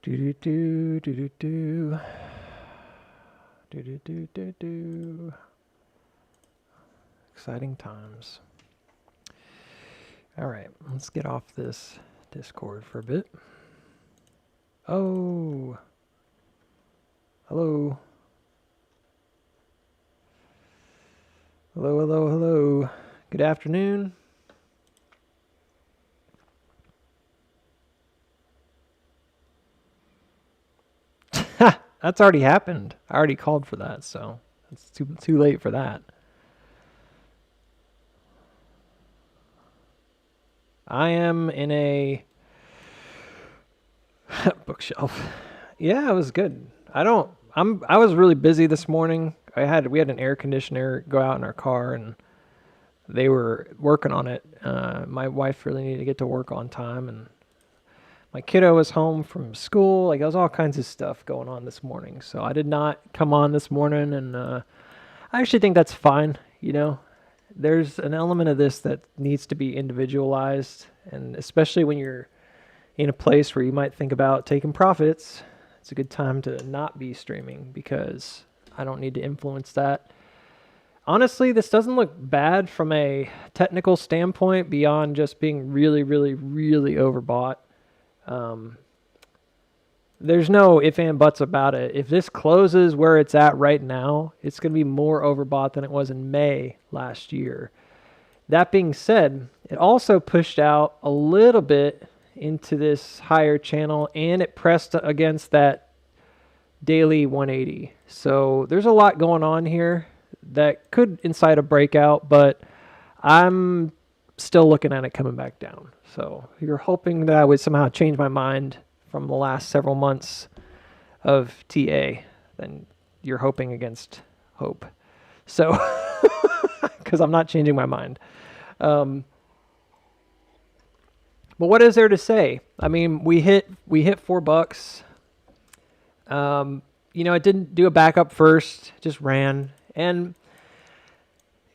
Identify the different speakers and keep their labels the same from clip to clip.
Speaker 1: Do do do do do do do do do do. Exciting times. All right, let's get off this Discord for a bit. Oh, hello. Hello, hello, hello. Good afternoon. That's already happened. I already called for that, so it's too late for that. I am in a bookshelf. Yeah, it was good. I was really busy this morning. We had an air conditioner go out in our car and they were working on it. My wife really needed to get to work on time, and my kiddo was home from school. Like, there was all kinds of stuff going on this morning. So I did not come on this morning, and I actually think that's fine. You know, there's an element of this that needs to be individualized, and especially when you're in a place where you might think about taking profits, it's a good time to not be streaming because I don't need to influence that. Honestly, this doesn't look bad from a technical standpoint beyond just being really, really, really overbought. There's no if and buts about it. If this closes where it's at right now, it's going to be more overbought than it was in May last year. That being said, it also pushed out a little bit into this higher channel, and it pressed against that daily 180. So there's a lot going on here that could incite a breakout, but I'm still looking at it coming back down. So if you're hoping that I would somehow change my mind from the last several months of TA, then you're hoping against hope. So, because I'm not changing my mind. But what is there to say? I mean, we hit $4. It didn't do a backup first, just ran. And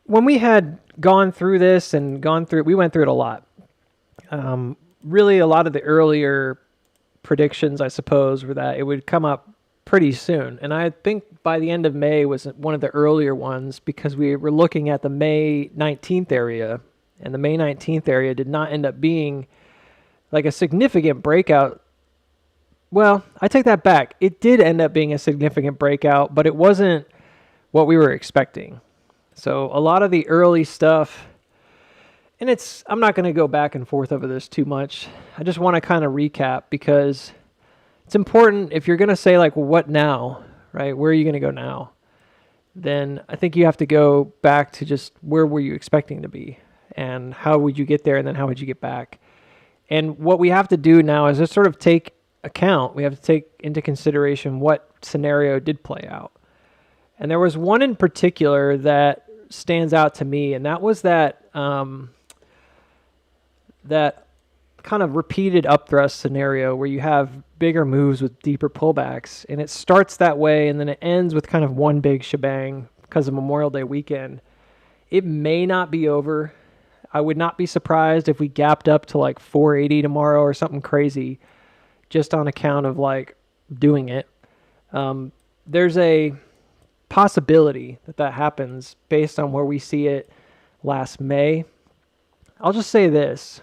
Speaker 1: when we had gone through this we went through it a lot. Really, a lot of the earlier predictions, I suppose, were that it would come up pretty soon. And I think by the end of May was one of the earlier ones because we were looking at the May 19th area, and the May 19th area did not end up being like a significant breakout. Well, I take that back. It did end up being a significant breakout, but it wasn't what we were expecting. So a lot of the early stuff, and I'm not going to go back and forth over this too much. I just want to kind of recap because it's important if you're going to say like, well, what now, right? Where are you going to go now? Then I think you have to go back to just where were you expecting to be and how would you get there, and then how would you get back? And what we have to do now is just sort of we have to take into consideration what scenario did play out. And there was one in particular that stands out to me, and that was that that kind of repeated upthrust scenario where you have bigger moves with deeper pullbacks, and it starts that way and then it ends with kind of one big shebang because of Memorial Day weekend. It may not be over. I would not be surprised if we gapped up to like 480 tomorrow or something crazy just on account of like doing it. There's a possibility that happens based on where we see it last May. I'll just say this.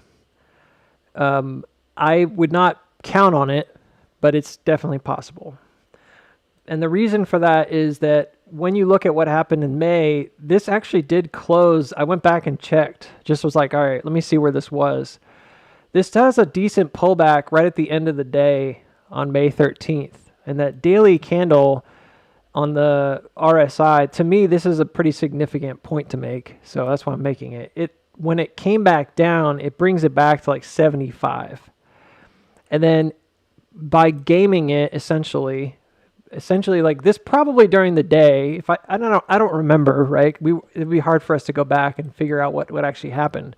Speaker 1: I would not count on it, but it's definitely possible. And the reason for that is that when you look at what happened in May, this actually did close. I went back and checked, just was like, all right, let me see where this was. This does a decent pullback right at the end of the day on May 13th. And that daily candle on the RSI, to me, this is a pretty significant point to make. So that's why I'm making it. When it came back down, it brings it back to like 75. And then by gaming it, essentially like this probably during the day, if I don't know, I don't remember, right? It'd be hard for us to go back and figure out what actually happened.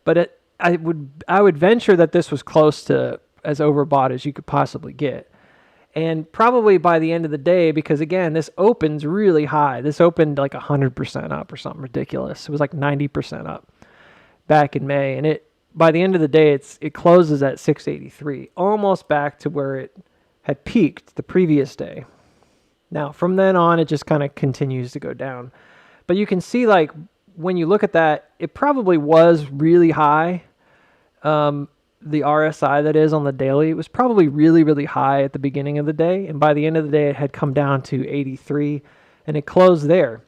Speaker 1: But I would venture that this was close to as overbought as you could possibly get. And probably by the end of the day, because again, this opens really high. This opened like 100% up or something ridiculous. It was like 90% up back in May. And by the end of the day, it closes at 683, almost back to where it had peaked the previous day. Now, from then on, it just kind of continues to go down. But you can see, like, when you look at that, it probably was really high. The RSI that is on the daily, it was probably really, really high at the beginning of the day. And by the end of the day, it had come down to 83 and it closed there.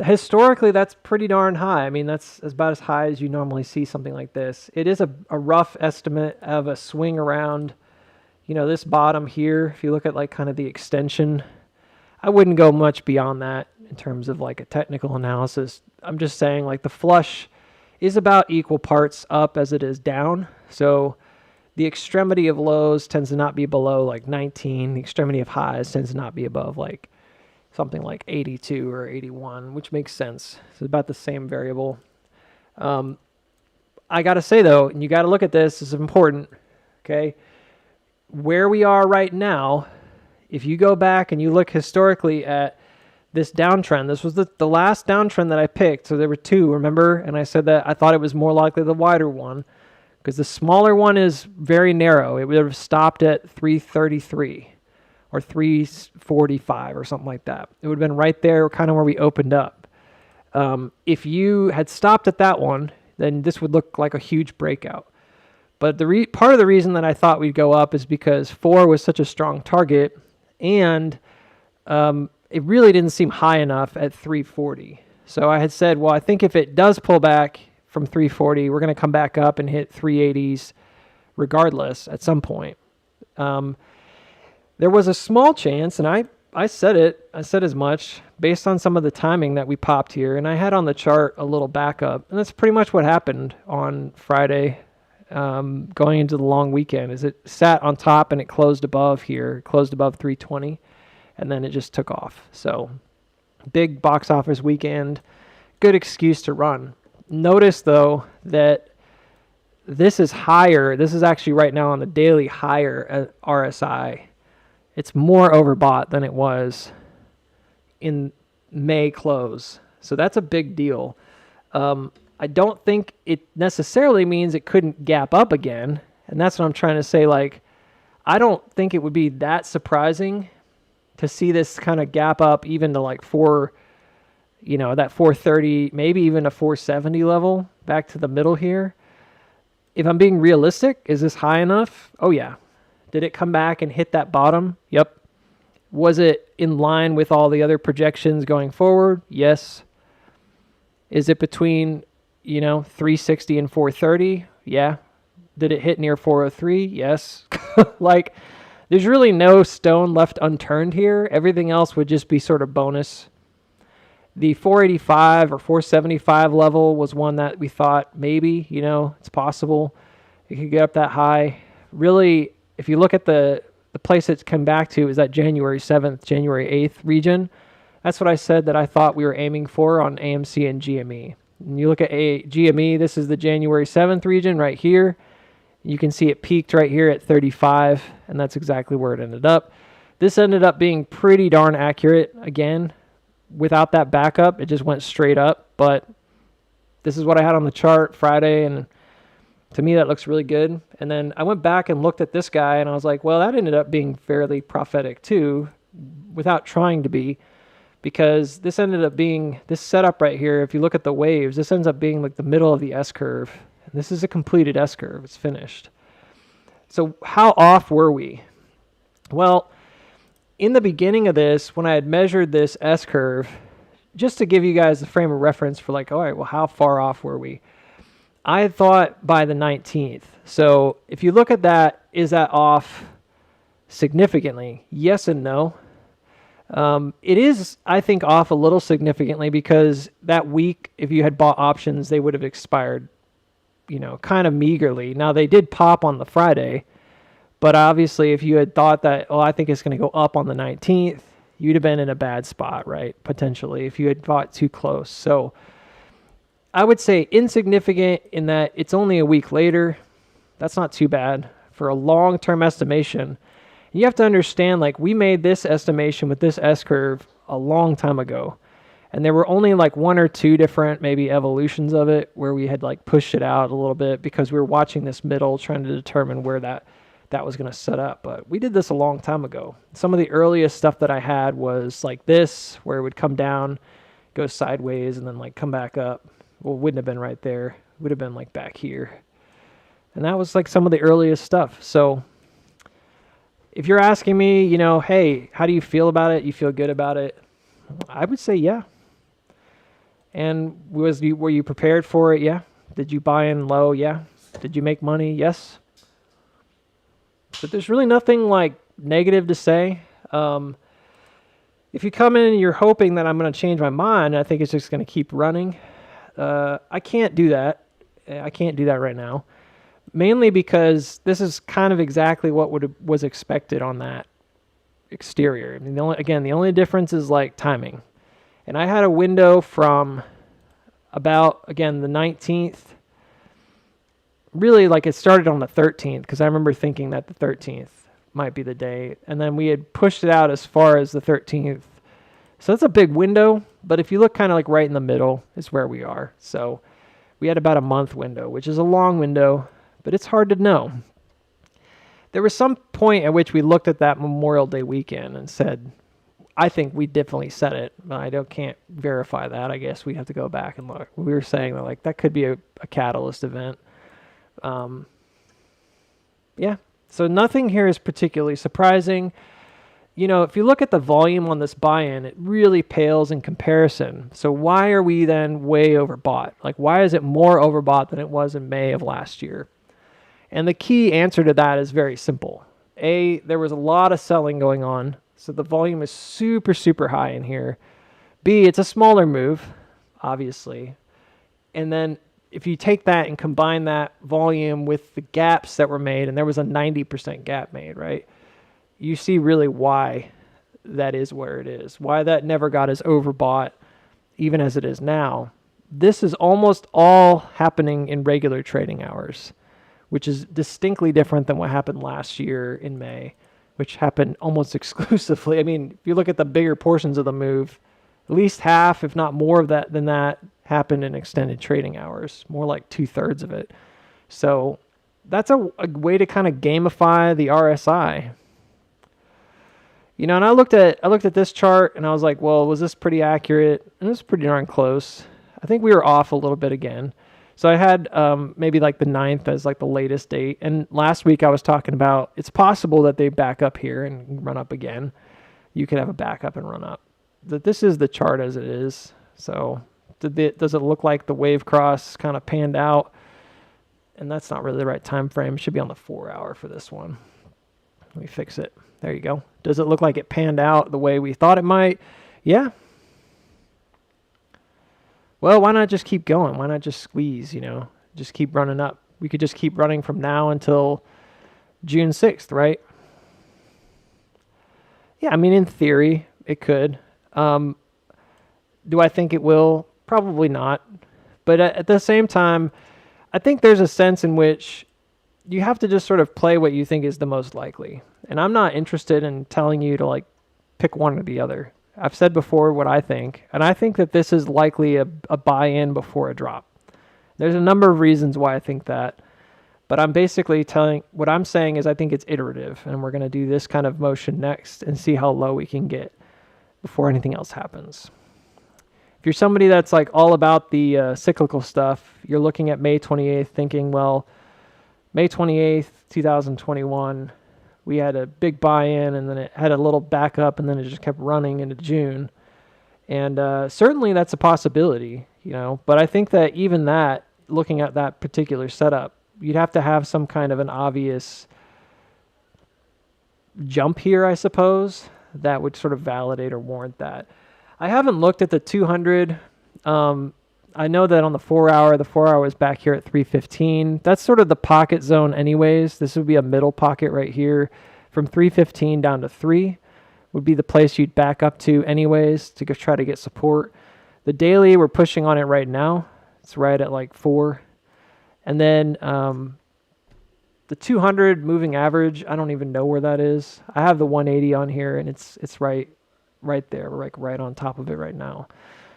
Speaker 1: Historically, that's pretty darn high. I mean, that's about as high as you normally see something like this. It is a rough estimate of a swing around, you know, this bottom here. If you look at like kind of the extension, I wouldn't go much beyond that in terms of like a technical analysis. I'm just saying like the flush is about equal parts up as it is down. So the extremity of lows tends to not be below like 19. The extremity of highs tends to not be above like something like 82 or 81, which makes sense. It's about the same variable. I got to say though, and you got to look at this, is important, okay? Where we are right now, if you go back and you look historically at this downtrend, this was the last downtrend that I picked. So there were two, remember? And I said that I thought it was more likely the wider one because the smaller one is very narrow. It would have stopped at 333 or 345 or something like that. It would have been right there, kind of where we opened up. If you had stopped at that one, then this would look like a huge breakout. But part of the reason that I thought we'd go up is because 4 was such a strong target, and it really didn't seem high enough at 340. So I had said, well, I think if it does pull back from 340, we're going to come back up and hit 380s regardless at some point. There was a small chance, and I said it, I said as much, based on some of the timing that we popped here, and I had on the chart a little backup, and that's pretty much what happened on Friday going into the long weekend, is it sat on top and it closed above here, closed above 320, and then it just took off. So big box office weekend, good excuse to run. Notice, though, that this is higher. This is actually right now on the daily higher at RSI. It's more overbought than it was in May close. So that's a big deal. I don't think it necessarily means it couldn't gap up again. And that's what I'm trying to say. Like, I don't think it would be that surprising to see this kind of gap up even to like that 430, maybe even a 470 level back to the middle here. If I'm being realistic, is this high enough? Oh, yeah. Did it come back and hit that bottom? Yep. Was it in line with all the other projections going forward? Yes. Is it between, 360 and 430? Yeah. Did it hit near 403? Yes. Like, there's really no stone left unturned here. Everything else would just be sort of bonus. The 485 or 475 level was one that we thought maybe, it's possible it could get up that high. Really, if you look at the place it's come back to is that January 7th, January 8th region. That's what I said that I thought we were aiming for on AMC and GME. And you look at GME, this is the January 7th region right here. You can see it peaked right here at 35, and that's exactly where it ended up. This ended up being pretty darn accurate. Again, without that backup, it just went straight up. But this is what I had on the chart Friday, and to me, that looks really good. And then I went back and looked at this guy, and I was like, well, that ended up being fairly prophetic too, without trying to be, because this ended up being, this setup right here, if you look at the waves, this ends up being like the middle of the S-curve. And this is a completed S-curve. It's finished. So how off were we? Well, in the beginning of this, when I had measured this S-curve, just to give you guys the frame of reference for like, all right, well, how far off were we? I thought by the 19th. So if you look at that, is that off significantly? Yes and no. It is, I think, off a little significantly because that week, if you had bought options, they would have expired, kind of meagerly. Now, they did pop on the Friday, but obviously if you had thought that, I think it's going to go up on the 19th, you'd have been in a bad spot, right? Potentially, if you had bought too close. So I would say insignificant in that it's only a week later. That's not too bad for a long-term estimation. You have to understand, like, we made this estimation with this S-curve a long time ago. And there were only like one or two different maybe evolutions of it where we had like pushed it out a little bit because we were watching this middle trying to determine where that that was going to set up, but we did this a long time ago. Some of the earliest stuff that I had was like this, where it would come down, go sideways, and then like come back up. Well, it wouldn't have been right there. It would have been like back here. And that was like some of the earliest stuff. So if you're asking me, you know, hey, how do you feel about it? You feel good about it? I would say yeah. And were you prepared for it? Yeah. Did you buy in low? Yeah. Did you make money? Yes. But there's really nothing like negative to say. If you come in and you're hoping that I'm going to change my mind, I think it's just going to keep running. I can't do that. I can't do that right now. Mainly because this is kind of exactly what was expected on that exterior. I mean, the only difference is like timing. And I had a window from about, again, the 19th. Really, like it started on the 13th because I remember thinking that the 13th might be the day. And then we had pushed it out as far as the 13th. So that's a big window. But if you look kind of like right in the middle is where we are. So we had about a month window, which is a long window, but it's hard to know. There was some point at which we looked at that Memorial Day weekend and said, I think we definitely said it, but I can't verify that. I guess we have to go back and look. We were saying that like that could be a catalyst event. Yeah. So nothing here is particularly surprising. You know, if you look at the volume on this buy-in, it really pales in comparison. So why are we then way overbought? Like, why is it more overbought than it was in May of last year? And the key answer to that is very simple. A, there was a lot of selling going on, so the volume is super, super high in here. B, it's a smaller move, obviously. And then if you take that and combine that volume with the gaps that were made, and there was a 90% gap made, right? You see really why that is where it is, why that never got as overbought even as it is now. This is almost all happening in regular trading hours, which is distinctly different than what happened last year in May, which happened almost exclusively. I mean, if you look at the bigger portions of the move, at least half, if not more of that than that, happened in extended trading hours, more like 2/3 of it. So that's a way to kind of gamify the RSI. You know, and I looked at this chart and I was like, well, was this pretty accurate? And it was pretty darn close. I think we were off a little bit again. So I had maybe like the 9th as like the latest date. And last week I was talking about it's possible that they back up here and run up again. You could have a backup and run up. That this is the chart as it is. So does it look like the wave cross kind of panned out? And that's not really the right time frame. It should be on the 4-hour for this one. Let me fix it. There you go. Does it look like it panned out the way we thought it might? Yeah. Well, why not just keep going? Why not just squeeze, you know? Just keep running up. We could just keep running from now until June 6th, right? Yeah, I mean, in theory, it could. Do I think it will? Probably not. But at the same time, I think there's a sense in which you have to just sort of play what you think is the most likely. And I'm not interested in telling you to like pick one or the other. I've said before what I think, and I think that this is likely a buy-in before a drop. There's a number of reasons why I think that, but I'm basically what I'm saying is I think it's iterative, and we're going to do this kind of motion next and see how low we can get before anything else happens. If you're somebody that's like all about the cyclical stuff, you're looking at May 28th thinking, well, May 28th, 2021, we had a big buy-in, and then it had a little backup, and then it just kept running into June. And certainly that's a possibility, you know. But I think that even that, looking at that particular setup, you'd have to have some kind of an obvious jump here, I suppose, that would sort of validate or warrant that. I haven't looked at the 200. I know that on the 4-hour is back here at 315. That's sort of the pocket zone anyways. This would be a middle pocket right here. From 315 down to 3 would be the place you'd back up to anyways to go try to get support. The daily, we're pushing on it right now. It's right at like 4. And then the 200 moving average, I don't even know where that is. I have the 180 on here, and it's right there. We're like right on top of it right now.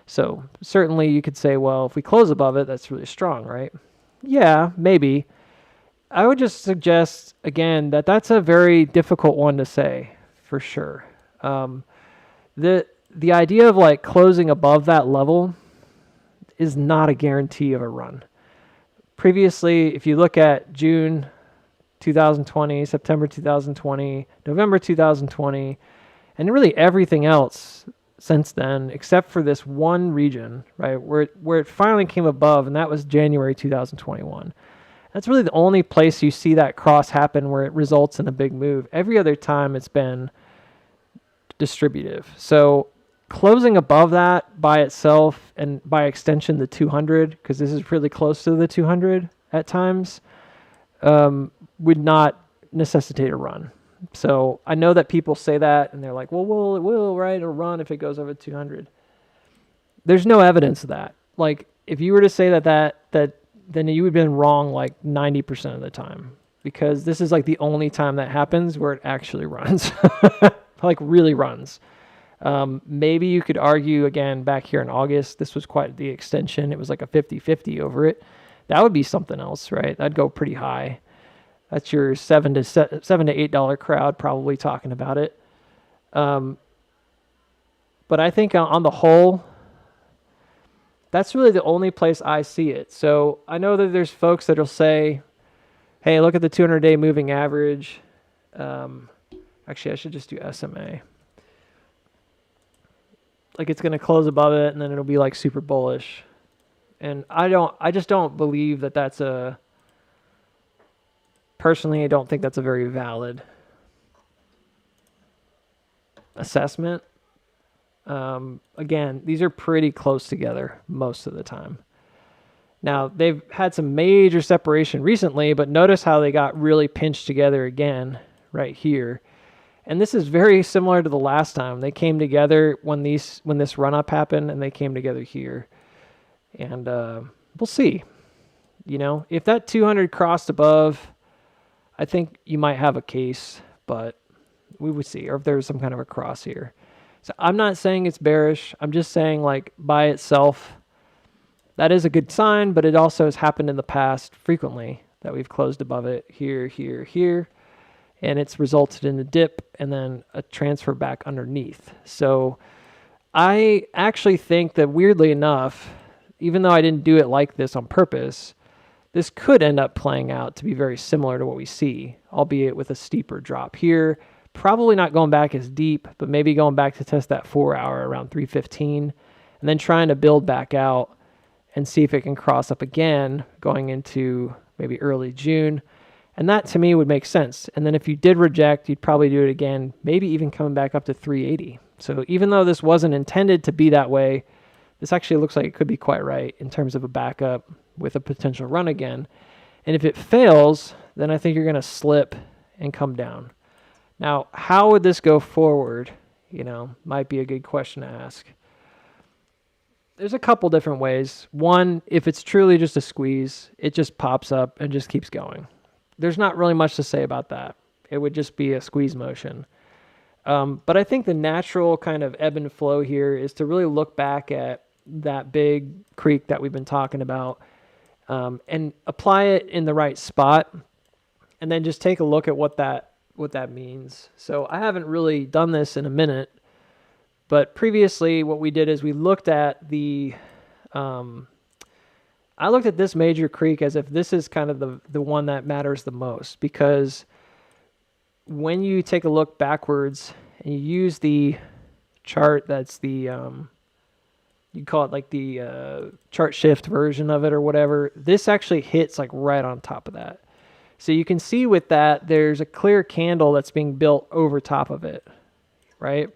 Speaker 1: So certainly you could say, well, if we close above it, that's really strong, right? Yeah, maybe. I would just suggest again that that's a very difficult one to say for sure. Um, the idea of like closing above that level is not a guarantee of a run. Previously, if you look at June 2020, September 2020, November 2020, and really everything else since then, except for this one region, right, where it finally came above, and that was January 2021. That's really the only place you see that cross happen where it results in a big move. Every other time it's been distributive. So closing above that by itself and by extension the 200, because this is really close to the 200 at times, would not necessitate a run. So I know that people say that and they're like, well, it will, right? It'll run if it goes over 200. There's no evidence of that. Like if you were to say that then you would have been wrong like 90% of the time, because this is like the only time that happens where it actually runs, like really runs. Maybe you could argue again back here in August, this was quite the extension. It was like a 50-50 over it. That would be something else, right? That'd go pretty high. That's your $7 to $8 crowd probably talking about it. But I think on the whole, that's really the only place I see it. So I know that there's folks that'll say, hey, look at the 200-day moving average. Actually, I should just do SMA. Like it's going to close above it and then it'll be like super bullish. And I just don't believe that that's personally, I don't think that's a very valid assessment. Again, these are pretty close together most of the time. Now, they've had some major separation recently, but notice how they got really pinched together again right here. And this is very similar to the last time. They came together when this run-up happened, and they came together here. And we'll see. You know, if that 200 crossed above, I think you might have a case, but we would see. Or if there's some kind of a cross here. So I'm not saying it's bearish. I'm just saying, like, by itself, that is a good sign, but it also has happened in the past frequently that we've closed above it here, here, here, and it's resulted in a dip and then a transfer back underneath. So I actually think that, weirdly enough, even though I didn't do it like this on purpose, this could end up playing out to be very similar to what we see, albeit with a steeper drop here. Probably not going back as deep, but maybe going back to test that 4 hour around 315 and then trying to build back out and see if it can cross up again going into maybe early June. And that to me would make sense. And then if you did reject, you'd probably do it again, maybe even coming back up to 380. So even though this wasn't intended to be that way, this actually looks like it could be quite right in terms of a backup with a potential run again. And if it fails, then I think you're going to slip and come down. Now, how would this go forward? You know, might be a good question to ask. There's a couple different ways. One, if it's truly just a squeeze, it just pops up and just keeps going. There's not really much to say about that. It would just be a squeeze motion. But I think the natural kind of ebb and flow here is to really look back at that big creek that we've been talking about and apply it in the right spot, and then just take a look at what that means. So I haven't really done this in a minute, but previously what we did is we looked at I looked at this major creek as if this is kind of the one that matters the most, because when you take a look backwards and you use the chart that's the, you call it like the chart shift version of it or whatever, this actually hits like right on top of that. So you can see with that, there's a clear candle that's being built over top of it, right?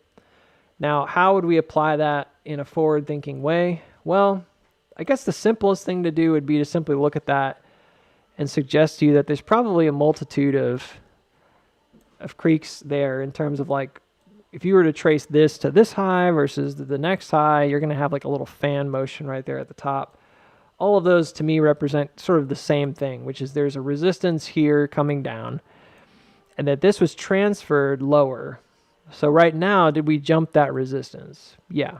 Speaker 1: Now, how would we apply that in a forward-thinking way? Well, I guess the simplest thing to do would be to simply look at that and suggest to you that there's probably a multitude of creeks there in terms of like, if you were to trace this to this high versus the next high, you're going to have like a little fan motion right there at the top. All of those to me represent sort of the same thing, which is there's a resistance here coming down and that this was transferred lower. So right now, did we jump that resistance? Yeah.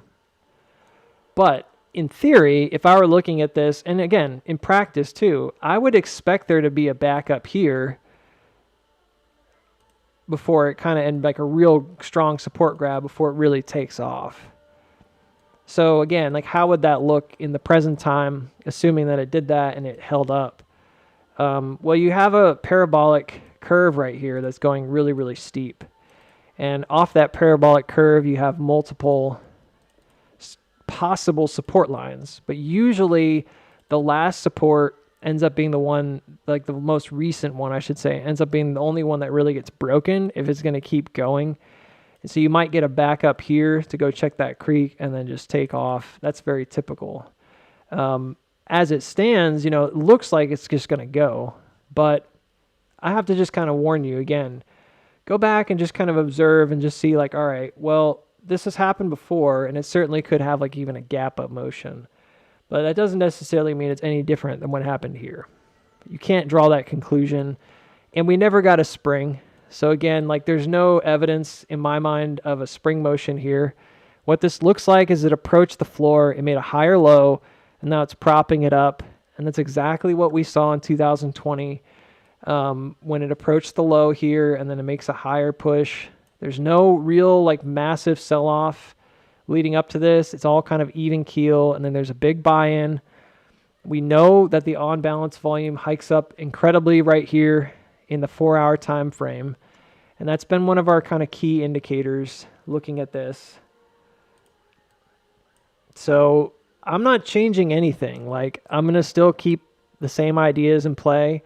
Speaker 1: But in theory, if I were looking at this, and again, in practice too, I would expect there to be a backup here before it kind of, and like a real strong support grab before it really takes off. So again, like how would that look in the present time, assuming that it did that and it held up? Well, you have a parabolic curve right here that's going really, really steep. And off that parabolic curve, you have multiple possible support lines. But usually the last support ends up being the one, like the most recent one, I should say, ends up being the only one that really gets broken if it's going to keep going. And so you might get a backup here to go check that creek and then just take off. That's very typical. As it stands, you know, it looks like it's just going to go. But I have to just kind of warn you again, go back and just kind of observe and just see like, all right, well, this has happened before and it certainly could have like even a gap up motion. But that doesn't necessarily mean it's any different than what happened here. You can't draw that conclusion. And we never got a spring. So again, like there's no evidence in my mind of a spring motion here. What this looks like is it approached the floor, it made a higher low, and now it's propping it up. And that's exactly what we saw in 2020 when it approached the low here and then it makes a higher push. There's no real like massive sell-off leading up to this. It's all kind of even keel, and then there's a big buy-in. We know that the on-balance volume hikes up incredibly right here in the 4-hour time frame, and that's been one of our kind of key indicators looking at this. So I'm not changing anything. Like I'm going to still keep the same ideas in play.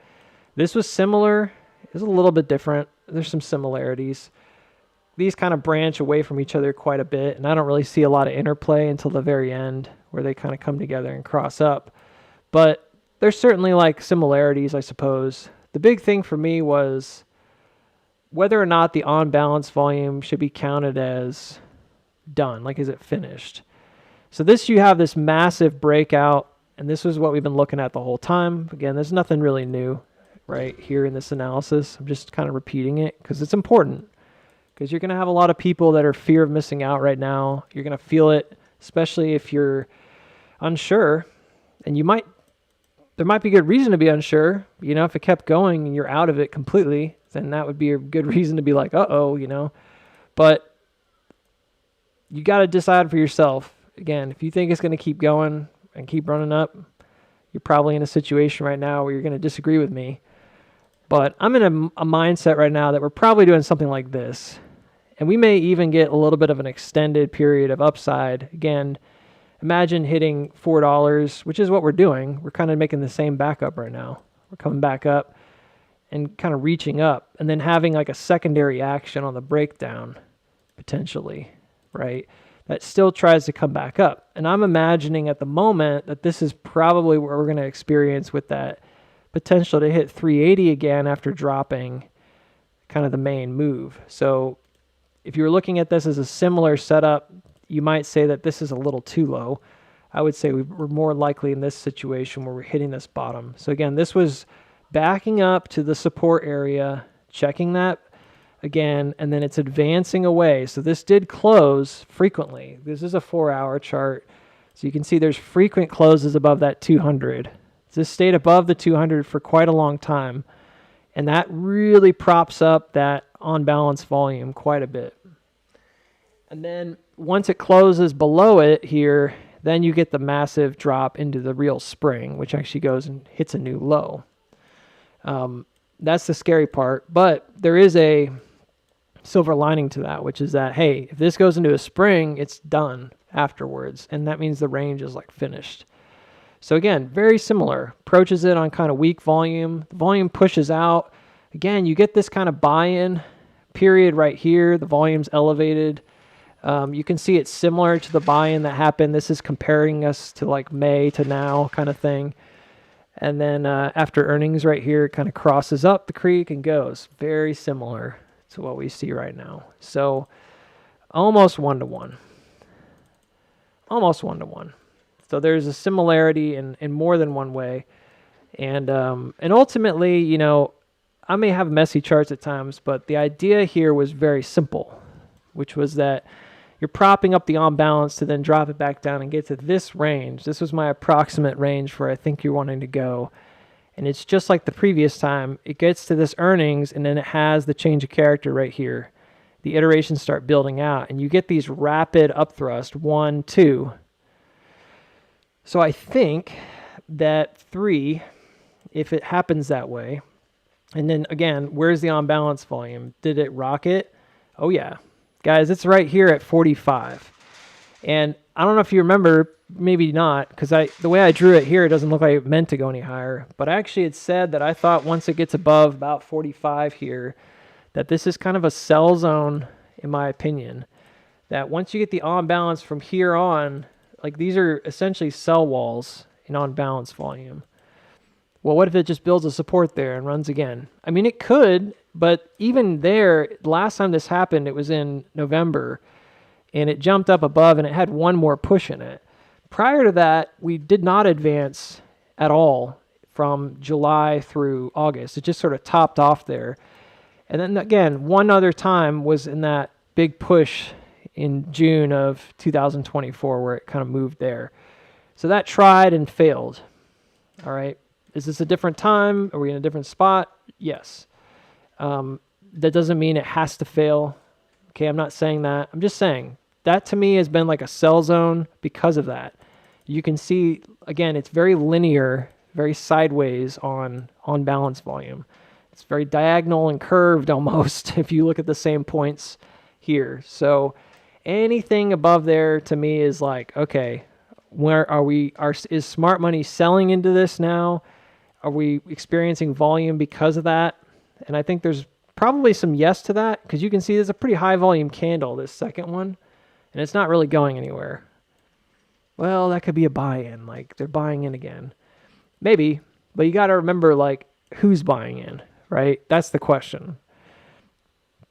Speaker 1: This was similar. It's a little bit different. There's some similarities. These kind of branch away from each other quite a bit, and I don't really see a lot of interplay until the very end where they kind of come together and cross up. But there's certainly like similarities, I suppose. The big thing for me was whether or not the on-balance volume should be counted as done, like is it finished? So this, you have this massive breakout, and this is what we've been looking at the whole time. Again, there's nothing really new right here in this analysis. I'm just kind of repeating it because it's important. Because you're going to have a lot of people that are fear of missing out right now. You're going to feel it, especially if you're unsure. And there might be good reason to be unsure. You know, if it kept going and you're out of it completely, then that would be a good reason to be like, uh-oh, you know. But you got to decide for yourself. Again, if you think it's going to keep going and keep running up, you're probably in a situation right now where you're going to disagree with me. But I'm in a mindset right now that we're probably doing something like this. And we may even get a little bit of an extended period of upside. Again, imagine hitting $4, which is what we're doing. We're kind of making the same backup right now. We're coming back up and kind of reaching up and then having like a secondary action on the breakdown, potentially, right? That still tries to come back up. And I'm imagining at the moment that this is probably what we're going to experience with that potential to hit 380 again after dropping kind of the main move. So if you're looking at this as a similar setup, you might say that this is a little too low. I would say we're more likely in this situation where we're hitting this bottom. So again, this was backing up to the support area, checking that again, and then it's advancing away. So this did close frequently. This is a 4-hour chart. So you can see there's frequent closes above that 200. This stayed above the 200 for quite a long time, and that really props up that on-balance volume quite a bit. And then once it closes below it here, then you get the massive drop into the real spring, which actually goes and hits a new low. That's the scary part, but there is a silver lining to that, which is that, hey, if this goes into a spring, it's done afterwards, and that means the range is like finished. So again, very similar. Approaches it on kind of weak volume. The volume pushes out. Again, you get this kind of buy-in period right here. The volume's elevated. You can see it's similar to the buy-in that happened. This is comparing us to like May to now kind of thing. And then after earnings right here, it kind of crosses up the creek and goes. Very similar to what we see right now. So almost 1-to-1. Almost 1-to-1. So there's a similarity in more than one way. And ultimately, you know, I may have messy charts at times, but the idea here was very simple, which was that you're propping up the on balance to then drop it back down and get to this range. This was my approximate range where I think you're wanting to go. And it's just like the previous time. It gets to this earnings, and then it has the change of character right here. The iterations start building out, and you get these rapid upthrust, 1, 2. So I think that 3, if it happens that way, and then again, where's the on balance volume? Did it rocket? Oh yeah. Guys, it's right here at 45. And I don't know if you remember, maybe not, because the way I drew it here, it doesn't look like it meant to go any higher. But actually it said that I thought once it gets above about 45 here, that this is kind of a sell zone, in my opinion. That once you get the on balance from here on, like these are essentially sell walls in on balance volume. Well, what if it just builds a support there and runs again? I mean, it could, but even there, last time this happened, it was in November, and it jumped up above, and it had one more push in it. Prior to that, we did not advance at all from July through August. It just sort of topped off there. And then again, one other time was in that big push in June of 2024 where it kind of moved there. So that tried and failed. All right. Is this a different time? Are we in a different spot? Yes. That doesn't mean it has to fail. Okay, I'm not saying that. I'm just saying that to me has been like a sell zone because of that. You can see, again, it's very linear, very sideways on balance volume. It's very diagonal and curved almost if you look at the same points here. So anything above there to me is like, okay, where are we? Is smart money selling into this now? Are we experiencing volume because of that? And I think there's probably some yes to that, because you can see there's a pretty high volume candle, this second one, and it's not really going anywhere. Well, that could be a buy-in, like they're buying in again. Maybe, but you got to remember, like, who's buying in, right? That's the question.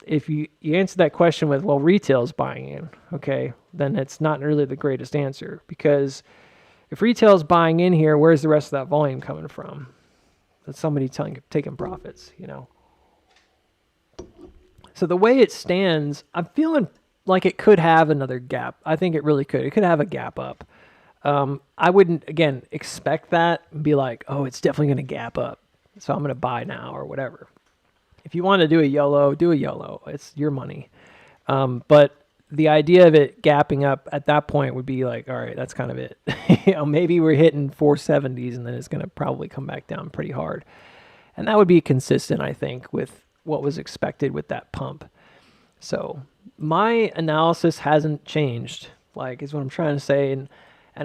Speaker 1: If you answer that question with, well, retail's buying in, okay, then it's not really the greatest answer, because if retail's buying in here, where's the rest of that volume coming from? That's somebody taking profits, you know. So the way it stands, I'm feeling like it could have another gap. I think it really could. It could have a gap up. I wouldn't, again, expect that and be like, oh, it's definitely going to gap up, so I'm going to buy now or whatever. If you want to do a YOLO, do a YOLO. It's your money. But the idea of it gapping up at that point would be like, all right, that's kind of it. You know, maybe we're hitting 470s and then it's going to probably come back down pretty hard. And that would be consistent, I think, with what was expected with that pump. So my analysis hasn't changed, like, is what I'm trying to say. And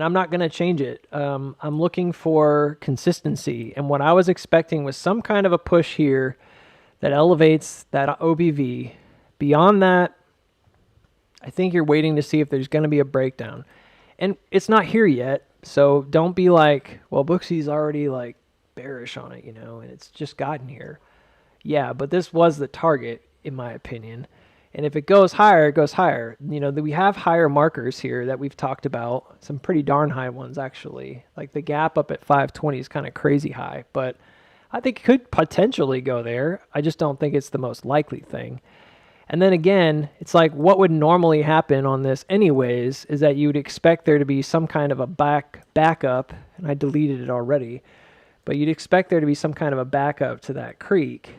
Speaker 1: I'm not going to change it. I'm looking for consistency. And what I was expecting was some kind of a push here that elevates that OBV. Beyond that, I think you're waiting to see if there's going to be a breakdown. And it's not here yet, so don't be like, well, Booksy's already like bearish on it, you know, and it's just gotten here. Yeah, but this was the target, in my opinion. And if it goes higher, it goes higher. You know, we have higher markers here that we've talked about, some pretty darn high ones, actually. Like the gap up at 520 is kind of crazy high, but I think it could potentially go there. I just don't think it's the most likely thing. And then again, it's like what would normally happen on this anyways is that you would expect there to be some kind of a backup, and I deleted it already, but you'd expect there to be some kind of a backup to that creek.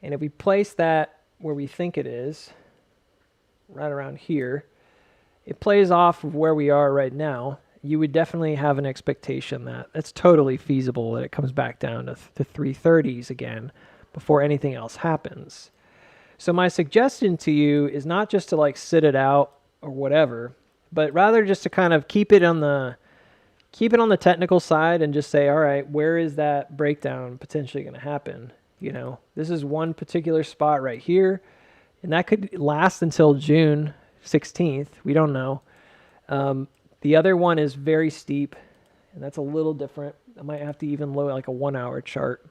Speaker 1: And if we place that where we think it is, right around here, it plays off of where we are right now. You would definitely have an expectation that it's totally feasible that it comes back down to the 330s again before anything else happens. So my suggestion to you is not just to like sit it out or whatever, but rather just to kind of keep it on the technical side and just say, all right, where is that breakdown potentially going to happen? You know, this is one particular spot right here, and that could last until June 16th. We don't know. The other one is very steep, and that's a little different. I might have to even load like a 1 hour chart.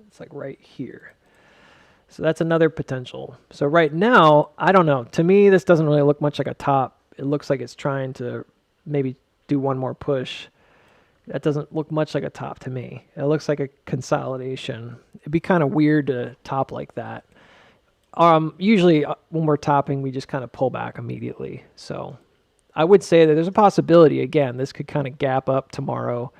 Speaker 1: It's like right here. So that's another potential. So right now, I don't know. To me, this doesn't really look much like a top. It looks like it's trying to maybe do one more push. That doesn't look much like a top to me. It looks like a consolidation. It'd be kind of weird to top like that. Usually when we're topping, we just kind of pull back immediately. So I would say that there's a possibility, again, this could kind of gap up tomorrow.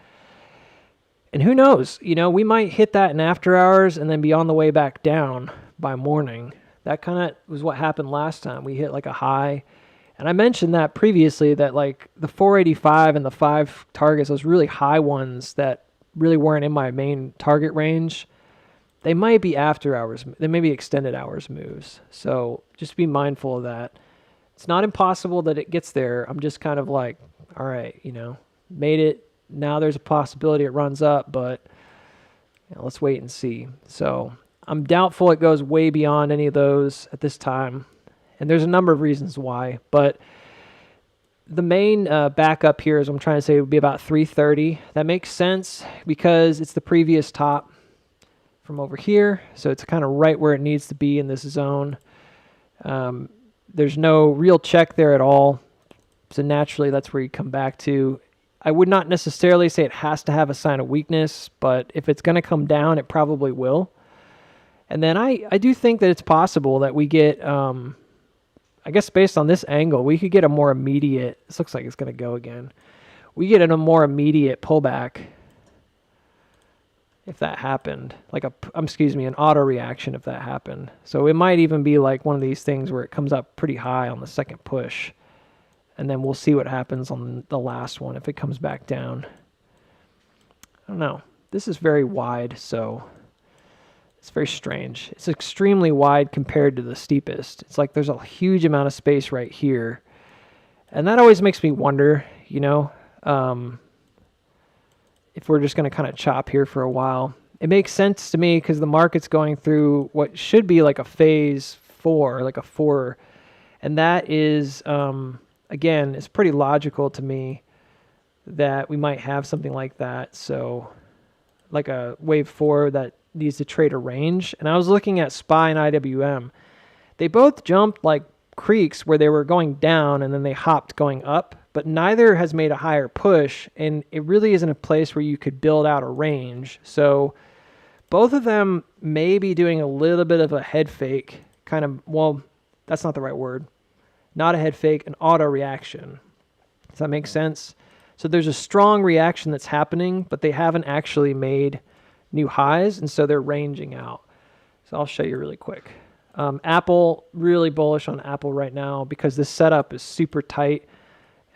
Speaker 1: And who knows, we might hit that in after hours and then be on the way back down by morning. That kind of was what happened last time. We hit like a high. And I mentioned that previously, that like the 485 and the 5 targets, those really high ones that really weren't in my main target range, they might be after hours. They may be extended hours moves. So just be mindful of that. It's not impossible that it gets there. I'm just kind of like, all right, made it. Now there's a possibility it runs up, but let's wait and see. So I'm doubtful it goes way beyond any of those at this time. And there's a number of reasons why, but the main backup here, as I'm trying to say, would be about 330. That makes sense because it's the previous top from over here. So it's kind of right where it needs to be in this zone. There's no real check there at all. So naturally, that's where you come back to. I would not necessarily say it has to have a sign of weakness, but if it's going to come down, it probably will. And then I do think that it's possible that we get, I guess based on this angle, we could get a more immediate, this looks like it's going to go again. We get a more immediate pullback if that happened, like an auto reaction if that happened. So it might even be like one of these things where it comes up pretty high on the second push. And then we'll see what happens on the last one if it comes back down. I don't know. This is very wide, so it's very strange. It's extremely wide compared to the steepest. It's like there's a huge amount of space right here. And that always makes me wonder, if we're just going to kind of chop here for a while. It makes sense to me because the market's going through what should be like a phase 4, like a 4. And that is... again, it's pretty logical to me that we might have something like that. So like a wave 4 that needs to trade a range. And I was looking at SPY and IWM. They both jumped like creeks where they were going down and then they hopped going up, but neither has made a higher push. And it really isn't a place where you could build out a range. So both of them may be doing a little bit of a head fake kind of, well, that's not the right word. Not a head fake, an auto reaction. Does that make sense? So there's a strong reaction that's happening, but they haven't actually made new highs, and so they're ranging out. So I'll show you really quick. Apple, really bullish on Apple right now because this setup is super tight.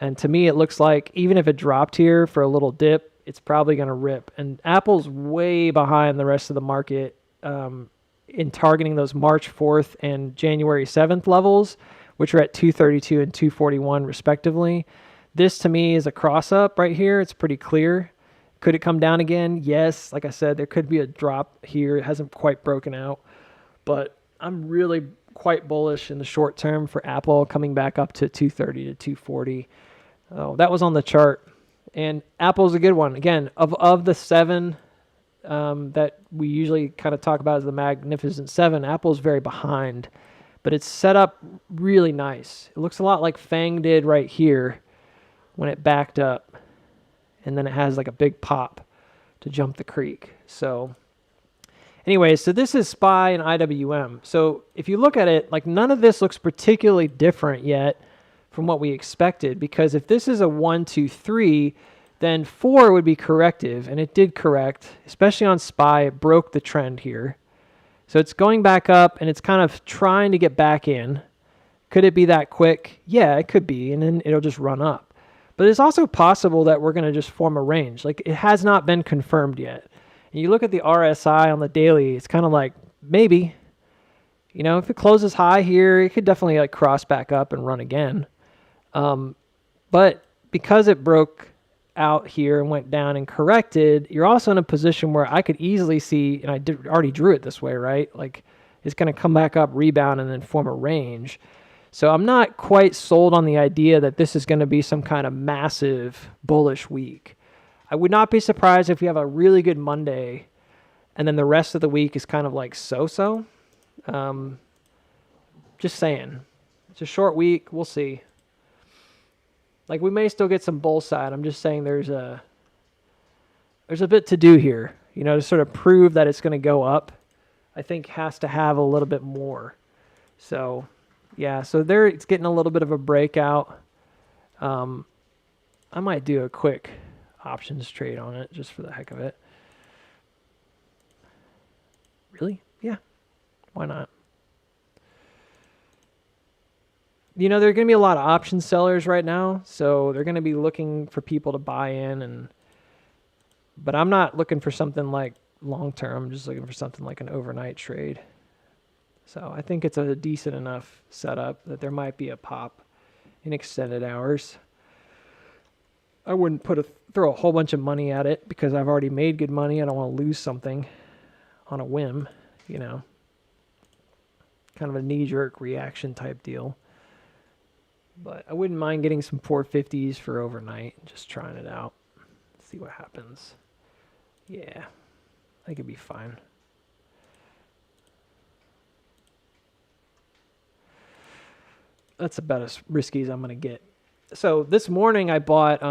Speaker 1: And to me, it looks like even if it dropped here for a little dip, it's probably going to rip. And Apple's way behind the rest of the market in targeting those March 4th and January 7th levels, which are at 232 and 241 respectively. This to me is a cross up right here. It's pretty clear. Could it come down again? Yes. Like I said, there could be a drop here. It hasn't quite broken out, but I'm really quite bullish in the short term for Apple coming back up to 230 to 240. Oh, that was on the chart. And Apple's a good one. Again, of the 7 that we usually kind of talk about as the Magnificent 7, Apple's very behind. But it's set up really nice. It looks a lot like FANG did right here when it backed up. And then it has like a big pop to jump the creek. So anyway, so this is SPY and IWM. So if you look at it, like none of this looks particularly different yet from what we expected. Because if this is a 1, 2, 3, then 4 would be corrective. And it did correct, especially on SPY. It broke the trend here. So it's going back up and it's kind of trying to get back in. Could it be that quick? Yeah, it could be. And then it'll just run up. But it's also possible that we're going to just form a range. Like it has not been confirmed yet. And you look at the RSI on the daily, it's kind of like maybe, if it closes high here, it could definitely like cross back up and run again. But because it broke out here and went down and corrected, you're also in a position where I could easily see, and already drew it this way, right? Like it's going to come back up, rebound, and then form a range. So I'm not quite sold on the idea that this is going to be some kind of massive bullish week. I would not be surprised if we have a really good Monday and then the rest of the week is kind of like so-so. Just saying. It's a short week. We'll see. Like we may still get some bull side. I'm just saying there's a bit to do here, to sort of prove that it's going to go up. I think has to have a little bit more. So, yeah, so there it's getting a little bit of a breakout. I might do a quick options trade on it just for the heck of it. Really? Yeah, why not? You know, there are going to be a lot of option sellers right now, so they're going to be looking for people to buy in, but I'm not looking for something like long term. I'm just looking for something like an overnight trade. So I think it's a decent enough setup that there might be a pop in extended hours. I wouldn't throw a whole bunch of money at it because I've already made good money. I don't want to lose something on a whim, you know. Kind of a knee-jerk reaction type deal. But I wouldn't mind getting some 450s for overnight, just trying it out. See what happens. Yeah, I think it'd be fine. That's about as risky as I'm gonna get. So this morning I bought.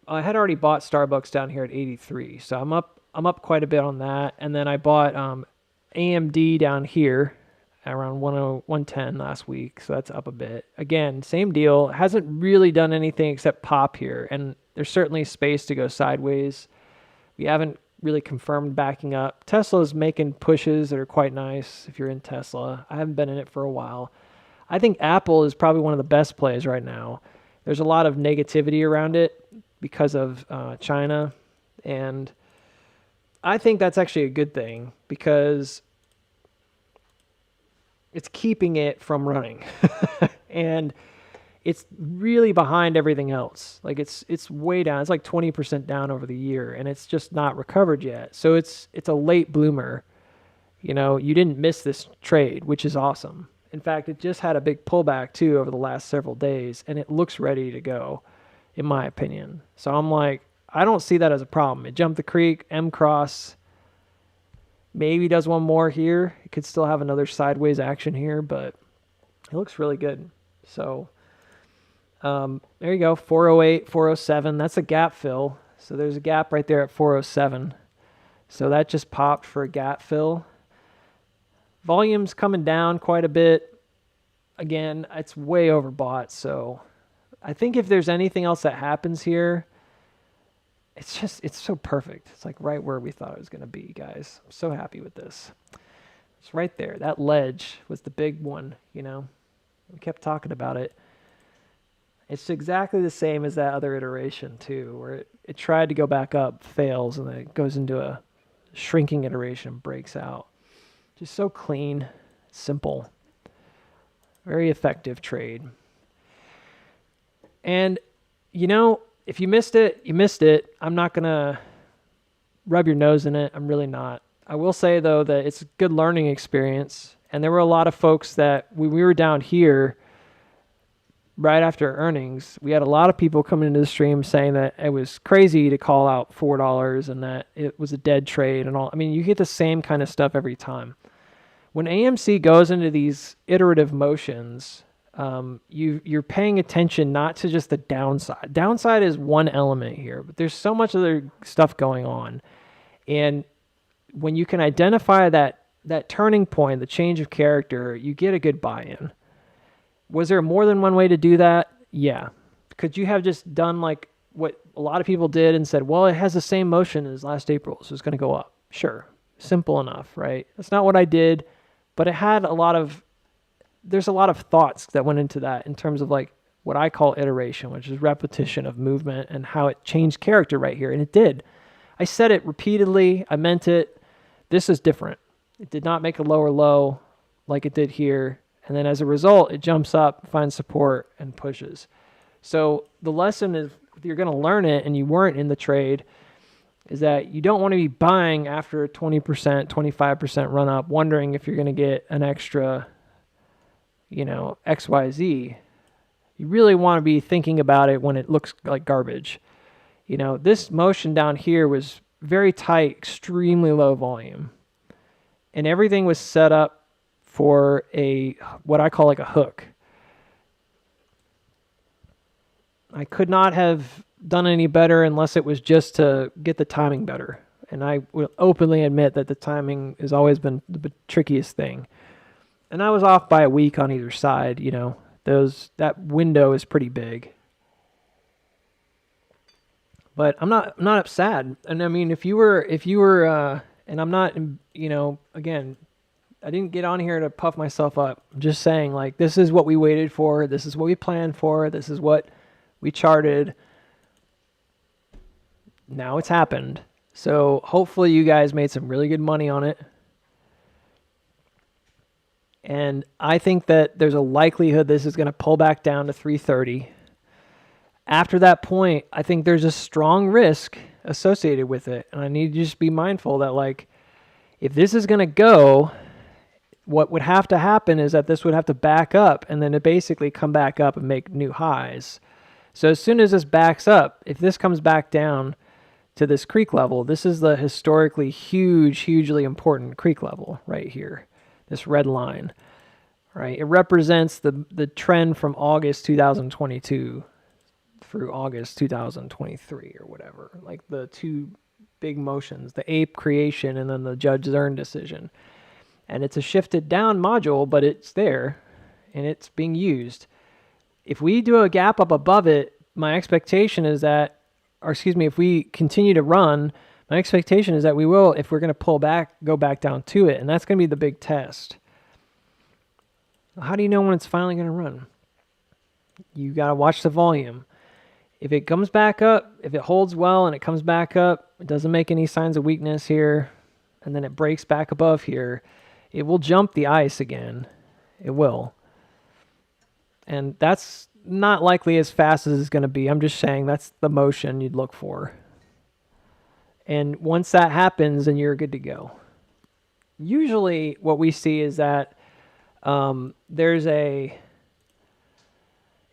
Speaker 1: I had already bought Starbucks down here at 83, so I'm up quite a bit on that. And then I bought AMD down here around 110 last week, so that's up a bit. Again, same deal. Hasn't really done anything except pop here, and there's certainly space to go sideways. We haven't really confirmed backing up. Tesla's making pushes that are quite nice if you're in Tesla. I haven't been in it for a while. I think Apple is probably one of the best plays right now. There's a lot of negativity around it because of China, and I think that's actually a good thing because it's keeping it from running. And it's really behind everything else. Like it's way down. It's like 20% down over the year, and it's just not recovered yet. So it's a late bloomer. You know, you didn't miss this trade, which is awesome. In fact, it just had a big pullback too over the last several days, and it looks ready to go, in my opinion. So I'm like, I don't see that as a problem. It jumped the creek, M cross, maybe does one more here. It could still have another sideways action here, but it looks really good. So there you go, 408, 407. That's a gap fill. So there's a gap right there at 407. So that just popped for a gap fill. Volume's coming down quite a bit. Again, it's way overbought. So I think if there's anything else that happens here, it's so perfect. It's like right where we thought it was going to be, guys. I'm so happy with this. It's right there. That ledge was the big one, you know. We kept talking about it. It's exactly the same as that other iteration too, where it tried to go back up, fails, and then it goes into a shrinking iteration, breaks out. Just so clean, simple, very effective trade. And, you know, if you missed it, you missed it. I'm not going to rub your nose in it. I'm really not. I will say, though, that it's a good learning experience. And there were a lot of folks that when we were down here right after earnings, we had a lot of people coming into the stream saying that it was crazy to call out $4 and that it was a dead trade and all. I mean, you get the same kind of stuff every time. When AMC goes into these iterative motions, you're paying attention not to just the downside. Downside is one element here, but there's so much other stuff going on. And when you can identify that turning point, the change of character, you get a good buy-in. Was there more than one way to do that? Yeah. Could you have just done like what a lot of people did and said, well, it has the same motion as last April, so it's going to go up? Sure. Simple enough, right? That's not what I did, but it had there's a lot of thoughts that went into that in terms of like what I call iteration, which is repetition of movement and how it changed character right here. And it did. I said it repeatedly. I meant it. This is different. It did not make a lower low like it did here. And then as a result, it jumps up, finds support, and pushes. So the lesson is, if you're going to learn it and you weren't in the trade, is that you don't want to be buying after a 20%, 25% run up, wondering if you're going to get an extra, XYZ. You really want to be thinking about it when it looks like garbage. This motion down here was very tight, extremely low volume. And everything was set up for what I call like a hook. I could not have done any better unless it was just to get the timing better. And I will openly admit that the timing has always been the trickiest thing. And I was off by a week on either side, that window is pretty big. But I'm not upset. And I mean, if you were, and I'm not, again, I didn't get on here to puff myself up. I'm just saying, like, this is what we waited for. This is what we planned for. This is what we charted. Now it's happened. So hopefully you guys made some really good money on it. And I think that there's a likelihood this is going to pull back down to 330. After that point, I think there's a strong risk associated with it. And I need to just be mindful that, like, if this is going to go, what would have to happen is that this would have to back up and then it basically come back up and make new highs. So as soon as this backs up, if this comes back down to this creek level, this is the historically hugely important creek level right here. This red line, right? It represents the trend from August 2022 through August 2023 or whatever. Like the two big motions, the ape creation and then the Judge Zern decision. And it's a shifted down module, but it's there and it's being used. If we do a gap up above it, my expectation is that, if we continue to run, my expectation is that we will, if we're going to pull back, go back down to it. And that's going to be the big test. How do you know when it's finally going to run? You got to watch the volume. If it comes back up, if it holds well and it comes back up, it doesn't make any signs of weakness here, and then it breaks back above here, it will jump the ice again. It will. And that's not likely as fast as it's going to be. I'm just saying that's the motion you'd look for. And once that happens, then you're good to go. Usually what we see is that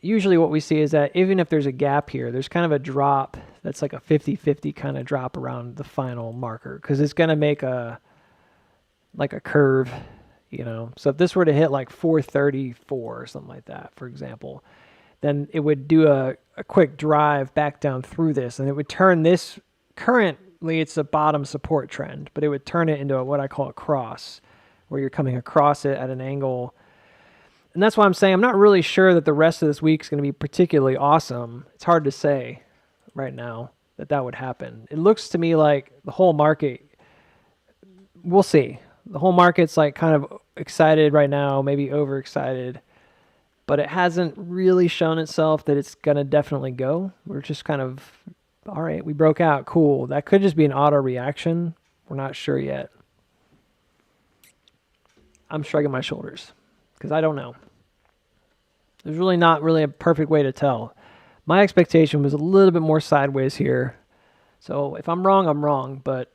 Speaker 1: usually what we see is that even if there's a gap here, there's kind of a drop that's like a 50-50 kind of drop around the final marker because it's going to make a curve, So if this were to hit like 434 or something like that, for example, then it would do a quick drive back down through this, and it would turn this, currently it's a bottom support trend, but it would turn it into what I call a cross, where you're coming across it at an angle. And that's why I'm saying I'm not really sure that the rest of this week is going to be particularly awesome. It's hard to say right now that would happen. It looks to me like the whole market, we'll see. The whole market's like kind of excited right now, maybe overexcited, but it hasn't really shown itself that it's going to definitely go. We're just kind of, all right, we broke out, cool. That could just be an auto reaction. We're not sure yet. I'm shrugging my shoulders because I don't know. There's really not really a perfect way to tell. My expectation was a little bit more sideways here. So if I'm wrong, but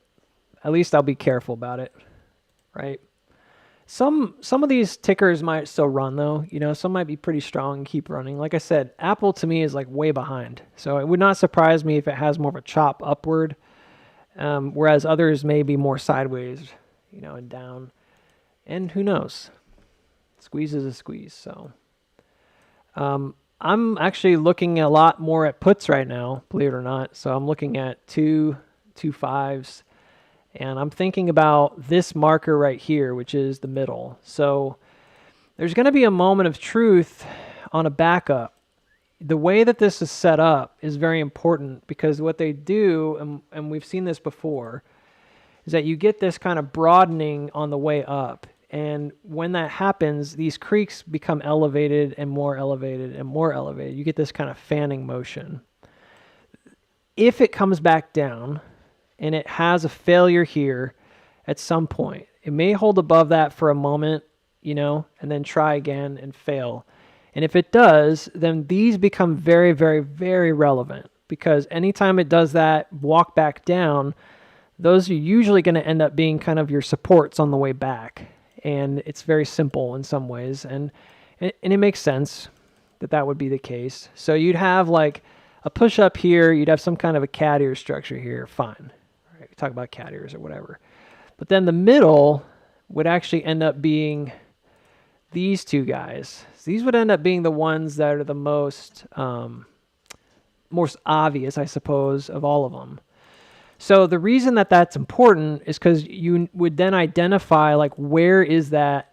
Speaker 1: at least I'll be careful about it, right? Some of these tickers might still run though. Some might be pretty strong and keep running. Like I said, Apple to me is like way behind. So it would not surprise me if it has more of a chop upward, whereas others may be more sideways, and down. And who knows? Squeeze is a squeeze. So I'm actually looking a lot more at puts right now, believe it or not. So I'm looking at 2.5s. And I'm thinking about this marker right here, which is the middle. So there's going to be a moment of truth on a backup. The way that this is set up is very important because what they do, and we've seen this before, is that you get this kind of broadening on the way up. And when that happens, these creeks become elevated and more elevated and more elevated. You get this kind of fanning motion. If it comes back down, and it has a failure here at some point, it may hold above that for a moment, and then try again and fail. And if it does, then these become very, very, very relevant because anytime it does that walk back down, those are usually going to end up being kind of your supports on the way back. And it's very simple in some ways. And it makes sense that would be the case. So you'd have like a push up here, you'd have some kind of a cat ear structure here, fine. Talk about cat ears or whatever. But then the middle would actually end up being these two guys. So these would end up being the ones that are the most obvious, I suppose, of all of them. So the reason that that's important is because you would then identify like where is that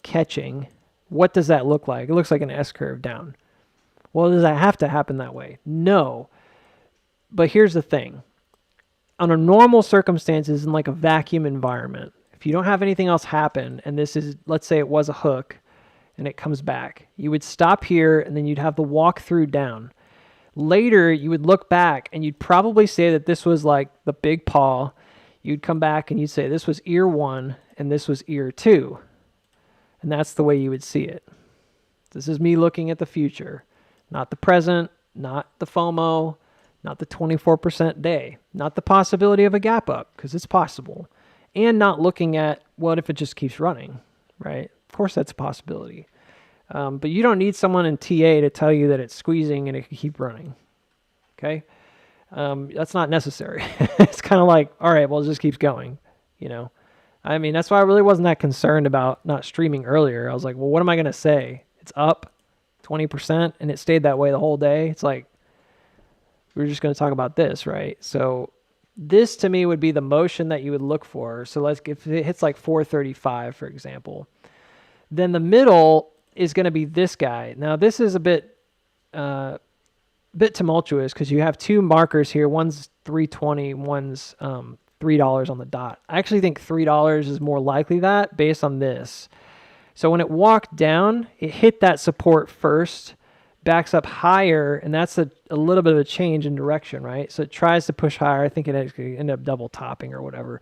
Speaker 1: catching, what does that look like? It looks like an S-curve down. Well, does that have to happen that way? No. But here's the thing. Under normal circumstances in like a vacuum environment, if you don't have anything else happen, and this is, let's say it was a hook and it comes back, you would stop here and then you'd have the walk through down. Later, you would look back and you'd probably say that this was like the big paw. You'd come back and you'd say this was ear 1 and this was ear 2. And that's the way you would see it. This is me looking at the future, not the present, not the FOMO, not the 24% day, not the possibility of a gap up, because it's possible, and not looking at what if it just keeps running, right? Of course, that's a possibility. But you don't need someone in TA to tell you that it's squeezing and it can keep running, okay? That's not necessary. It's kind of like, all right, well, it just keeps going, you know? I mean, that's why I really wasn't that concerned about not streaming earlier. I was like, well, what am I going to say? It's up 20% and it stayed that way the whole day. It's like, we're just going to talk about this, right? So this to me would be the motion that you would look for. So if it hits like 435, for example, then the middle is going to be this guy. Now this is a bit tumultuous because you have two markers here. One's 320, one's $3 on the dot. I actually think $3 is more likely that based on this. So when it walked down, it hit that support first, backs up higher, and that's a little bit of a change in direction, right? So it tries to push higher. I think it actually ended up double topping or whatever.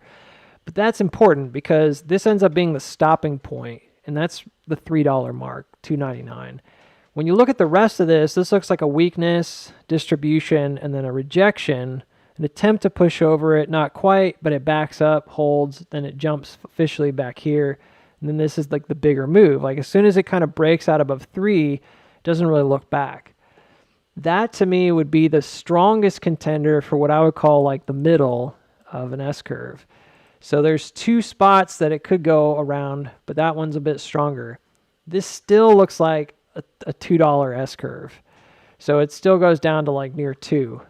Speaker 1: But that's important because this ends up being the stopping point, and that's the $3 mark, $2.99. When you look at the rest of this, this looks like a weakness, distribution, and then a rejection, an attempt to push over it, not quite, but it backs up, holds, then it jumps officially back here. And then this is like the bigger move. Like as soon as it kind of breaks out above 3, it doesn't really look back. That to me would be the strongest contender for what I would call like the middle of an S-curve. So there's two spots that it could go around, but that one's a bit stronger. This still looks like a $2 S-curve. So it still goes down to like near 2.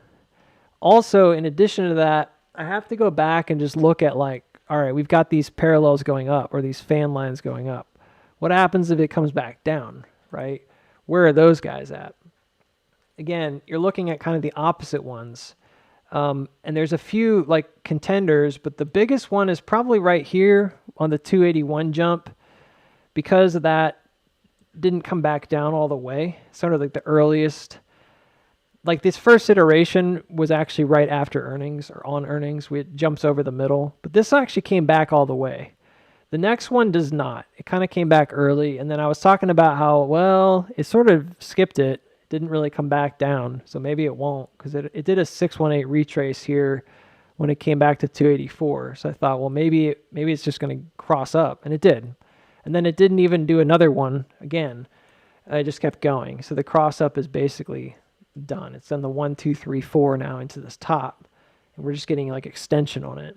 Speaker 1: Also, in addition to that, I have to go back and just look at like, all right, we've got these parallels going up or these fan lines going up. What happens if it comes back down, right? Where are those guys at? Again, you're looking at kind of the opposite ones. And there's a few like contenders, but the biggest one is probably right here on the 281 jump. Because of that, didn't come back down all the way. Sort of like the earliest. Like this first iteration was actually right after earnings or on earnings. It jumps over the middle, but this actually came back all the way. The next one does not. It kind of came back early. And then I was talking about how, well, it sort of skipped it. It didn't really come back down. So maybe it won't because it did a 618 retrace here when it came back to 284. So I thought, well, maybe it's just going to cross up. And it did. And then it didn't even do another one again. It just kept going. So the cross up is basically done. It's done the 1, 2, 3, 4 now into this top. And we're just getting like extension on it.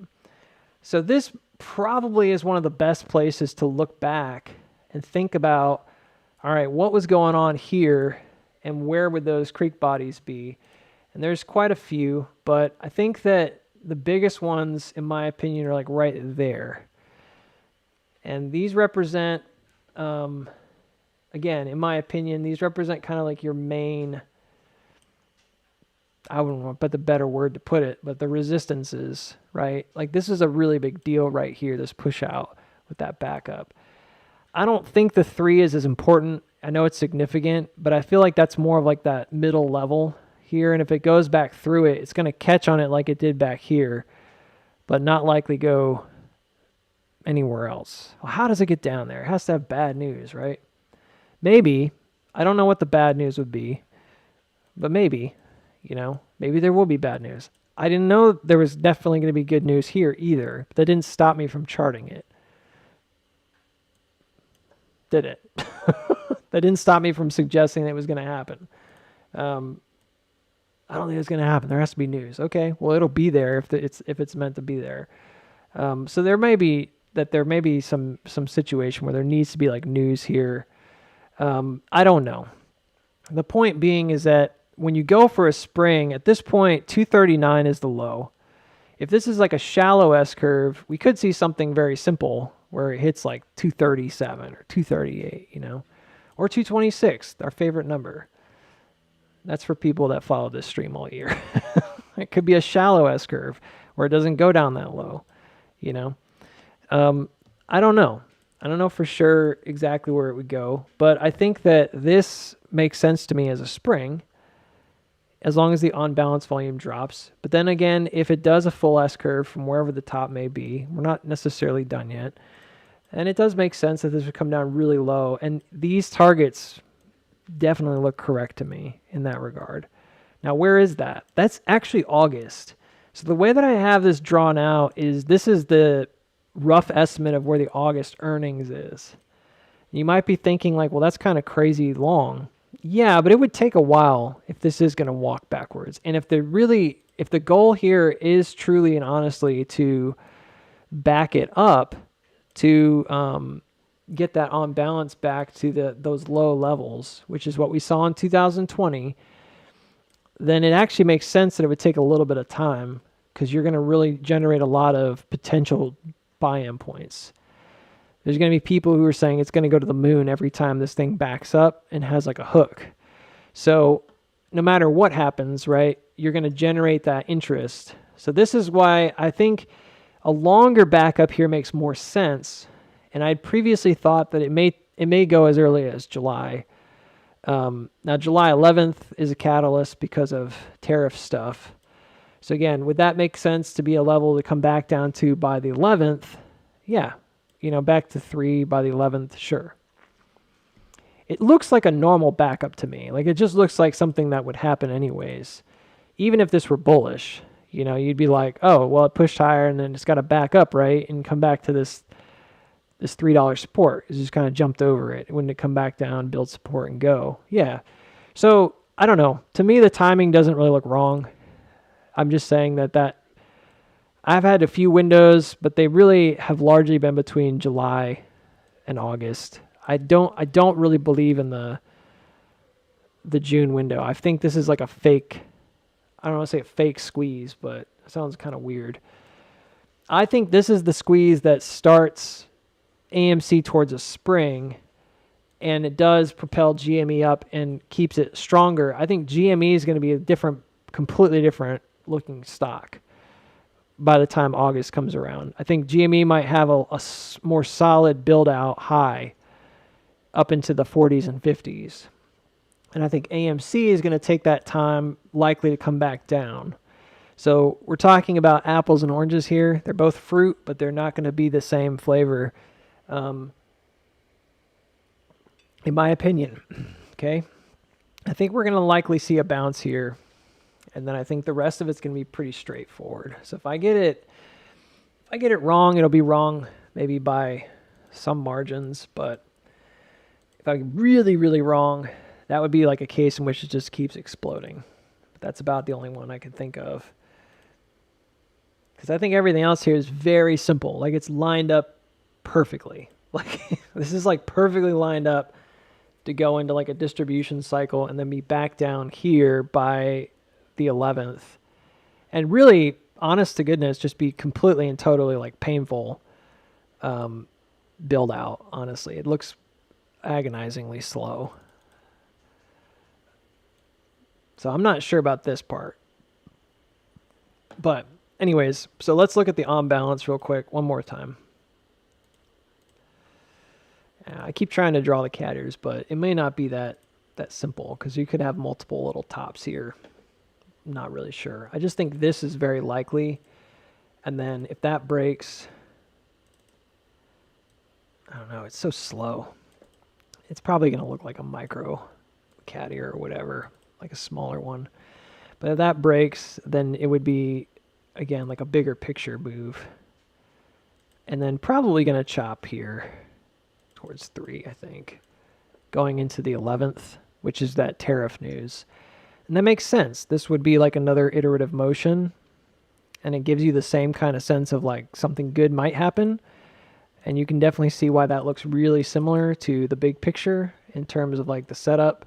Speaker 1: So this probably is one of the best places to look back and think about, all right, what was going on here and where would those creek bodies be? And there's quite a few, but I think that the biggest ones, in my opinion, are like right there. And these represent, again, in my opinion, these represent kind of like your main, I wouldn't want to put the better word to put it, but the resistances, right? Like this is a really big deal right here, this push out with that backup. I don't think the 3 is as important. I know it's significant, but I feel like that's more of like that middle level here. And if it goes back through it, it's going to catch on it like it did back here, but not likely go anywhere else. Well, how does it get down there? It has to have bad news, right? Maybe. I don't know what the bad news would be, but maybe. You know, maybe there will be bad news. I didn't know there was definitely going to be good news here either. But that didn't stop me from charting it. Did it? That didn't stop me from suggesting that it was going to happen. I don't think it's going to happen. There has to be news. Okay, well, it'll be there if it's meant to be there. So there may be some situation where there needs to be like news here. I don't know. The point being is that when you go for a spring, at this point, 239 is the low. If this is like a shallow S-curve, we could see something very simple where it hits like 237 or 238, or 226, our favorite number. That's for people that follow this stream all year. It could be a shallow S curve where it doesn't go down that low, I don't know. I don't know for sure exactly where it would go, but I think that this makes sense to me as a spring, as long as the on-balance volume drops. But then again, if it does a full S curve from wherever the top may be, we're not necessarily done yet. And it does make sense that this would come down really low. And these targets definitely look correct to me in that regard. Now, where is that? That's actually August. So the way that I have this drawn out is this is the rough estimate of where the August earnings is. You might be thinking like, well, that's kind of crazy long. Yeah, but it would take a while if this is going to walk backwards. And if the goal here is truly and honestly to back it up to get that on balance back to those low levels, which is what we saw in 2020, then it actually makes sense that it would take a little bit of time, because you're going to really generate a lot of potential buy-in points. There's going to be people who are saying it's going to go to the moon every time this thing backs up and has like a hook. So no matter what happens, right, you're going to generate that interest. So this is why I think a longer backup here makes more sense. And I'd previously thought that it may go as early as July. Now July 11th is a catalyst because of tariff stuff. So again, would that make sense to be a level to come back down to by the 11th? Yeah. Back to 3 by the 11th, sure. It looks like a normal backup to me. Like, it just looks like something that would happen anyways. Even if this were bullish, you'd be like, oh, well, it pushed higher and then it's got to back up, right? And come back to this $3 support. It just kind of jumped over it. Wouldn't it come back down, build support, and go? Yeah. So, I don't know. To me, the timing doesn't really look wrong. I'm just saying that I've had a few windows, but they really have largely been between July and August. I don't really believe in the June window. I think this is like a fake, I don't want to say a fake squeeze, but it sounds kind of weird. I think this is the squeeze that starts AMC towards a spring, and it does propel GME up and keeps it stronger. I think GME is going to be a completely different looking stock by the time August comes around. I think GME might have a more solid build out high up into the 40s and 50s. And I think AMC is going to take that time likely to come back down. So we're talking about apples and oranges here. They're both fruit, but they're not going to be the same flavor, in my opinion. Okay. I think we're going to likely see a bounce here. And then I think the rest of it's going to be pretty straightforward. So if I get it wrong, it'll be wrong maybe by some margins. But if I get really, really wrong, that would be like a case in which it just keeps exploding. But that's about the only one I can think of. Because I think everything else here is very simple. Like, it's lined up perfectly. Like, this is like perfectly lined up to go into like a distribution cycle and then be back down here by the 11th, and really, honest to goodness, just be completely and totally like painful build out. Honestly, it looks agonizingly slow. So I'm not sure about this part. But anyways, so let's look at the on balance real quick one more time. I keep trying to draw the cat ears, but it may not be that simple, because you could have multiple little tops here. Not really sure. I just think this is very likely. And then if that breaks, I don't know, it's so slow. It's probably going to look like a micro cat ear or whatever, like a smaller one. But if that breaks, then it would be, again, like a bigger picture move. And then probably going to chop here towards 3, I think, going into the 11th, which is that tariff news. And that makes sense. This would be like another iterative motion, and it gives you the same kind of sense of like something good might happen. And you can definitely see why that looks really similar to the big picture in terms of like the setup.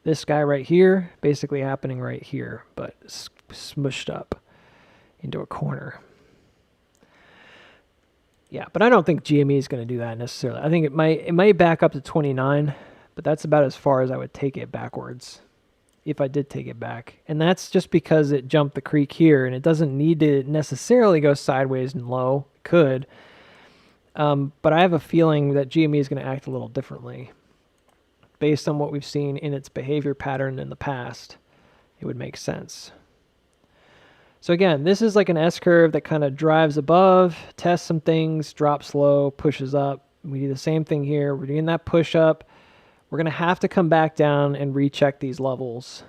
Speaker 1: This guy right here basically happening right here, but smushed up into a corner. Yeah, but I don't think GME is going to do that necessarily. I think it might back up to 29, but that's about as far as I would take it backwards if I did take it back. And that's just because it jumped the creek here, and it doesn't need to necessarily go sideways and low. It could. But I have a feeling that GME is going to act a little differently. Based on what we've seen in its behavior pattern in the past, it would make sense. So again, this is like an S-curve that kind of drives above, tests some things, drops low, pushes up. We do the same thing here. We're doing that push up. We're going to have to come back down and recheck these levels.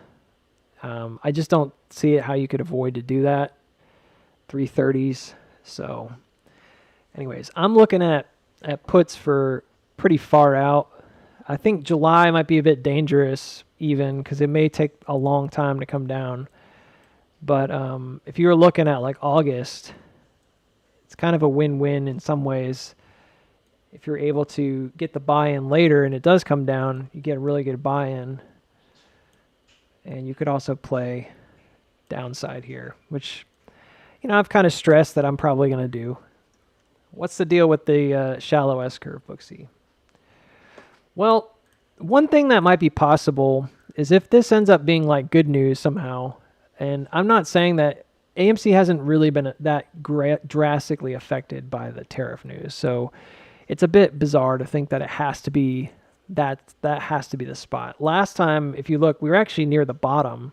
Speaker 1: I just don't see it how you could avoid to do that. 330s. So anyways, I'm looking at puts for pretty far out. I think July might be a bit dangerous even because it may take a long time to come down. But if you were looking at like August, it's kind of a win-win in some ways. If you're able to get the buy-in later and it does come down, you get a really good buy-in. And you could also play downside here, which, I've kind of stressed that I'm probably going to do. What's the deal with the shallow S-curve, Booksy? Well, one thing that might be possible is if this ends up being like good news somehow, and I'm not saying that AMC hasn't really been that drastically affected by the tariff news, so it's a bit bizarre to think that it has to be that has to be the spot. Last time, if you look, we were actually near the bottom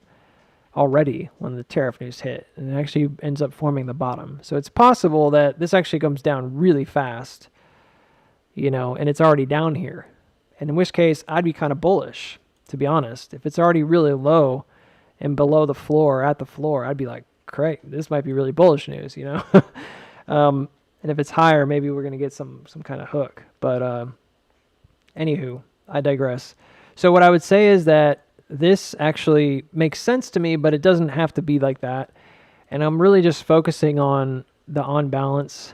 Speaker 1: already when the tariff news hit, and it actually ends up forming the bottom. So it's possible that this actually comes down really fast, and it's already down here. And in which case, I'd be kind of bullish, to be honest. If it's already really low and below the floor, at the floor, I'd be like, great, this might be really bullish news, And if it's higher, maybe we're going to get some kind of hook. But anywho, I digress. So what I would say is that this actually makes sense to me, but it doesn't have to be like that. And I'm really just focusing on the on balance.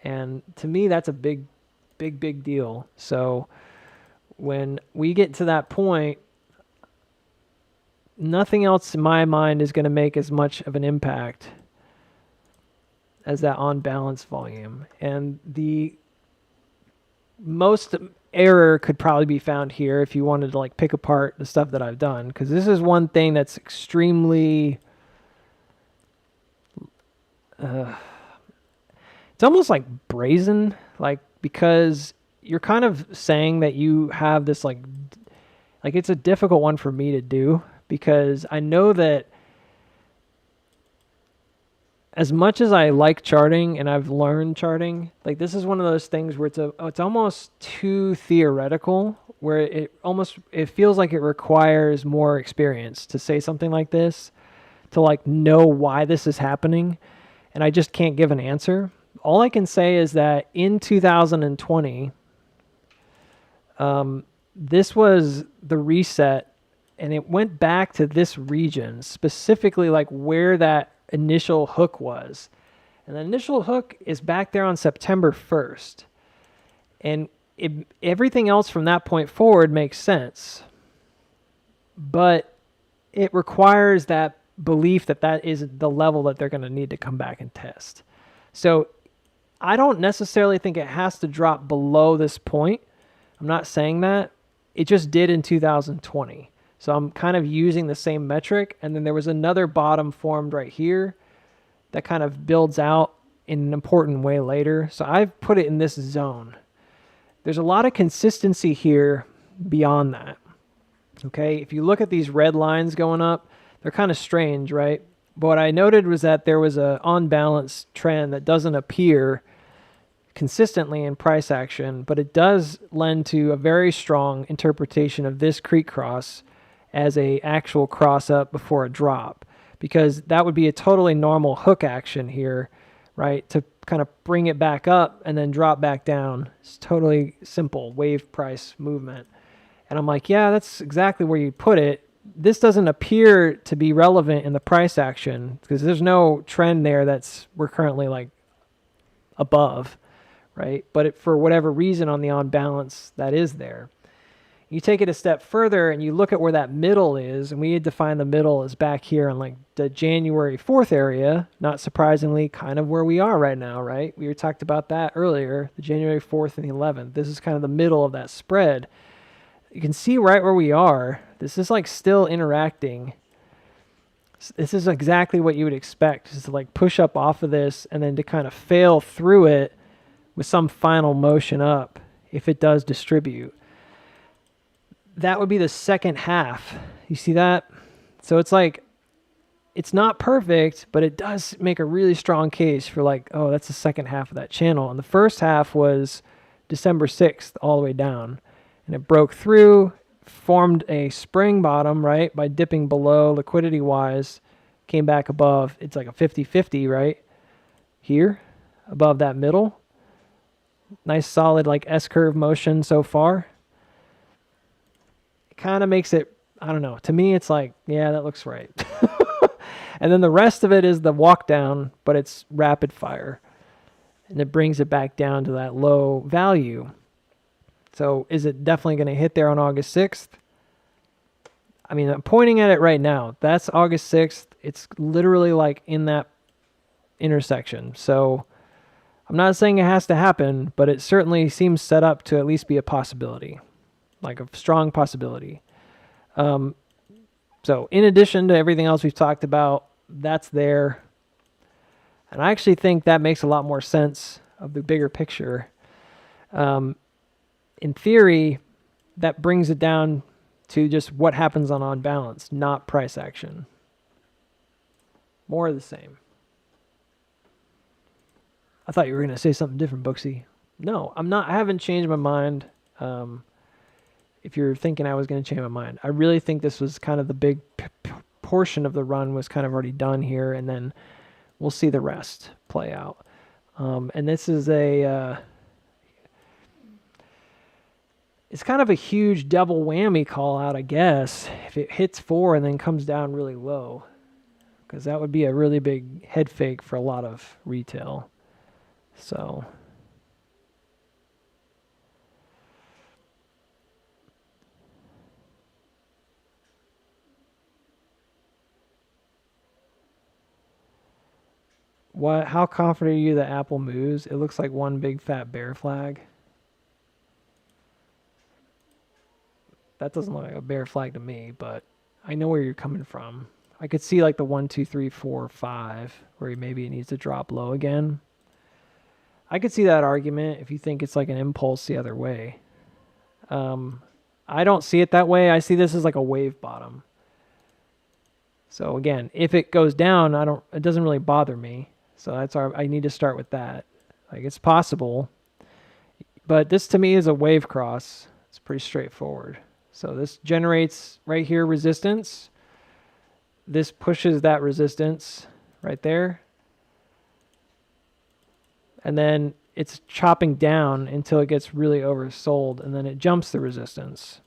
Speaker 1: And to me, that's a big deal. So when we get to that point, nothing else in my mind is going to make as much of an impact as that on balance volume. And the most error could probably be found here if you wanted to like pick apart the stuff that I've done, because this is one thing that's extremely it's almost like brazen, like, because you're kind of saying that you have this like it's a difficult one for me to do, because I know that as much as I like charting and I've learned charting, like this is one of those things where it's almost too theoretical, where it feels like it requires more experience to say something like this, to like know why this is happening, and I just can't give an answer. All I can say is that in 2020, this was the reset, and it went back to this region, specifically like where that initial hook was. And the initial hook is back there on September 1st. And everything else from that point forward makes sense. But it requires that belief that is the level that they're going to need to come back and test. So I don't necessarily think it has to drop below this point. I'm not saying that. It just did in 2020. So I'm kind of using the same metric. And then there was another bottom formed right here that kind of builds out in an important way later. So I've put it in this zone. There's a lot of consistency here beyond that. Okay, if you look at these red lines going up, they're kind of strange, right? But what I noted was that there was a on balance trend that doesn't appear consistently in price action, but it does lend to a very strong interpretation of this creek cross as a actual cross up before a drop, because that would be a totally normal hook action here, right? To kind of bring it back up and then drop back down. It's totally simple wave price movement. And I'm like, yeah, that's exactly where you put it. This doesn't appear to be relevant in the price action because there's no trend there we're currently like above, right? But for whatever reason on the on balance, that is there. You take it a step further and you look at where that middle is, and we had defined the middle as back here on like the January 4th area, not surprisingly, kind of where we are right now, right? We talked about that earlier, the January 4th and the 11th. This is kind of the middle of that spread. You can see right where we are. This is like still interacting. This is exactly what you would expect, is to like push up off of this and then to kind of fail through it with some final motion up if it does distribute. That would be the second half. You see that? So it's like, it's not perfect, but it does make a really strong case for like, oh, that's the second half of that channel. And the first half was December 6th all the way down. And it broke through, formed a spring bottom, right? By dipping below liquidity-wise, came back above. It's like a 50-50, right? Here, above that middle. Nice solid like S-curve motion so far. Kind of makes it, I don't know, to me it's like, yeah, that looks right. And then the rest of it is the walk down, but it's rapid fire, and it brings it back down to that low value. So is it definitely going to hit there on August 6th? I mean, I'm pointing at it right now. That's August 6th. It's literally like in that intersection. So I'm not saying it has to happen, but it certainly seems set up to at least be a possibility. Like a strong possibility. So in addition to everything else we've talked about, that's there. And I actually think that makes a lot more sense of the bigger picture. In theory, that brings it down to just what happens on balance, not price action. More of the same. I thought you were going to say something different, Booksy. No, I'm not. I haven't changed my mind. If you're thinking I was going to change my mind, I really think this was kind of the big portion of the run was kind of already done here, and then we'll see the rest play out. And this is it's kind of a huge double whammy call out, I guess, if it hits 4 and then comes down really low, because that would be a really big head fake for a lot of retail. So how confident are you that Apple moves? It looks like one big fat bear flag. That doesn't look like a bear flag to me, but I know where you're coming from. I could see like the 1, 2, 3, 4, 5, where maybe it needs to drop low again. I could see that argument if you think it's like an impulse the other way. I don't see it that way. I see this as like a wave bottom. So again, if it goes down, it doesn't really bother me. So I need to start with that. Like, it's possible, but this to me is a wave cross. It's pretty straightforward. So this generates right here resistance. This pushes that resistance right there. And then it's chopping down until it gets really oversold, and then it jumps the resistance.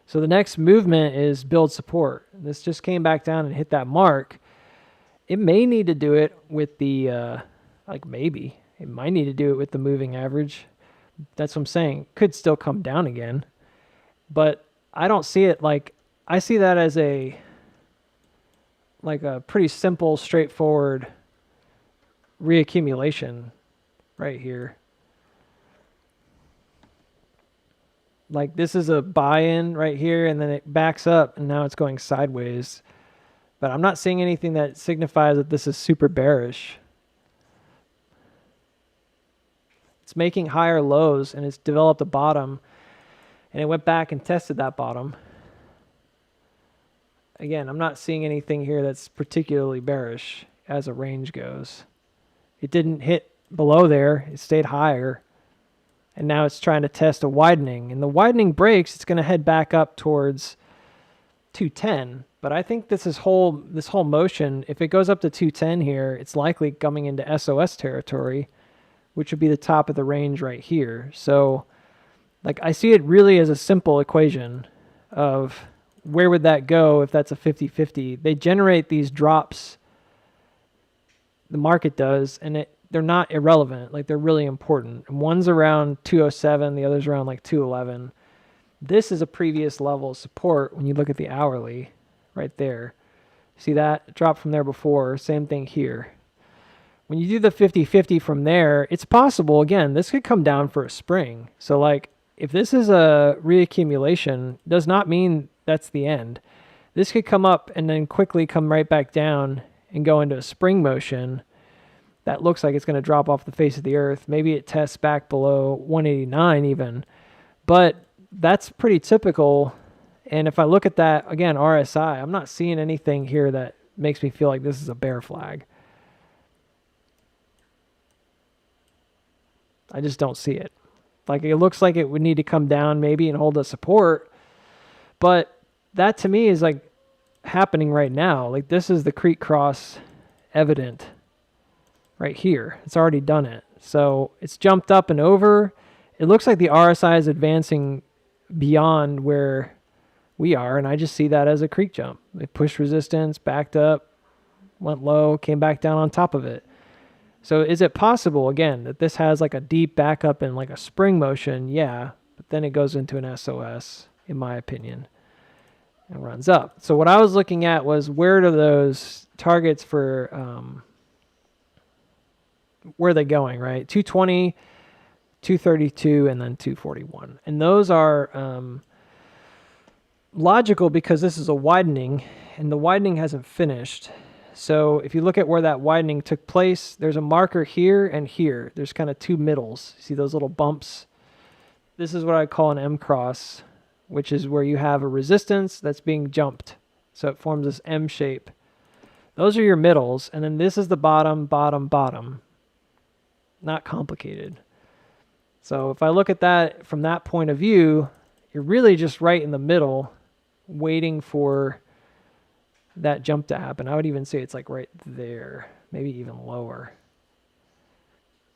Speaker 1: So the next movement is build support. This just came back down and hit that mark. It may need to do it with the, maybe. It might need to do it with the moving average. That's what I'm saying. Could still come down again. But I don't see it like, I see that as a pretty simple, straightforward reaccumulation right here. Like, this is a buy-in right here, and then it backs up, and now it's going sideways. But I'm not seeing anything that signifies that this is super bearish. It's making higher lows, and it's developed a bottom, and it went back and tested that bottom. Again, I'm not seeing anything here that's particularly bearish as a range goes. It didn't hit below there. It stayed higher. And now it's trying to test a widening. And the widening breaks, it's going to head back up towards 210. But I think this whole motion, if it goes up to 210 here, it's likely coming into SOS territory, which would be the top of the range right here. So, like, I see it really as a simple equation of where would that go if that's a 50-50. They generate these drops, the market does, and they're not irrelevant. Like, they're really important. And one's around 207, the other's around like 211. This is a previous level of support when you look at the hourly right there. See that drop from there before, same thing here. When you do the 50-50 from there, it's possible, again, this could come down for a spring. So like if this is a reaccumulation, does not mean that's the end. This could come up and then quickly come right back down and go into a spring motion that looks like it's going to drop off the face of the earth. Maybe it tests back below 189 even, but that's pretty typical. And if I look at that, again, RSI, I'm not seeing anything here that makes me feel like this is a bear flag. I just don't see it. Like it looks like it would need to come down maybe and hold a support, but that to me is like happening right now. Like this is the creek cross evident right here. It's already done it. So it's jumped up and over. It looks like the RSI is advancing beyond where we are, and I just see that as a creek jump. It pushed resistance, backed up, went low, came back down on top of it. So is it possible, again, that this has like a deep backup and like a spring motion? Yeah, but then it goes into an SOS, in my opinion, and runs up. So what I was looking at was where do those targets for, where are they going, right? 220, 232, and then 241. And those are logical because this is a widening, and the widening hasn't finished. So if you look at where that widening took place, there's a marker here and here. There's kind of two middles. See those little bumps? This is what I call an M cross, which is where you have a resistance that's being jumped. So it forms this M shape. Those are your middles, and then this is the bottom, bottom, bottom. Not complicated. So if I look at that from that point of view, you're really just right in the middle, waiting for that jump to happen. I would even say it's like right there, maybe even lower.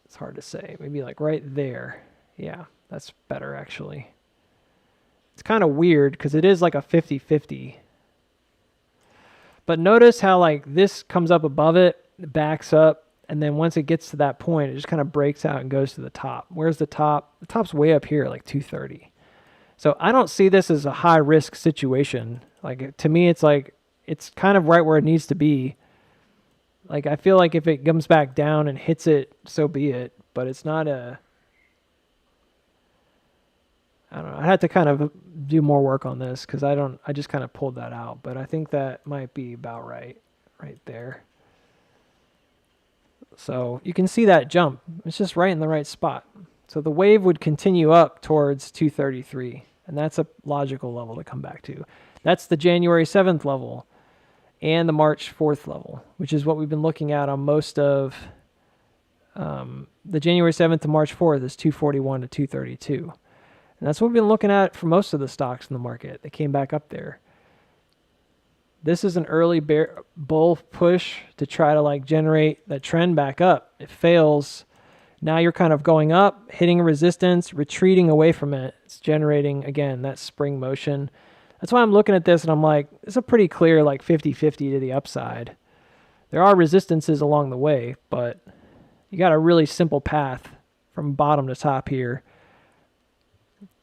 Speaker 1: It's hard to say. Maybe like right there. Yeah, that's better actually. It's kind of weird because it is like a 50-50. But notice how like this comes up above it, backs up, and then once it gets to that point, it just kind of breaks out and goes to the top. Where's the top? The top's way up here, like 230. So I don't see this as a high risk situation. Like to me, it's like, it's kind of right where it needs to be. Like, I feel like if it comes back down and hits it, so be it. But it's not a... I don't know. I had to kind of do more work on this because I just kind of pulled that out. But I think that might be about right there. So you can see that jump. It's just right in the right spot. So the wave would continue up towards 233. And that's a logical level to come back to. That's the January 7th level and the March 4th level, which is what we've been looking at on most of the January 7th to March 4th is 241 to 232. And that's what we've been looking at for most of the stocks in the market. They came back up there. This is an early bull push to try to like generate that trend back up. It fails. Now you're kind of going up, hitting a resistance, retreating away from it. It's generating, again, that spring motion. That's why I'm looking at this and I'm like, it's a pretty clear like 50-50 to the upside. There are resistances along the way, but you got a really simple path from bottom to top here.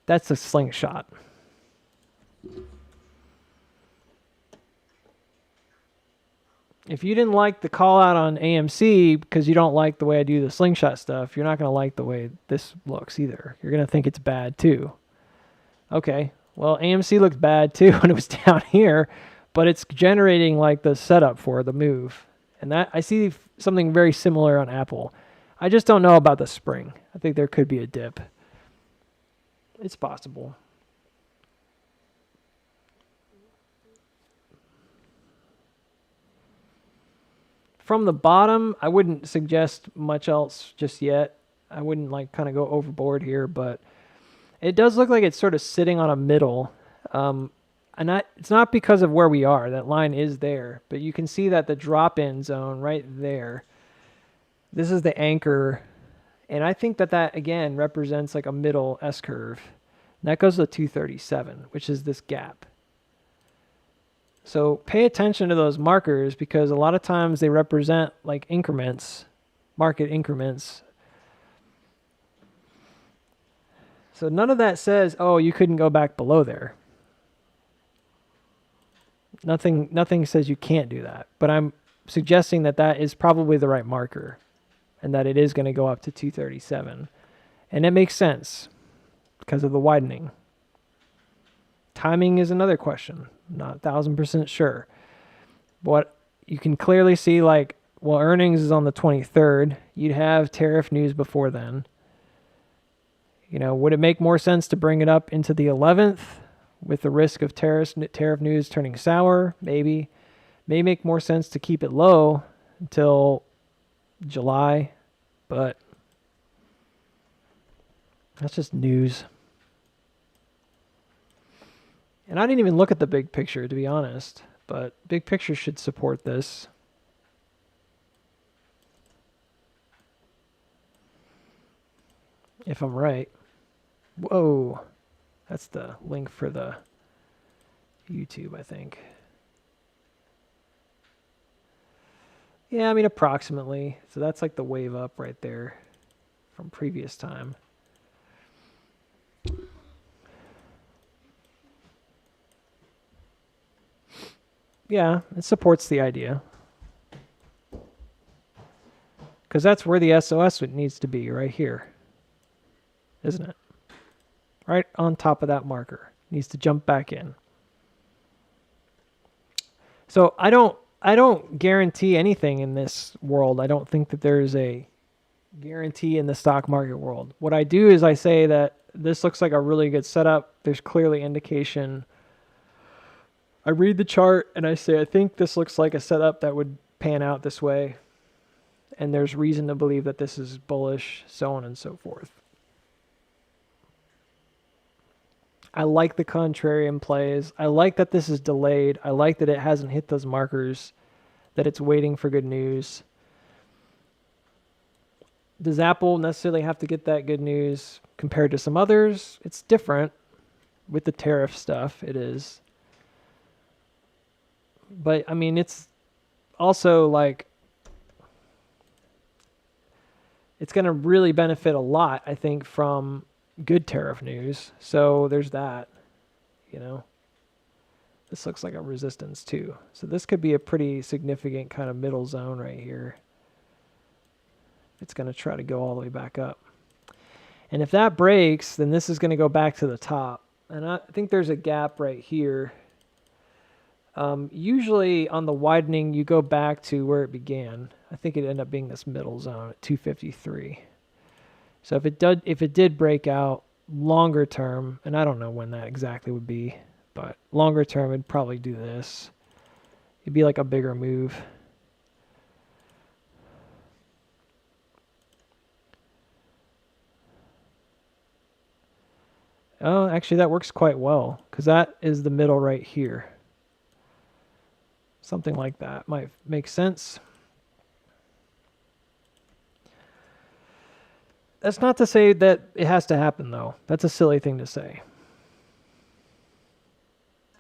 Speaker 1: That's a slingshot. If you didn't like the call out on AMC because you don't like the way I do the slingshot stuff, you're not going to like the way this looks either. You're going to think it's bad too. Okay, well, AMC looked bad too when it was down here, but it's generating like the setup for the move. And that I see something very similar on Apple. I just don't know about the spring. I think there could be a dip. It's possible. From the bottom, I wouldn't suggest much else just yet. I wouldn't like kind of go overboard here, but it does look like it's sort of sitting on a middle. It's not because of where we are. That line is there, but you can see that the drop-in zone right there, this is the anchor. And I think that again represents like a middle S-curve. And that goes to 237, which is this gap. So pay attention to those markers because a lot of times they represent like increments, market increments. So none of that says, oh, you couldn't go back below there. Nothing says you can't do that. But I'm suggesting that that is probably the right marker and that it is going to go up to 237. And it makes sense because of the widening. Timing is another question. Not 1,000% sure. But you can clearly see, like, well, earnings is on the 23rd. You'd have tariff news before then. You know, would it make more sense to bring it up into the 11th with the risk of tariff news turning sour? Maybe. May make more sense to keep it low until July, but that's just news. And I didn't even look at the big picture, to be honest, but big picture should support this. If I'm right. Whoa. That's the link for the YouTube, I think. Yeah, I mean, approximately. So that's like the wave up right there from previous time. Yeah, it supports the idea. Because that's where the SOS needs to be, right here. Isn't it? Right on top of that marker. Needs to jump back in. So I don't guarantee anything in this world. I don't think that there's a guarantee in the stock market world. What I do is I say that this looks like a really good setup. There's clearly indication. I read the chart and I say, I think this looks like a setup that would pan out this way. And there's reason to believe that this is bullish, so on and so forth. I like the contrarian plays. I like that this is delayed. I like that it hasn't hit those markers, that it's waiting for good news. Does Apple necessarily have to get that good news compared to some others? It's different with the tariff stuff. It is. But, I mean, it's also like, it's going to really benefit a lot, I think, from good tariff news. So there's that, you know. This looks like a resistance too. So this could be a pretty significant kind of middle zone right here. It's going to try to go all the way back up. And if that breaks, then this is going to go back to the top. And I think there's a gap right here. Usually on the widening, you go back to where it began. I think it ended up being this middle zone at 253. So if it did break out longer term, and I don't know when that exactly would be, but longer term, it'd probably do this. It'd be like a bigger move. Oh, actually, that works quite well because that is the middle right here. Something like that might make sense. That's not to say that it has to happen, though. That's a silly thing to say.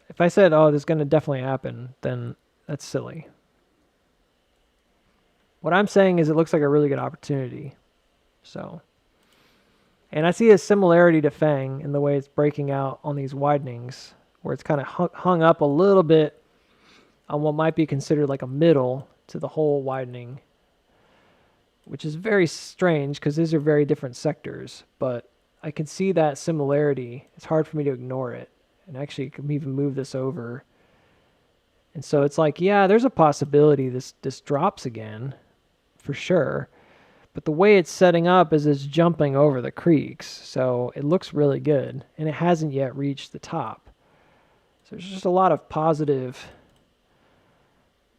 Speaker 1: If I said, oh, this is going to definitely happen, then that's silly. What I'm saying is it looks like a really good opportunity. So, and I see a similarity to Fang in the way it's breaking out on these widenings, where it's kind of hung up a little bit on what might be considered like a middle to the whole widening, which is very strange because these are very different sectors, but I can see that similarity. It's hard for me to ignore it. And actually, you can even move this over. And so it's like, yeah, there's a possibility this drops again, for sure. But the way it's setting up is it's jumping over the creeks. So it looks really good. And it hasn't yet reached the top. So there's just a lot of positive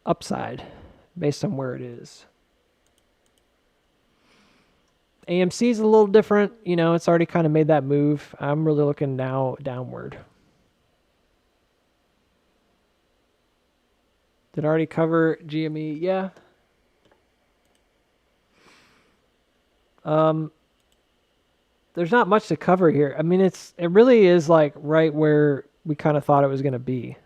Speaker 1: upside based on where it is. AMC is a little different. You know, it's already kind of made that move. I'm really looking now downward. Did I already cover GME? Yeah. There's not much to cover here. I mean, it really is like right where we kind of thought it was going to be.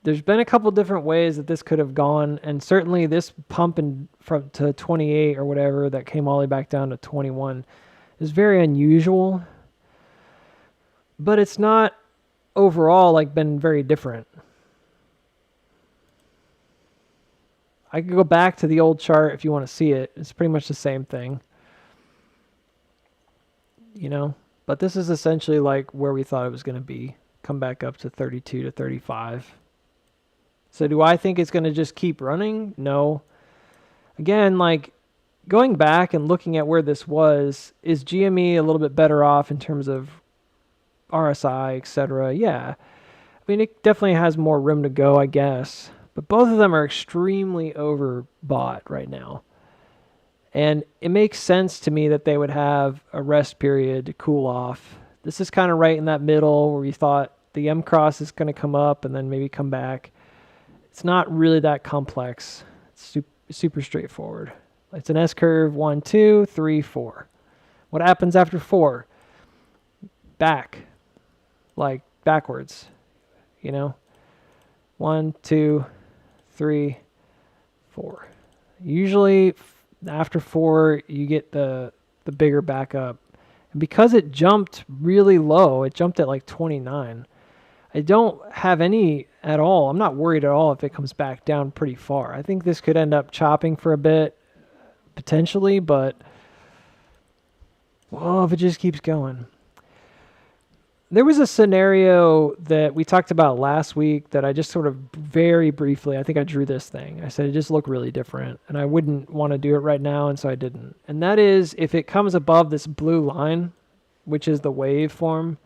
Speaker 1: there's been a couple different ways that this could have gone, and certainly this pump from to 28 or whatever that came all the way back down to 21 is very unusual, but it's not overall like been very different. I could go back to the old chart if you want to see it. It's pretty much the same thing, you know, but this is essentially like where we thought it was going to be. Come back up to 32 to 35. So do I think it's going to just keep running? No. Again, like going back and looking at where this was, is GME a little bit better off in terms of RSI, etc.? Yeah. I mean, it definitely has more room to go, I guess. But both of them are extremely overbought right now. And it makes sense to me that they would have a rest period to cool off. This is kind of right in that middle where we thought the M cross is going to come up and then maybe come back. It's not really that complex. It's super straightforward. It's an S curve, 1, 2, 3, 4. What happens after 4? Back. Like backwards. You know? 1, 2, 3, 4. Usually after 4, you get the bigger backup. And because it jumped really low, it jumped at like 29. I don't have any at all. I'm not worried at all if it comes back down pretty far. I think this could end up chopping for a bit, potentially, but well, if it just keeps going. There was a scenario that we talked about last week that I just sort of very briefly, I think I drew this thing. I said it just looked really different, and I wouldn't want to do it right now, and so I didn't. And that is if it comes above this blue line, which is the waveform,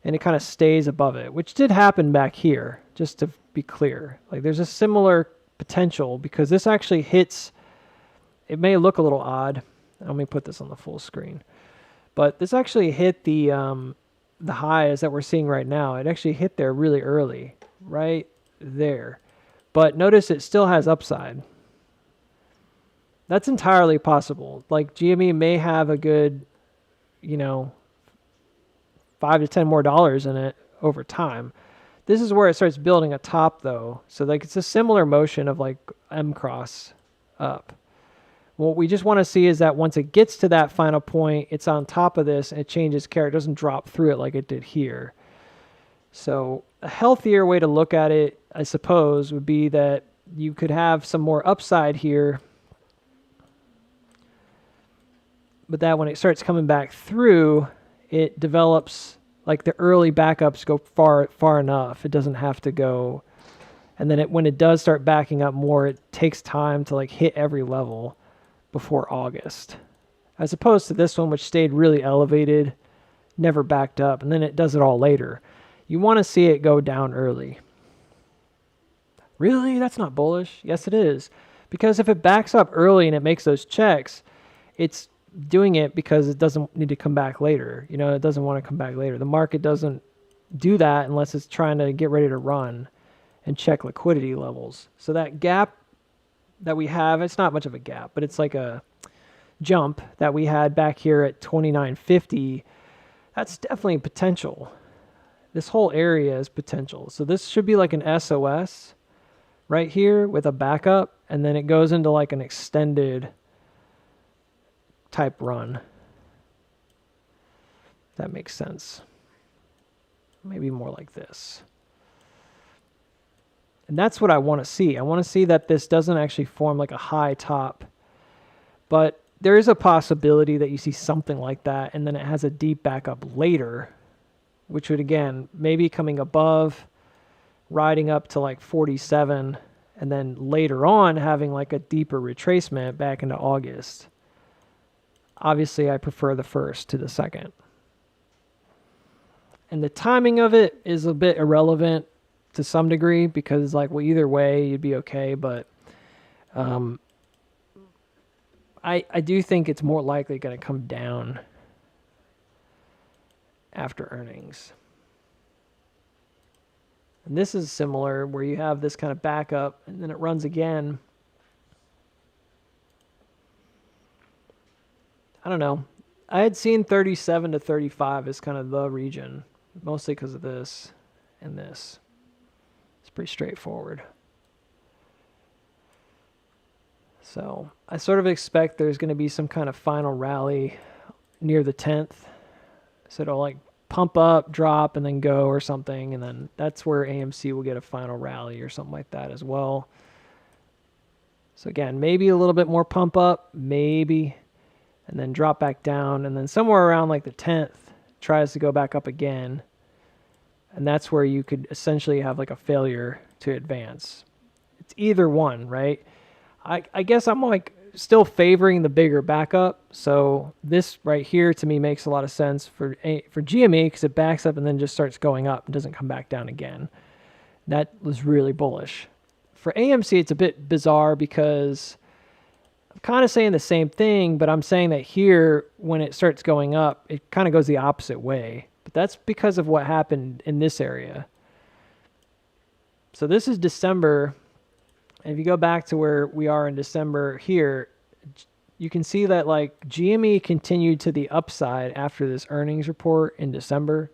Speaker 1: and it kind of stays above it, which did happen back here, just to be clear. Like there's a similar potential because this actually hits, it may look a little odd. Let me put this on the full screen. But this actually hit the highs that we're seeing right now. It actually hit there really early, right there. But notice it still has upside. That's entirely possible. Like GME may have a good, you know, $5 to $10 more in it over time. This is where it starts building a top though. So like it's a similar motion of like M cross up. What we just want to see is that once it gets to that final point, it's on top of this and it changes character. It doesn't drop through it like it did here. So a healthier way to look at it, I suppose, would be that you could have some more upside here, but that when it starts coming back through, it develops, like the early backups go far enough. It doesn't have to go. And then when it does start backing up more, it takes time to like hit every level before August. As opposed to this one, which stayed really elevated, never backed up, and then it does it all later. You want to see it go down early. Really? That's not bullish? Yes, it is. Because if it backs up early and it makes those checks, it's doing it because it doesn't need to come back later. You know, it doesn't want to come back later. The market doesn't do that unless it's trying to get ready to run and check liquidity levels. So that gap that we have, it's not much of a gap, but it's like a jump that we had back here at 29.50. That's definitely potential. This whole area is potential. So this should be like an SOS right here with a backup, and then it goes into like an extended type run. That makes sense. Maybe more like this. And that's what I want to see. I want to see that this doesn't actually form like a high top. But there is a possibility that you see something like that and then it has a deep backup later, which would again, maybe coming above, riding up to like 47, and then later on having like a deeper retracement back into August. Obviously, I prefer the first to the second. And the timing of it is a bit irrelevant to some degree because, like, well, either way, you'd be okay. But I do think it's more likely going to come down after earnings. And this is similar where you have this kind of backup and then it runs again. I don't know. I had seen 37 to 35 as kind of the region, mostly because of this and this. It's pretty straightforward. So I sort of expect there's going to be some kind of final rally near the 10th. So it'll like pump up, drop, and then go or something. And then that's where AMC will get a final rally or something like that as well. So again, maybe a little bit more pump up, maybe, and then drop back down. And then somewhere around like the 10th, tries to go back up again. And that's where you could essentially have like a failure to advance. It's either one, right? I guess I'm like still favoring the bigger backup. So this right here to me makes a lot of sense for GME because it backs up and then just starts going up and doesn't come back down again. That was really bullish. For AMC, it's a bit bizarre because I'm kind of saying the same thing, but I'm saying that here, when it starts going up, it kind of goes the opposite way. But that's because of what happened in this area. So this is December. And if you go back to where we are in December here, you can see that like GME continued to the upside after this earnings report in December.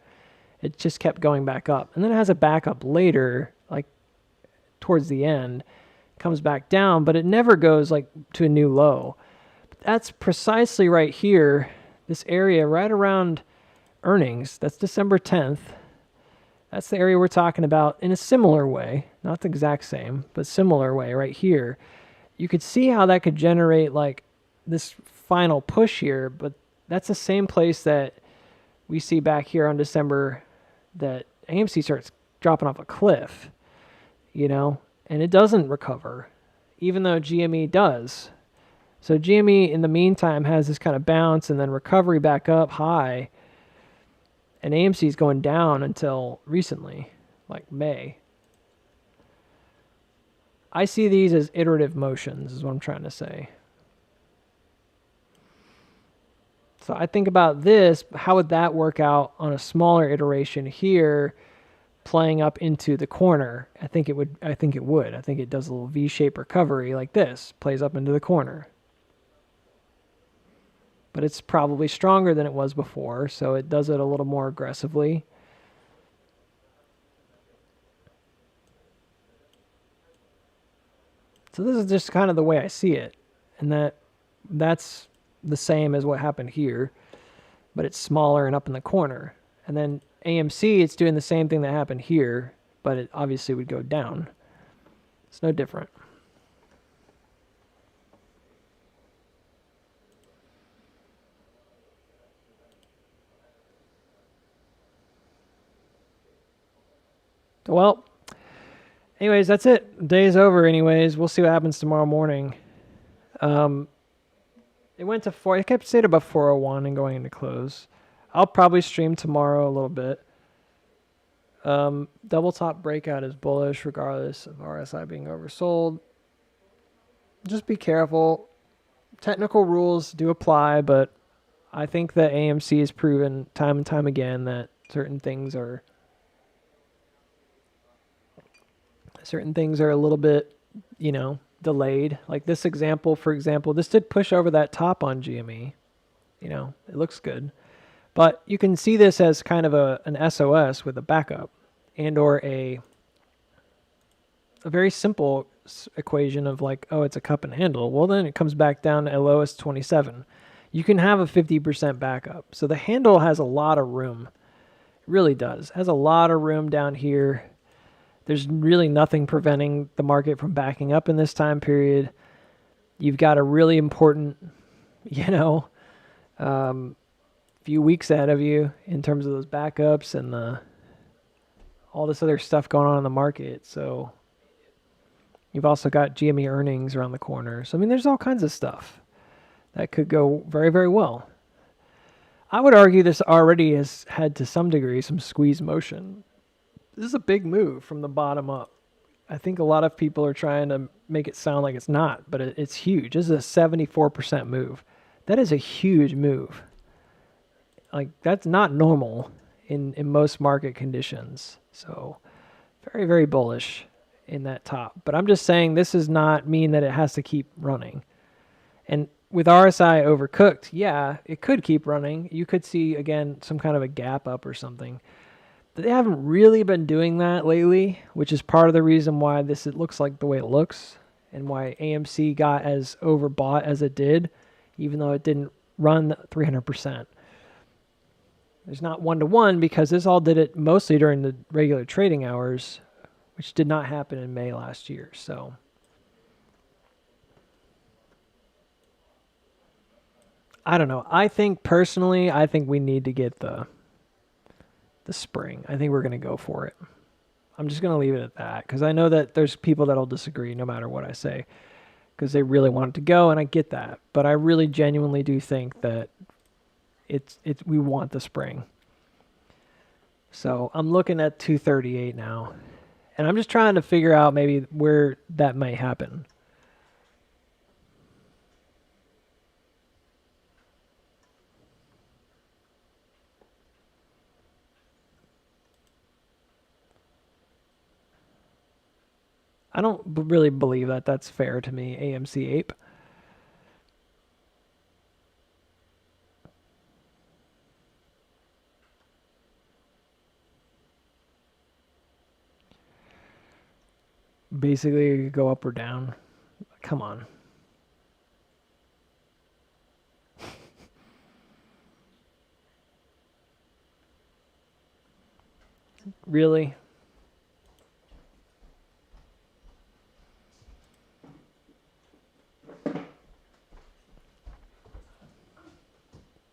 Speaker 1: It just kept going back up. And then it has a backup later, like towards the end, comes back down, but it never goes like to a new low. But that's precisely right here, this area right around earnings. That's December 10th. That's the area we're talking about in a similar way, not the exact same, but similar way right here. You could see how that could generate like this final push here, but that's the same place that we see back here on December that AMC starts dropping off a cliff, you know, and it doesn't recover, even though GME does. So GME in the meantime has this kind of bounce and then recovery back up high. And AMC is going down until recently, like May. I see these as iterative motions, is what I'm trying to say. So I think about this, how would that work out on a smaller iteration here, playing up into the corner? I think it would. I think it does a little V-shaped recovery like this, plays up into the corner. But it's probably stronger than it was before, so it does it a little more aggressively. So this is just kind of the way I see it, and that's the same as what happened here, but it's smaller and up in the corner. And then AMC, it's doing the same thing that happened here, but it obviously would go down. It's no different. Well, anyways, that's it. Day's over anyways. We'll see what happens tomorrow morning. It went to 4. It kept stayed above 401 and going into close. I'll probably stream tomorrow a little bit. Double top breakout is bullish regardless of RSI being oversold. Just be careful. Technical rules do apply, but I think that AMC has proven time and time again that certain things are a little bit, delayed. Like this example, for example, this did push over that top on GME. It looks good. But you can see this as kind of an SOS with a backup and or a very simple equation of like, oh, it's a cup and handle. Well, then it comes back down to lowest 27. You can have a 50% backup. So the handle has a lot of room. It really does. It has a lot of room down here. There's really nothing preventing the market from backing up in this time period. You've got a really important, few weeks ahead of you in terms of those backups and all this other stuff going on in the market. So you've also got GME earnings around the corner. So, there's all kinds of stuff that could go very, very well. I would argue this already has had to some degree some squeeze motion. This is a big move from the bottom up. I think a lot of people are trying to make it sound like it's not, but it's huge. This is a 74% move. That is a huge move. Like, that's not normal in most market conditions. So very, very bullish in that top. But I'm just saying this does not mean that it has to keep running. And with RSI overcooked, yeah, it could keep running. You could see, again, some kind of a gap up or something. They haven't really been doing that lately, which is part of the reason why it looks like the way it looks and why AMC got as overbought as it did, even though it didn't run 300%. There's not one-to-one because this all did it mostly during the regular trading hours, which did not happen in May last year. So I don't know. I think we need to get the spring. I think we're going to go for it. I'm just going to leave it at that because I know that there's people that'll disagree no matter what I say because they really want it to go, and I get that. But I really genuinely do think that we want the spring. So I'm looking at 238 now, and I'm just trying to figure out maybe where that might happen. I don't really believe that that's fair to me, AMC Ape. Basically, go up or down. Come on. Really?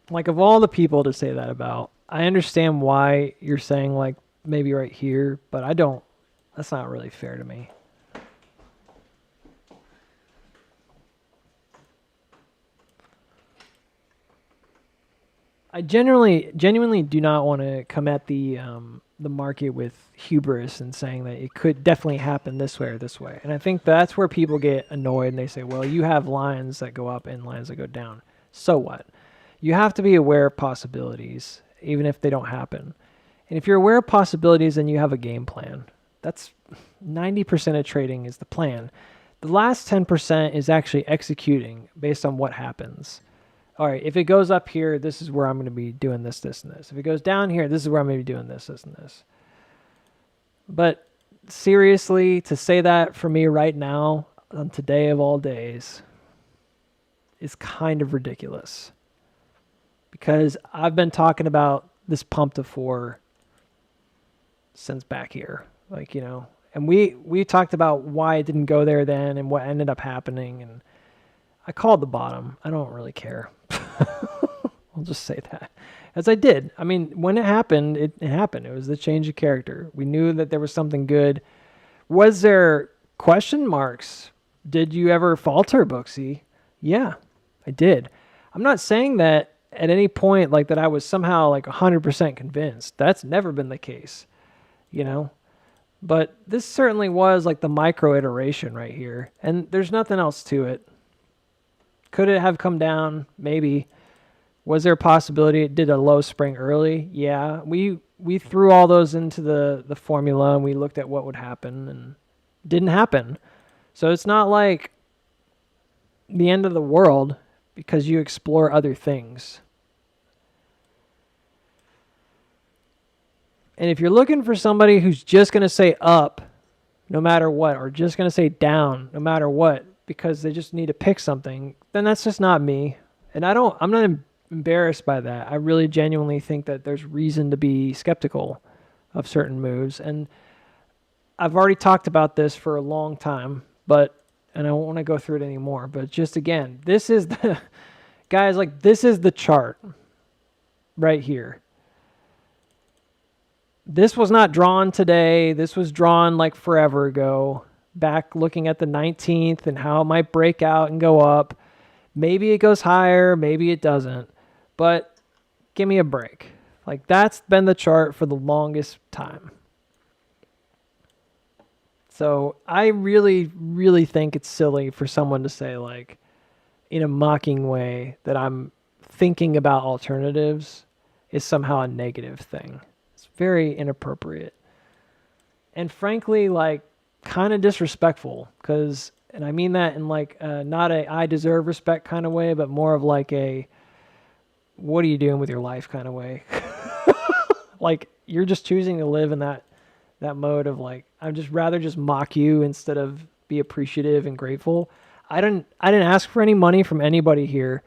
Speaker 1: Like, of all the people to say that about, I understand why you're saying, like, maybe right here, but I don't. That's not really fair to me. I genuinely do not want to come at the market with hubris and saying that it could definitely happen this way or this way. And I think that's where people get annoyed and they say, well, you have lines that go up and lines that go down. So what? You have to be aware of possibilities, even if they don't happen. And if you're aware of possibilities, then you have a game plan. That's 90% of trading is the plan. The last 10% is actually executing based on what happens. All right, if it goes up here, this is where I'm going to be doing this, this, and this. If it goes down here, this is where I'm going to be doing this, this, and this. But seriously, to say that for me right now, on today of all days, is kind of ridiculous. Because I've been talking about this pump to 4 since back here. Like, you know, and we talked about why it didn't go there then and what ended up happening. And I called the bottom. I don't really care. I'll just say that. As I did. I mean, when it happened, it happened. It was the change of character. We knew that there was something good. Was there question marks? Did you ever falter, Booksy? Yeah, I did. I'm not saying that at any point like that I was somehow like 100% convinced. That's never been the case, you know? But this certainly was like the micro iteration right here. And there's nothing else to it. Could it have come down? Maybe. Was there a possibility it did a low spring early? Yeah. We threw all those into the formula and we looked at what would happen and it didn't happen. So it's not like the end of the world because you explore other things. And if you're looking for somebody who's just going to say up no matter what, or just going to say down no matter what, because they just need to pick something, then that's just not me. And I'm not embarrassed by that. I really genuinely think that there's reason to be skeptical of certain moves. And I've already talked about this for a long time, and I don't want to go through it anymore, but just again, this is the, guys, like this is the chart right here. This was not drawn today. This was drawn like forever ago, back looking at the 19th and how it might break out and go up. Maybe it goes higher, maybe it doesn't, but give me a break. Like that's been the chart for the longest time. So I really, really think it's silly for someone to say like in a mocking way that I'm thinking about alternatives is somehow a negative thing. It's very inappropriate. And frankly, like kind of disrespectful because, and I mean that in like not a I deserve respect kind of way, but more of like a what are you doing with your life kind of way. Like you're just choosing to live in that mode of like, I'd just rather just mock you instead of be appreciative and grateful. I didn't ask for any money from anybody here.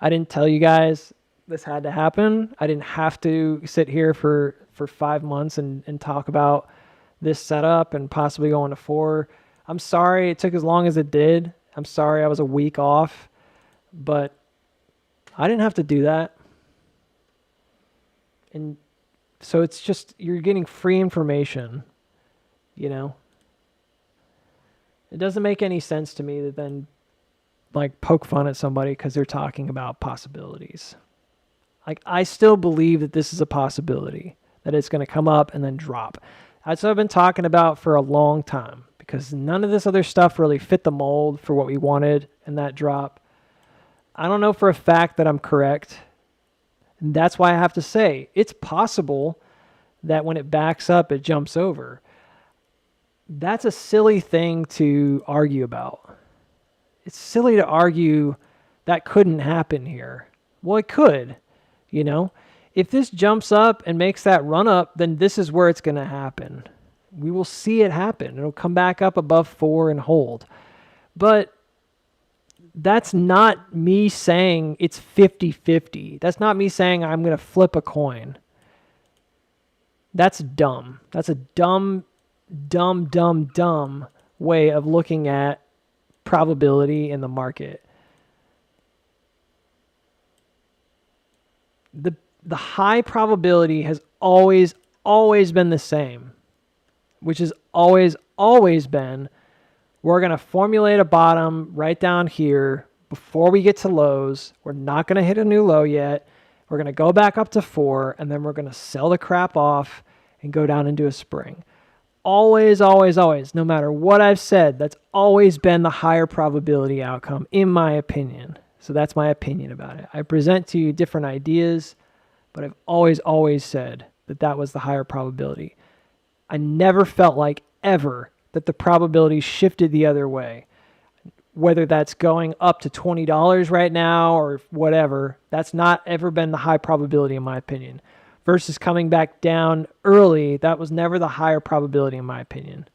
Speaker 1: I didn't tell you guys this had to happen. I didn't have to sit here for 5 months and talk about this setup and possibly going to 4. I'm sorry it took as long as it did. I'm sorry I was a week off, but I didn't have to do that. And so it's just, you're getting free information, you know? It doesn't make any sense to me to then like poke fun at somebody because they're talking about possibilities. Like I still believe that this is a possibility, that it's going to come up and then drop. That's what I've been talking about for a long time because none of this other stuff really fit the mold for what we wanted in that drop. I don't know for a fact that I'm correct. And that's why I have to say it's possible that when it backs up, it jumps over. That's a silly thing to argue about. It's silly to argue that couldn't happen here. Well, it could, you know. If this jumps up and makes that run up, then this is where it's going to happen. We will see it happen. It'll come back up above 4 and hold. But that's not me saying it's 50-50. That's not me saying I'm going to flip a coin. That's dumb. That's a dumb way of looking at probability in the market. The high probability has always been the same, which has always been, we're going to formulate a bottom right down here before we get to lows. We're not going to hit a new low yet. We're going to go back up to 4, and then we're going to sell the crap off and go down into a spring. Always, no matter what I've said, that's always been the higher probability outcome, in my opinion. So that's my opinion about it. I present to you different ideas, but I've always said that that was the higher probability. I never felt like ever that the probability shifted the other way. Whether that's going up to $20 right now or whatever, that's not ever been the high probability in my opinion. Versus coming back down early, that was never the higher probability in my opinion.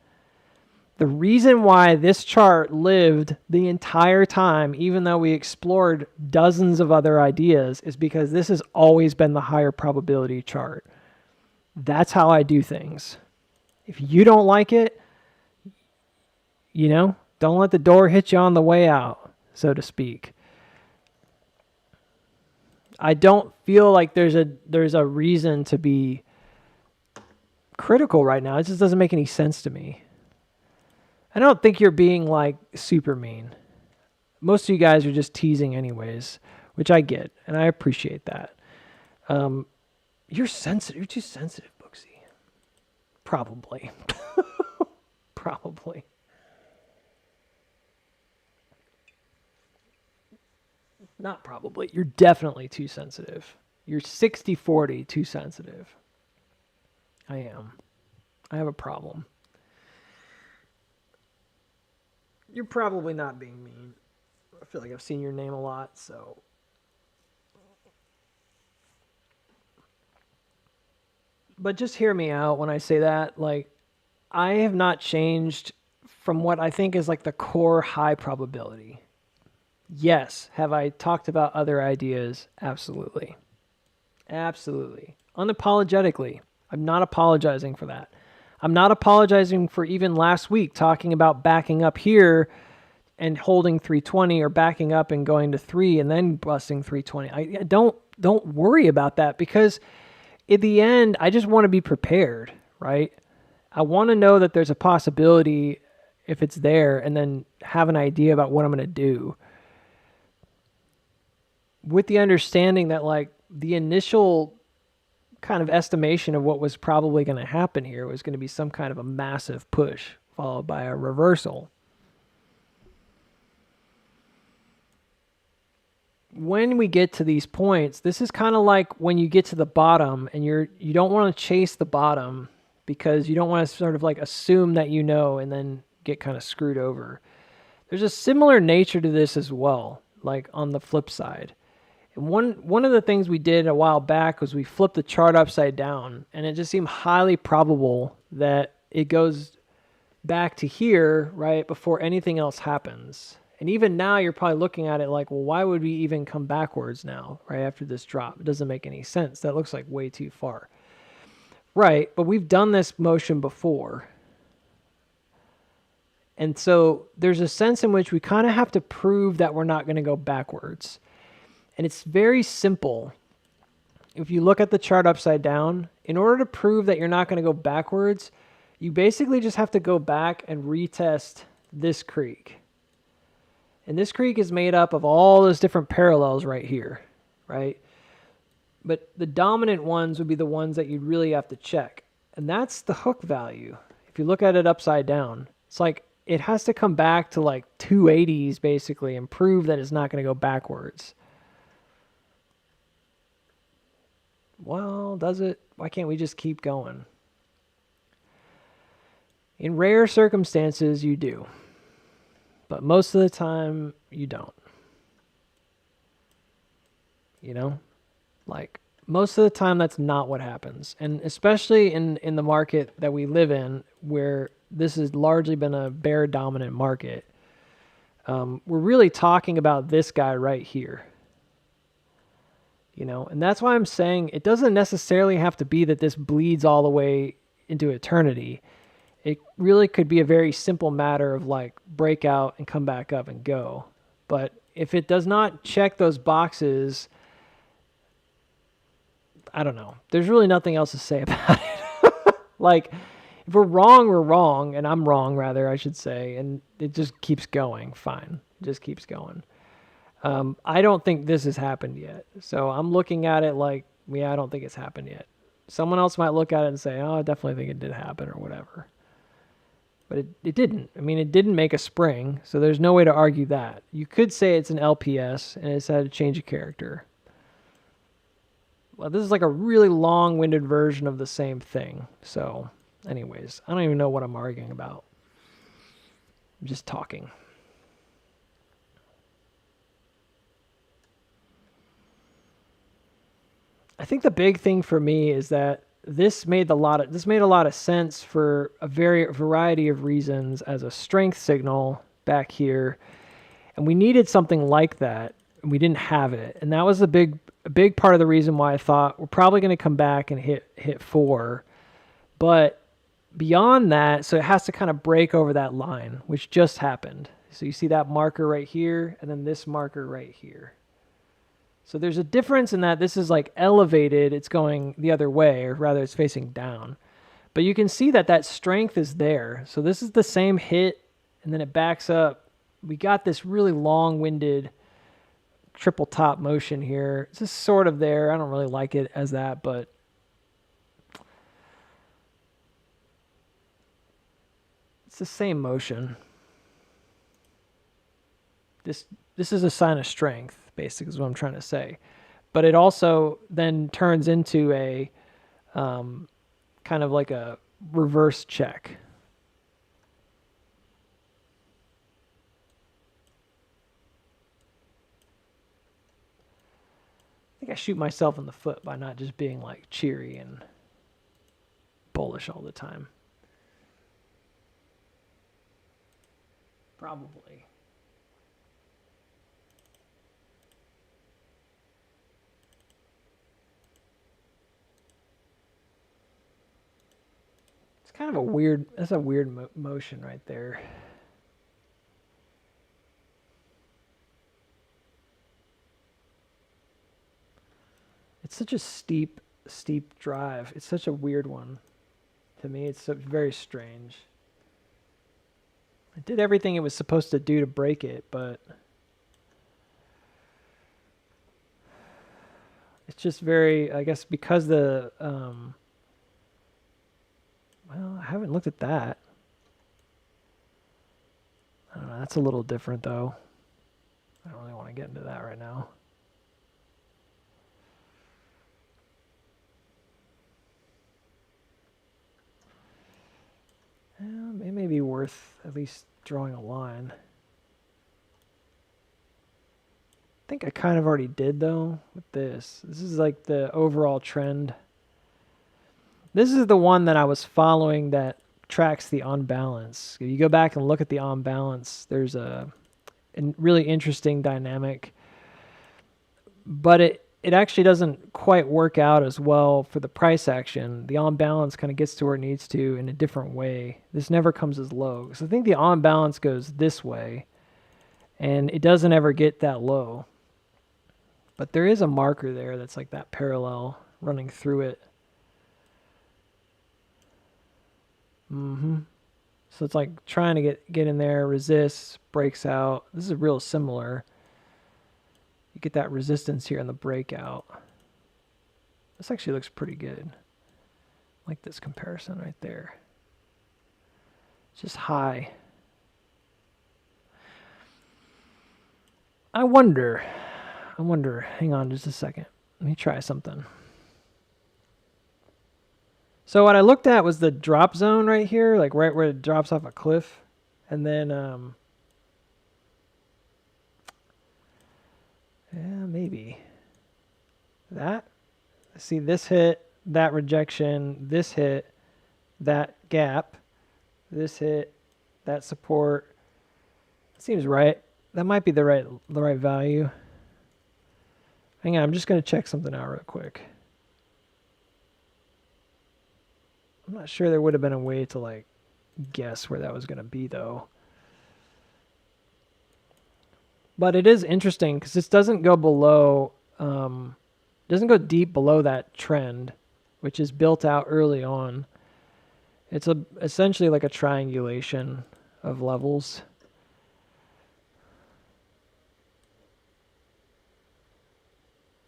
Speaker 1: The reason why this chart lived the entire time, even though we explored dozens of other ideas, is because this has always been the higher probability chart. That's how I do things. If you don't like it, you know, don't let the door hit you on the way out, so to speak. I don't feel like there's a reason to be critical right now. It just doesn't make any sense to me. I don't think you're being like super mean. Most of you guys are just teasing anyways, which I get, and I appreciate that. You're sensitive. You're too sensitive, Booksy. Probably. Probably. Not probably. You're definitely too sensitive. You're 60-40 too sensitive. I am. I have a problem. You're probably not being mean. I feel like I've seen your name a lot, so. But just hear me out when I say that. Like, I have not changed from what I think is like the core high probability. Yes. Have I talked about other ideas? Absolutely. Absolutely. Unapologetically. I'm not apologizing for that. I'm not apologizing for even last week talking about backing up here and holding 320 or backing up and going to 3 and then busting 320. I don't worry about that because at the end, I just want to be prepared, right? I want to know that there's a possibility if it's there and then have an idea about what I'm going to do. With the understanding that like the initial kind of estimation of what was probably going to happen here was going to be some kind of a massive push followed by a reversal. When we get to these points, this is kind of like when you get to the bottom and you don't want to chase the bottom because you don't want to sort of like assume that you know and then get kind of screwed over. There's a similar nature to this as well, like on the flip side. And one of the things we did a while back was we flipped the chart upside down, and it just seemed highly probable that it goes back to here right before anything else happens. And even now you're probably looking at it like, well, why would we even come backwards now right after this drop? It doesn't make any sense. That looks like way too far. Right, but we've done this motion before. And so there's a sense in which we kind of have to prove that we're not going to go backwards. And it's very simple. If you look at the chart upside down, in order to prove that you're not going to go backwards, you basically just have to go back and retest this creek. And this creek is made up of all those different parallels right here, right? But the dominant ones would be the ones that you'd really have to check. And that's the hook value. If you look at it upside down, it's like it has to come back to like 280s basically and prove that it's not going to go backwards. Well, does it? Why can't we just keep going? In rare circumstances, you do. But most of the time, you don't. You know? Like, most of the time, that's not what happens. And especially in the market that we live in, where this has largely been a bear dominant market, we're really talking about this guy right here. You know, and that's why I'm saying it doesn't necessarily have to be that this bleeds all the way into eternity. It really could be a very simple matter of like break out and come back up and go. But if it does not check those boxes, I don't know. There's really nothing else to say about it. Like, if we're wrong, and I'm wrong, rather, I should say, and it just keeps going, fine. It just keeps going. I don't think this has happened yet. So I'm looking at it like, yeah, I don't think it's happened yet. Someone else might look at it and say, oh, I definitely think it did happen or whatever. But it didn't. I mean, it didn't make a spring, so there's no way to argue that. You could say it's an LPS and it's had a change of character. Well, this is like a really long-winded version of the same thing. So, anyways, I don't even know what I'm arguing about. I'm just talking. I think the big thing for me is that this made a lot of sense for a variety of reasons as a strength signal back here, and we needed something like that, and we didn't have it, and that was a big part of the reason why I thought we're probably going to come back and hit 4, but beyond that, so it has to kind of break over that line, which just happened. So you see that marker right here, and then this marker right here. So there's a difference in that this is like elevated, it's going the other way, or rather it's facing down. But you can see that that strength is there. So this is the same hit, and then it backs up. We got this really long-winded triple top motion here. It's just sort of there. I don't really like it as that, but it's the same motion. This is a sign of strength, basically, is what I'm trying to say. But it also then turns into a kind of like a reverse check. I think I shoot myself in the foot by not just being like cheery and bullish all the time. Probably. It's kind of a weird, that's a weird motion right there. It's such a steep drive. It's such a weird one. To me, it's so very strange. It did everything it was supposed to do to break it, but it's just very, I guess, because the, well, I haven't looked at that. I don't know, that's a little different, though. I don't really want to get into that right now. It may be worth at least drawing a line. I think I kind of already did though with this. This is like the overall trend. This is the one that I was following that tracks the on balance. If you go back and look at the on balance, there's a really interesting dynamic, but it actually doesn't quite work out as well for the price action. The on balance kind of gets to where it needs to in a different way. This never comes as low. So I think the on balance goes this way, and it doesn't ever get that low. But there is a marker there that's like that parallel running through it. So it's like trying to get in there, resists, breaks out. This is real similar. You get that resistance here in the breakout. This actually looks pretty good. I like this comparison right there. It's just high. I wonder, hang on just a second. Let me try something. So what I looked at was the drop zone right here, like right where it drops off a cliff. And then, yeah, maybe that. See this hit, that rejection, this hit, that gap, this hit, that support. Seems right. That might be the right value. Hang on, I'm just gonna check something out real quick. I'm not sure there would have been a way to like guess where that was gonna be though. But it is interesting because this doesn't go below, doesn't go deep below that trend, which is built out early on. It's essentially like a triangulation of levels.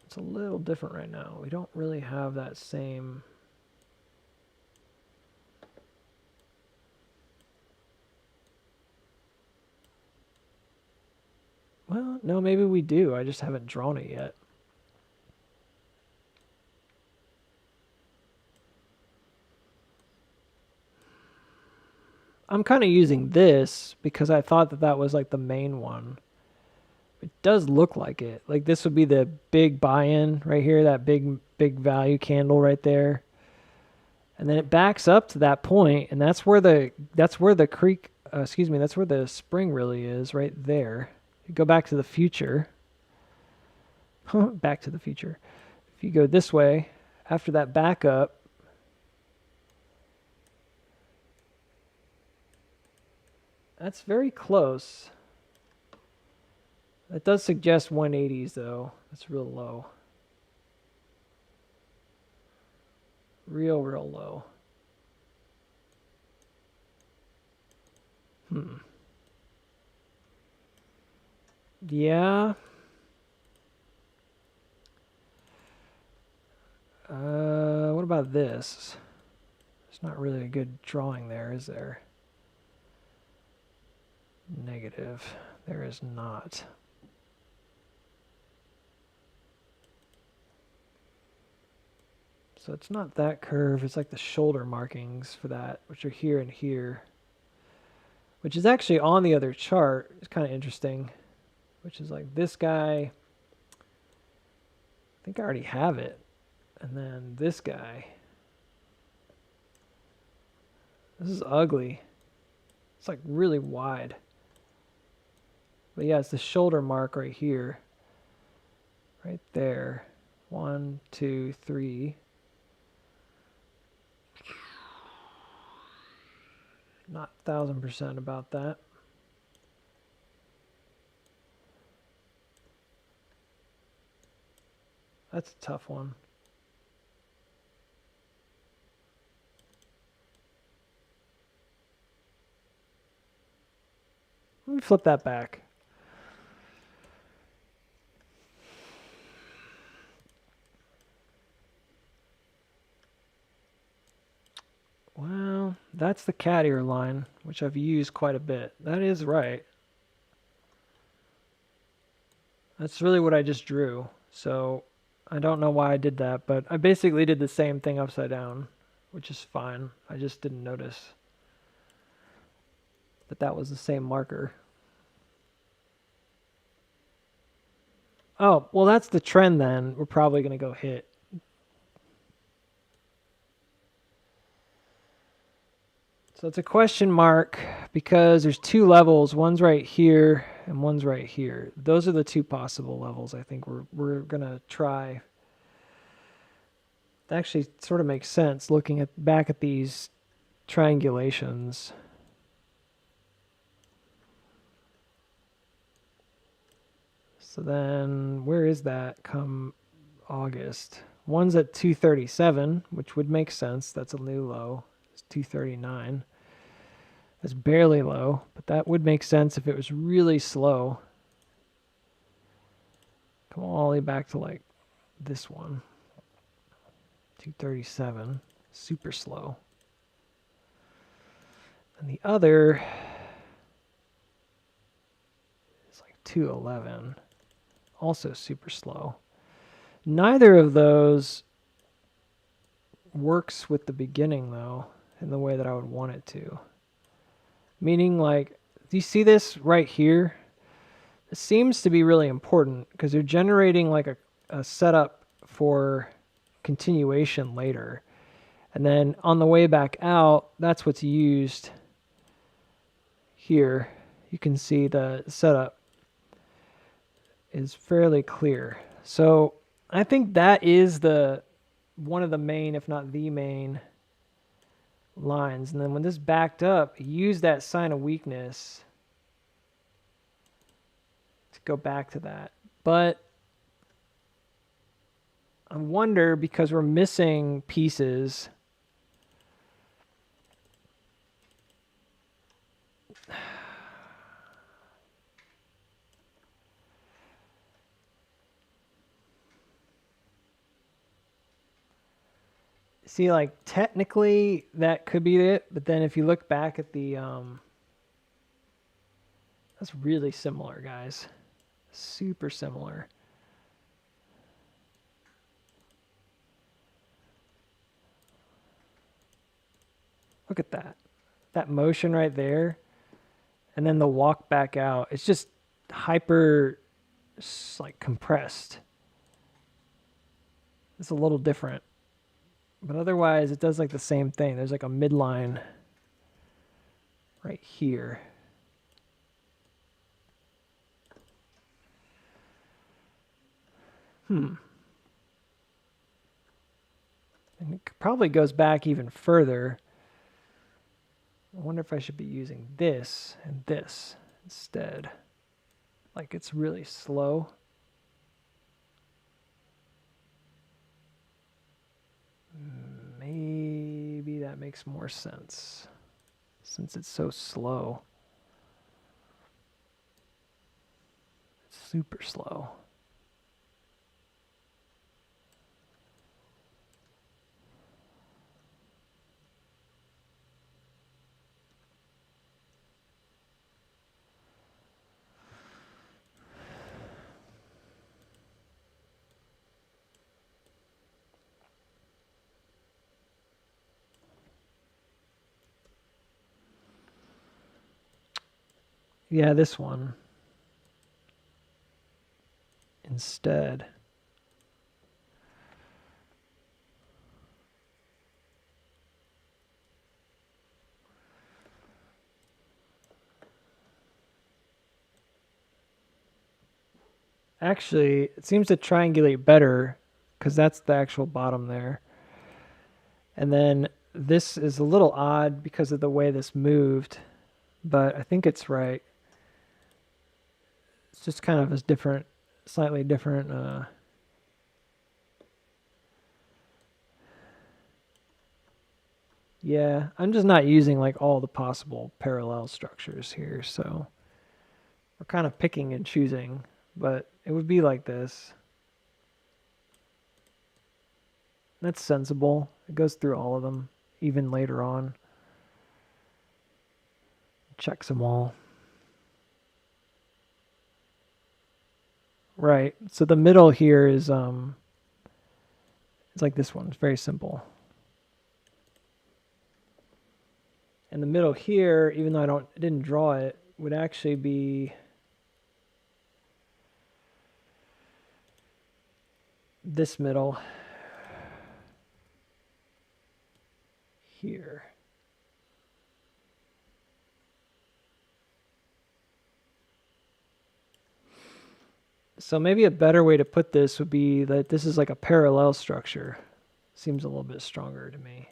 Speaker 1: It's a little different right now. We don't really have that same. Well, no, maybe we do. I just haven't drawn it yet. I'm kind of using this because I thought that that was like the main one. It does look like it. Like this would be the big buy-in right here, that big value candle right there. And then it backs up to that point, and that's where the creek, that's where the spring really is, right there. You go back to the future. Back to the future. If you go this way, after that backup, that's very close. That does suggest 180s though. That's real low. Real low. Yeah. What about this? It's not really a good drawing there, is there? Negative. There is not. So it's not that curve. It's like the shoulder markings for that, which are here and here. Which is actually on the other chart. It's kind of interesting. Which is like this guy. I think I already have it. And then this guy. This is ugly. It's like really wide. But yeah, it's the shoulder mark right here. Right there. 1, 2, 3. Not 1000% about that. That's a tough one. Let me flip that back. Well, that's the cat ear line, which I've used quite a bit. That is right. That's really what I just drew. So I don't know why I did that, but I basically did the same thing upside down, which is fine. I just didn't notice that that was the same marker. Oh, well, that's the trend then. We're probably going to go hit. So it's a question mark because there's two levels. One's right here and one's right here. Those are the two possible levels I think we're going to try. That actually sort of makes sense looking at back at these triangulations. So then where is that come August? One's at 237, which would make sense. That's a new low. It's 239. That's barely low, but that would make sense if it was really slow. Come all the way back to like this one. 237. Super slow. And the other is like 211. Also super slow. Neither of those works with the beginning though in the way that I would want it to. Meaning like, do you see this right here? It seems to be really important because they're generating like a setup for continuation later. And then on the way back out, that's what's used here. You can see the setup is fairly clear. So I think that is one of the main, if not the main lines. And then when this backed up, use that sign of weakness to go back to that. But I wonder, because we're missing pieces, see, like technically that could be it, but then if you look back at the that's really similar, guys. Super similar. Look at that. That motion right there. And then the walk back out. It's just hyper like compressed. It's a little different. But otherwise it does like the same thing. There's like a midline right here. And it probably goes back even further. I wonder if I should be using this and this instead. Like it's really slow. Maybe that makes more sense since it's so slow. It's super slow. Yeah, this one instead. Actually, it seems to triangulate better because that's the actual bottom there. And then this is a little odd because of the way this moved, but I think it's right. It's just kind of a different, slightly different. Yeah, I'm just not using like all the possible parallel structures here, so we're kind of picking and choosing, but it would be like this. That's sensible. It goes through all of them, even later on. Checks them all. Right. So the middle here is it's like this one. It's very simple. And the middle here, even though I didn't draw it, would actually be this middle here. So maybe a better way to put this would be that this is like a parallel structure. Seems a little bit stronger to me.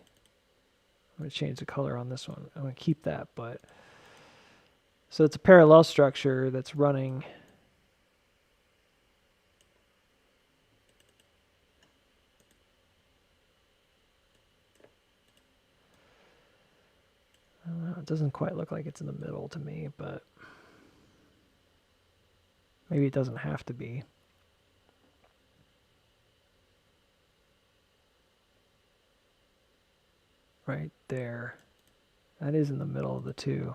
Speaker 1: I'm going to change the color on this one. I'm going to keep that, but so it's a parallel structure that's running. I don't know, it doesn't quite look like it's in the middle to me, but maybe it doesn't have to be. Right there. That is in the middle of the two.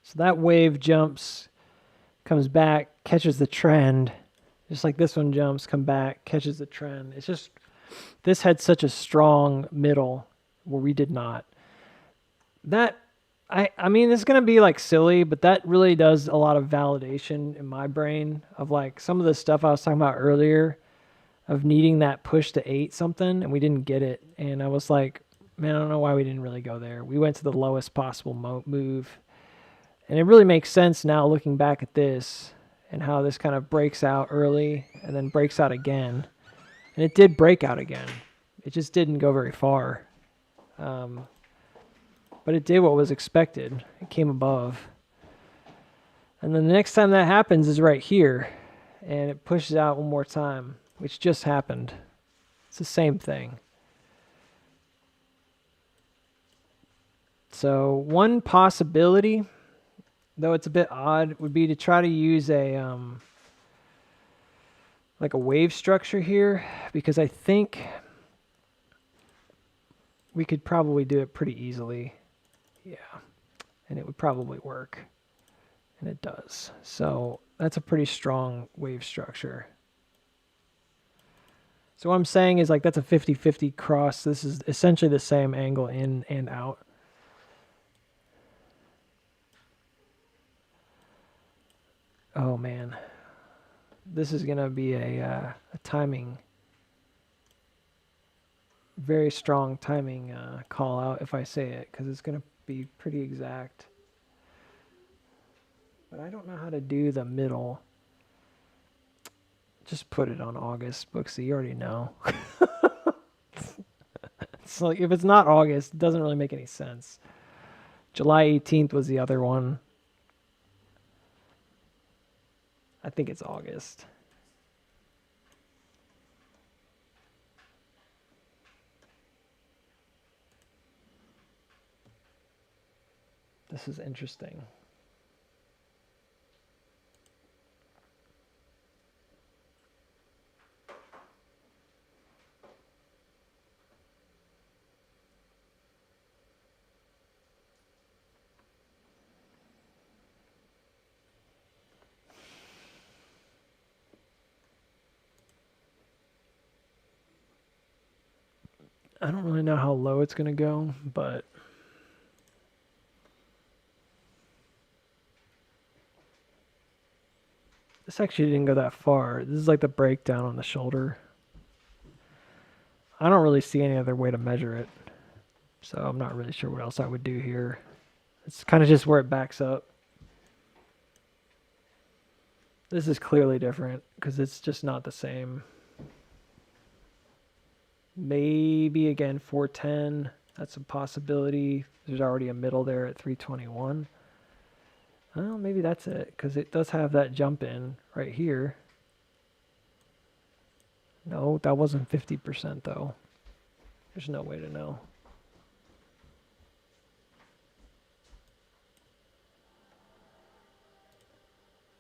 Speaker 1: So that wave jumps, comes back, catches the trend, just like this one jumps, come back, catches the trend. It's just, this had such a strong middle where we did not. That, I mean, it's going to be like silly, but that really does a lot of validation in my brain of like some of the stuff I was talking about earlier of needing that push to 8 something, and we didn't get it. And I was like, man, I don't know why we didn't really go there. We went to the lowest possible move. And it really makes sense now looking back at this and how this kind of breaks out early and then breaks out again. And it did break out again. It just didn't go very far. But it did what was expected. It came above. And then the next time that happens is right here. And it pushes out one more time, which just happened. It's the same thing. So one possibility, though it's a bit odd, would be to try to use a like a wave structure here, because I think we could probably do it pretty easily. Yeah, and it would probably work, and it does. So that's a pretty strong wave structure. So what I'm saying is like that's a 50-50 cross. This is essentially the same angle in and out. Oh man, this is gonna be a timing, very strong timing call out if I say it, because it's gonna be pretty exact. But I don't know how to do the middle. Just put it on August, Booksy. You already know. It's like if it's not August, it doesn't really make any sense. July 18th was the other one. I think it's August. This is interesting. I don't really know how low it's going to go, but this actually didn't go that far. This is like the breakdown on the shoulder. I don't really see any other way to measure it, so I'm not really sure what else I would do here. It's kind of just where it backs up. This is clearly different because it's just not the same. Maybe again 410. That's a possibility. There's already a middle there at 321. Well, maybe that's it, because it does have that jump in right here. No, that wasn't 50% though. There's no way to know.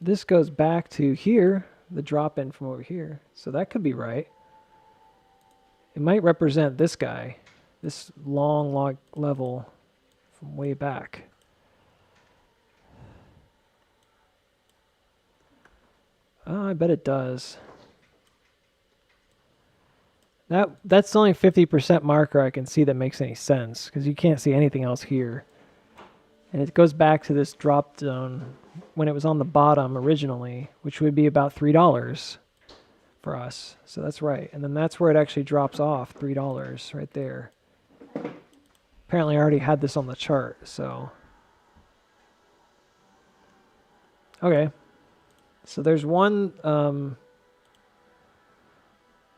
Speaker 1: This goes back to here, the drop in from over here. So that could be right. It might represent this guy, this long log level from way back. Oh, I bet it does. That's the only 50% marker I can see that makes any sense, because you can't see anything else here. And it goes back to this drop zone when it was on the bottom originally, which would be about $3 for us. So that's right. And then that's where it actually drops off, $3 right there. Apparently I already had this on the chart, so. Okay. So there's one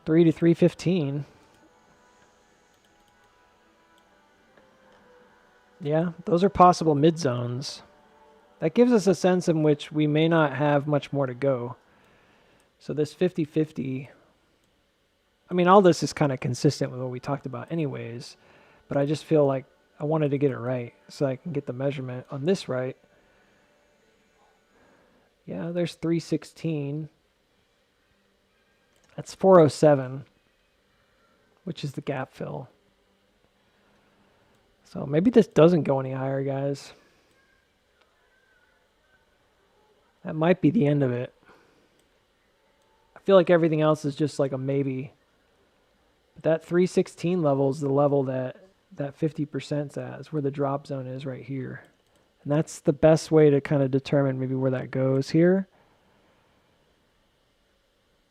Speaker 1: 3 to 315. Yeah, those are possible mid zones. That gives us a sense in which we may not have much more to go. So this 50-50, I mean, all this is kind of consistent with what we talked about anyways, but I just feel like I wanted to get it right so I can get the measurement on this right. Yeah, there's 316. That's 407, which is the gap fill. So maybe this doesn't go any higher, guys. That might be the end of it. I feel like everything else is just like a maybe. But that 316 level is the level that 50%'s at. Is where the drop zone is right here. And that's the best way to kind of determine maybe where that goes here.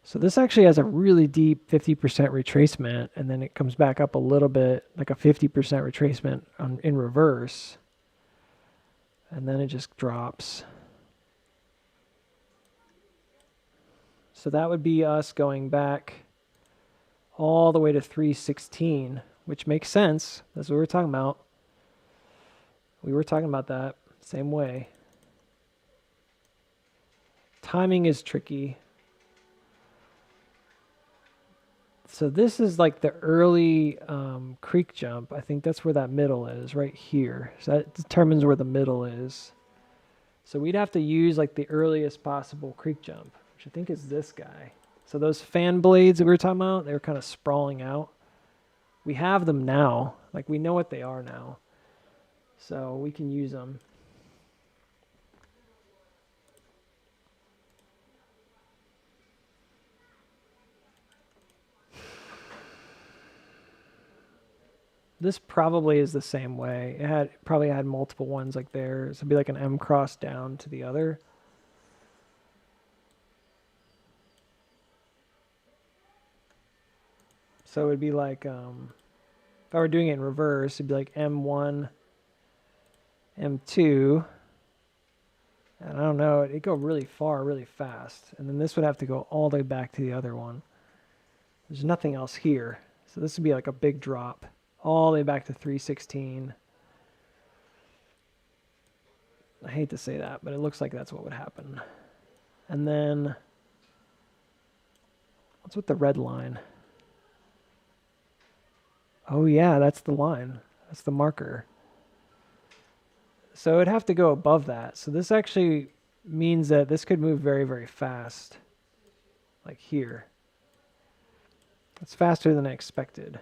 Speaker 1: So this actually has a really deep 50% retracement, and then it comes back up a little bit, like a 50% retracement in reverse. And then it just drops. So that would be us going back all the way to 316, which makes sense. That's what we were talking about. We were talking about that same way. Timing is tricky. So this is like the early creek jump. I think that's where that middle is, right here. So that determines where the middle is. So we'd have to use like the earliest possible creek jump, which I think is this guy. So those fan blades that we were talking about, they were kind of sprawling out. We have them now. Like we know what they are now. So we can use them. This probably is the same way. It probably had multiple ones like there. So it'd be like an M cross down to the other. So it'd be like, if I were doing it in reverse, it'd be like M1, M2. And I don't know, it'd go really far, really fast. And then this would have to go all the way back to the other one. There's nothing else here. So this would be like a big drop. All the way back to 316. I hate to say that, but it looks like that's what would happen. And then, what's with the red line? Oh yeah, that's the line. That's the marker. So it'd have to go above that. So this actually means that this could move very, very fast. Like here. It's faster than I expected.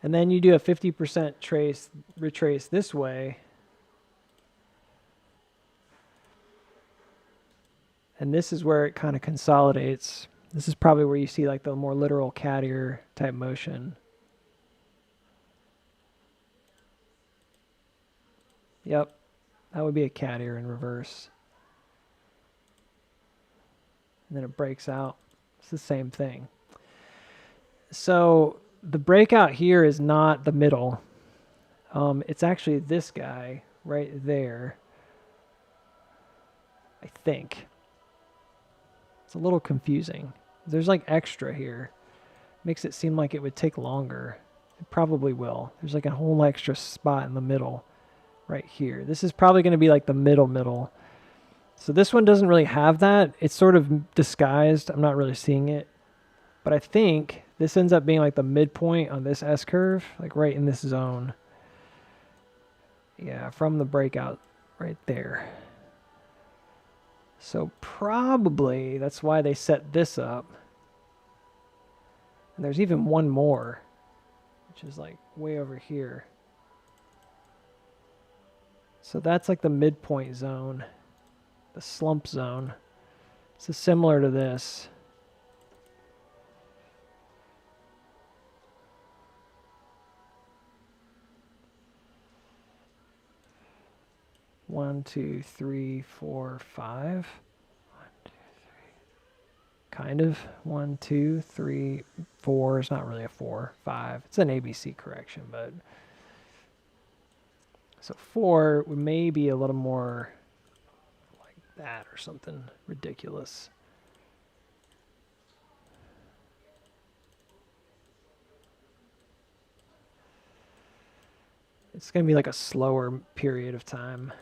Speaker 1: And then you do a 50% retrace this way. And this is where it kind of consolidates. This is probably where you see like the more literal cat ear type motion. Yep, that would be a cat ear in reverse. And then it breaks out. It's the same thing. So the breakout here is not the middle. It's actually this guy right there. I think. It's a little confusing. There's like extra here. Makes it seem like it would take longer. It probably will. There's like a whole extra spot in the middle right here. This is probably going to be like the middle. So this one doesn't really have that. It's sort of disguised. I'm not really seeing it. But I think this ends up being like the midpoint on this S-curve, like right in this zone. Yeah, from the breakout right there. So probably that's why they set this up. And there's even one more, which is like way over here. So that's like the midpoint zone, the slump zone. This is similar to this. 1, 2, 3, 4, 5. Kind of. 1, 2, 3, 4 is not really a 4. 5. It's an ABC correction, but so 4 would maybe be a little more like that or something ridiculous. It's going to be like a slower period of time.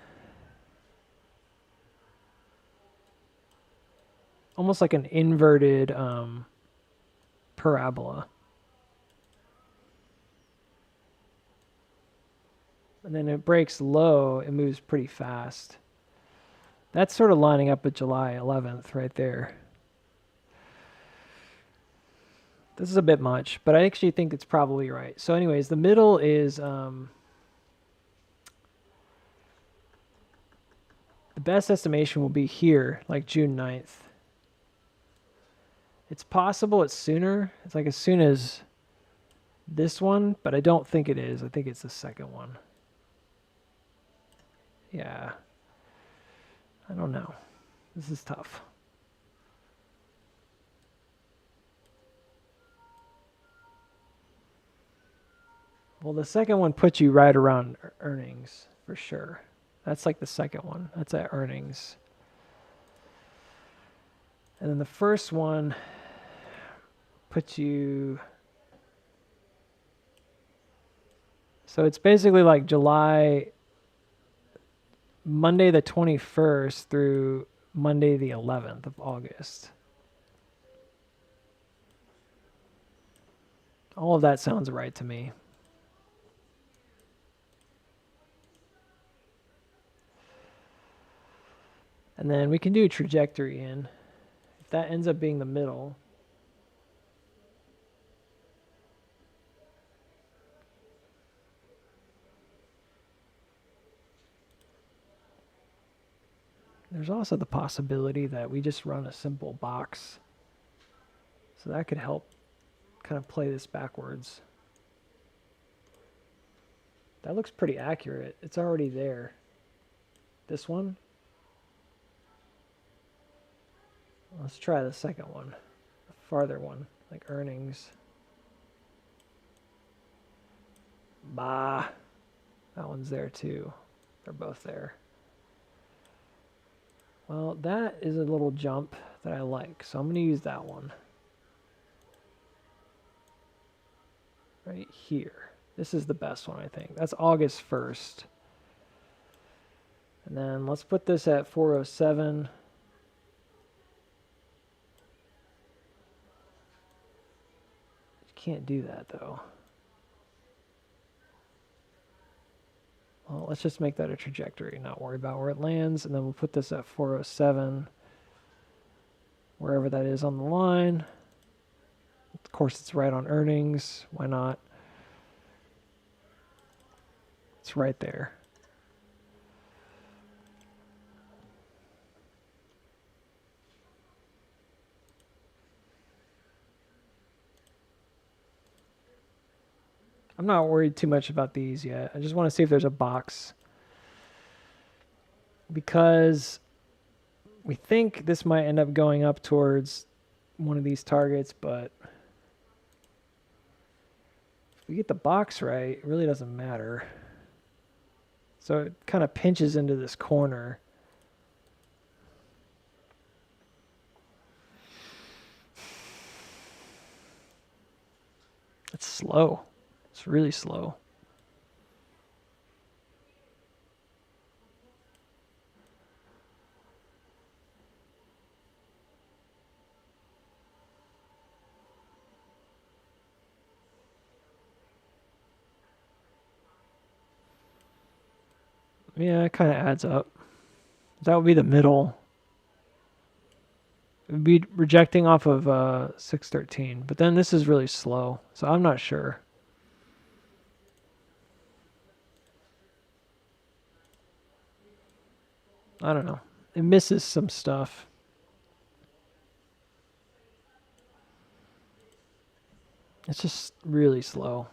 Speaker 1: Almost like an inverted parabola. And then it breaks low, it moves pretty fast. That's sort of lining up with July 11th right there. This is a bit much, but I actually think it's probably right. So anyways, the middle is the best estimation will be here, like June 9th. It's possible it's sooner. It's like as soon as this one, but I don't think it is. I think it's the second one. Yeah. I don't know. This is tough. Well, the second one puts you right around earnings for sure. That's like the second one. That's at earnings. And then the first one puts you... So it's basically like Monday the 21st through Monday the 11th of August. All of that sounds right to me. And then we can do a trajectory in. If that ends up being the middle. There's also the possibility that we just run a simple box. So that could help kind of play this backwards. That looks pretty accurate. It's already there. This one. Let's try the second one. The farther one, like earnings. Bah. That one's there too. They're both there. Well, that is a little jump that I like, so I'm going to use that one. Right here. This is the best one, I think. That's August 1st. And then let's put this at 407. You can't do that, though. Well, let's just make that a trajectory, not worry about where it lands. And then we'll put this at 407, wherever that is on the line. Of course, it's right on earnings. Why not? It's right there. I'm not worried too much about these yet. I just want to see if there's a box. Because we think this might end up going up towards one of these targets, but if we get the box right, it really doesn't matter. So it kind of pinches into this corner. It's slow. It's really slow. Yeah, it kind of adds up. That would be the middle. It would be rejecting off of 613. But then this is really slow, so I'm not sure. I don't know. It misses some stuff. It's just really slow.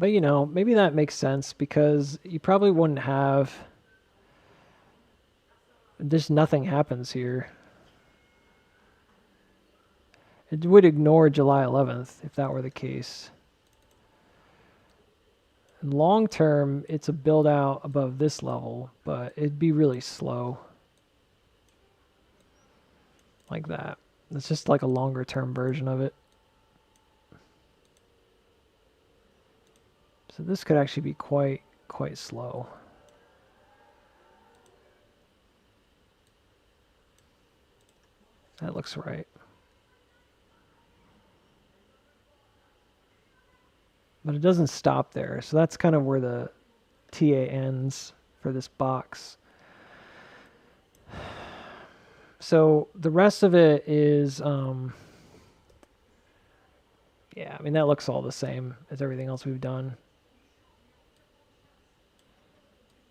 Speaker 1: But you know, maybe that makes sense because you probably wouldn't have, just nothing happens here. It would ignore July 11th if that were the case. And long term, it's a build out above this level, but it'd be really slow. Like that. It's just like a longer term version of it. So this could actually be quite slow. That looks right. But it doesn't stop there. So that's kind of where the TA ends for this box. So the rest of it is, yeah, I mean, that looks all the same as everything else we've done.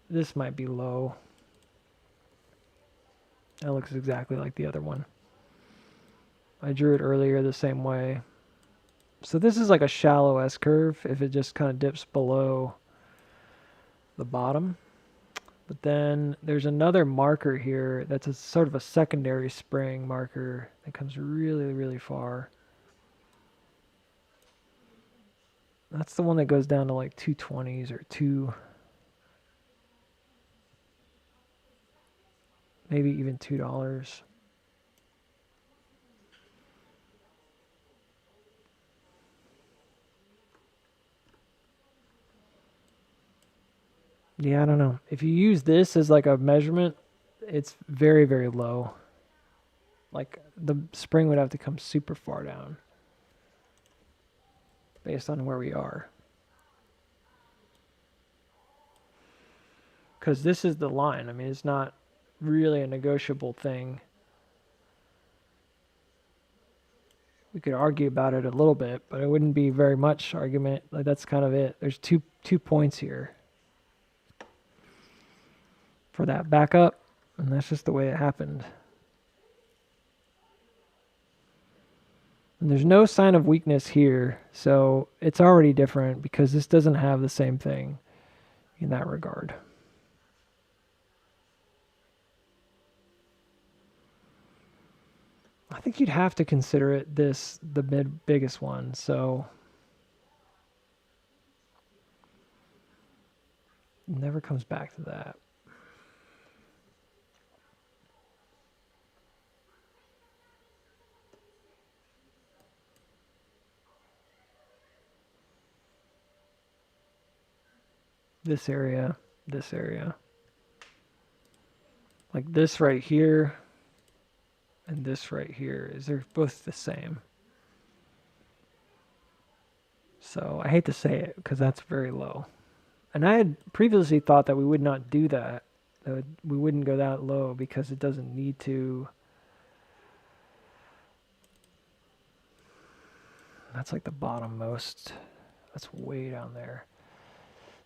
Speaker 1: This might be low. That looks exactly like the other one. I drew it earlier the same way. So this is like a shallow S-curve if it just kind of dips below the bottom. But then there's another marker here that's a sort of a secondary spring marker that comes really, really far. That's the one that goes down to like 220s or 2, maybe even $2. Yeah, I don't know. If you use this as like a measurement, it's very, very low. Like the spring would have to come super far down based on where we are. Because this is the line. I mean, it's not really a negotiable thing. We could argue about it a little bit, but it wouldn't be very much argument. Like that's kind of it. There's two points here for that backup, and that's just the way it happened. And there's no sign of weakness here, so it's already different because this doesn't have the same thing in that regard. I think you'd have to consider it the biggest one, so it never comes back to that. This area. Like this right here and this right here they're both the same. So I hate to say it because that's very low. And I had previously thought that we would not do that. We wouldn't go that low because it doesn't need to. That's like the bottom most. That's way down there.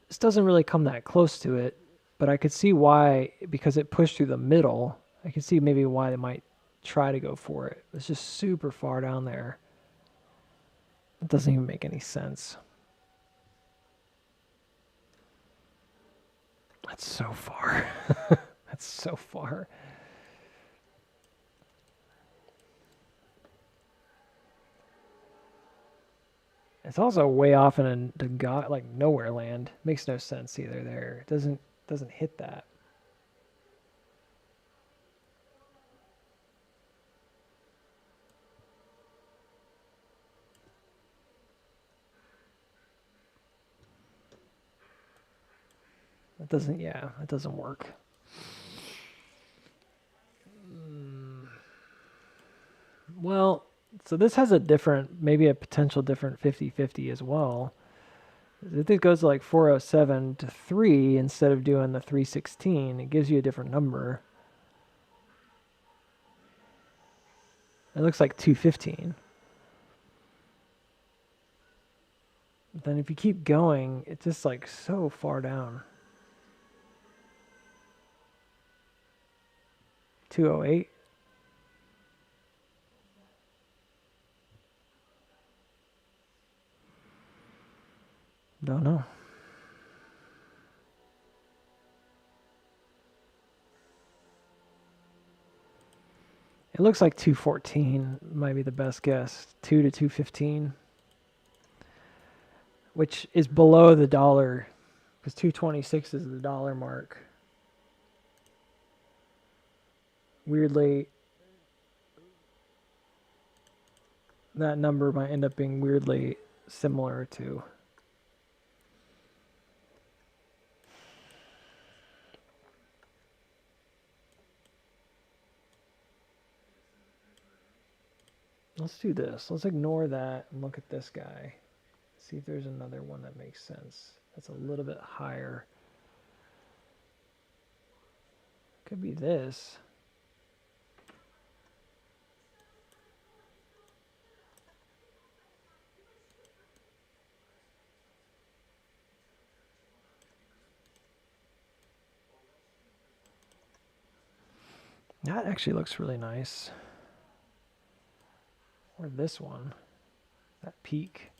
Speaker 1: This doesn't really come that close to it, but I could see why, because it pushed through the middle. I could see maybe why they might try to go for it. It's just super far down there. It doesn't even make any sense. That's so far. That's so far. It's also way off in like nowhere land. Makes no sense either there. It doesn't hit that. It doesn't work. Well, so this has maybe a potential different 50-50 as well. If it goes like 407 to 3 instead of doing the 316, it gives you a different number. It looks like 215. But then if you keep going, it's just like so far down. 208. Don't know. It looks like 214 might be the best guess. 2 to 215, which is below the dollar, because 226 is the dollar mark. Weirdly, that number might end up being weirdly similar to. Let's do this. Let's ignore that and look at this guy. See if there's another one that makes sense. That's a little bit higher. Could be this. That actually looks really nice. Or this one. That peak.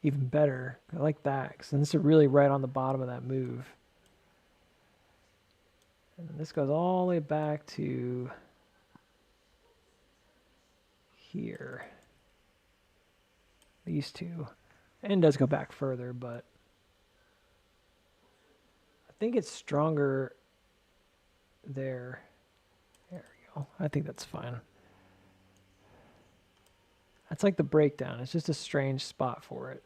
Speaker 1: Even better. I like that, because this is really right on the bottom of that move. And this goes all the way back to here. These two. And it does go back further, but I think it's stronger there. There we go. I think that's fine. That's like the breakdown. It's just a strange spot for it.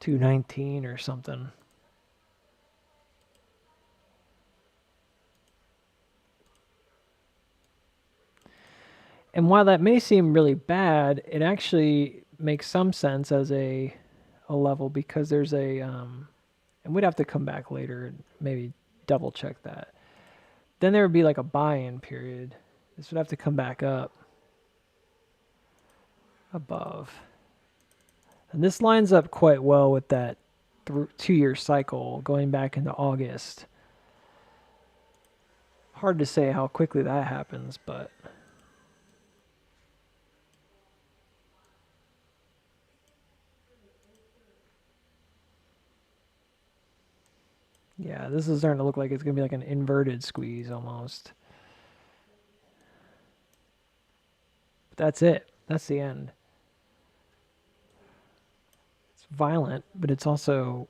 Speaker 1: $219 or something. And while that may seem really bad, it actually makes some sense as a level, because there's a and we'd have to come back later and maybe double check that. Then there would be like a buy-in period. This would have to come back up above. And this lines up quite well with that 2-year cycle going back into August. Hard to say how quickly that happens, but yeah, this is starting to look like it's going to be like an inverted squeeze almost. But that's it. That's the end. It's violent, but it's also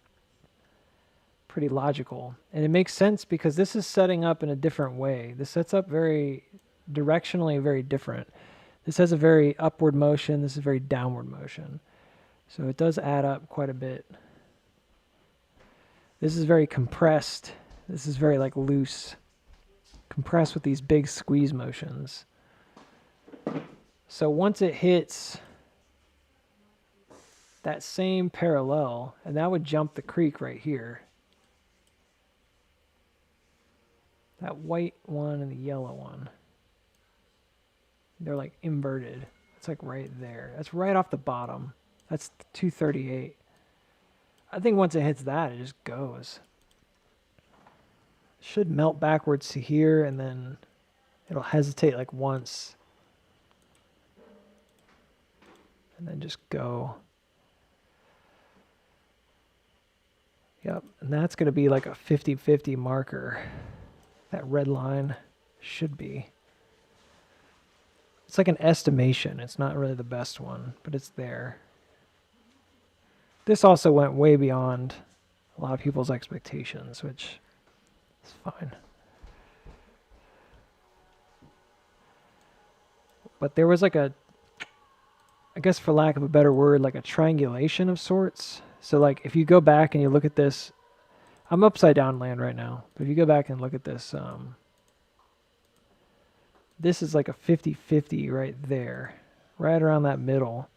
Speaker 1: pretty logical. And it makes sense because this is setting up in a different way. This sets up very directionally very different. This has a very upward motion. This is a very downward motion. So it does add up quite a bit. This is very compressed. This is very like loose. Compressed with these big squeeze motions. So once it hits that same parallel, and that would jump the creek right here. That white one and the yellow one. They're like inverted. It's like right there. That's right off the bottom. That's 238. I think once it hits that, it just goes. It should melt backwards to here, and then it'll hesitate like once. And then just go. Yep, and that's going to be like a 50-50 marker. That red line should be. It's like an estimation. It's not really the best one, but it's there. This also went way beyond a lot of people's expectations, which is fine. But there was like a, I guess for lack of a better word, like a triangulation of sorts. So like if you go back and you look at this, I'm upside down land right now, but if you go back and look at this, this is like a 50-50 right there, right around that middle.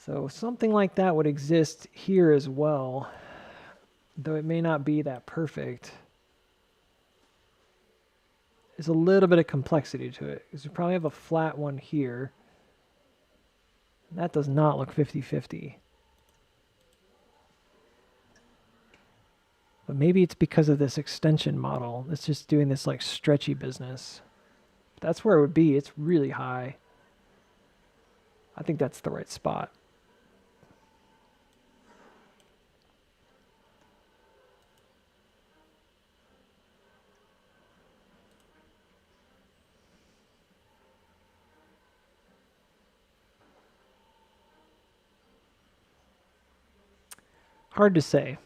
Speaker 1: So something like that would exist here as well, though it may not be that perfect. There's a little bit of complexity to it, because you probably have a flat one here. That does not look 50-50. But maybe it's because of this extension model. It's just doing this like stretchy business. That's where it would be. It's really high. I think that's the right spot. Hard to say.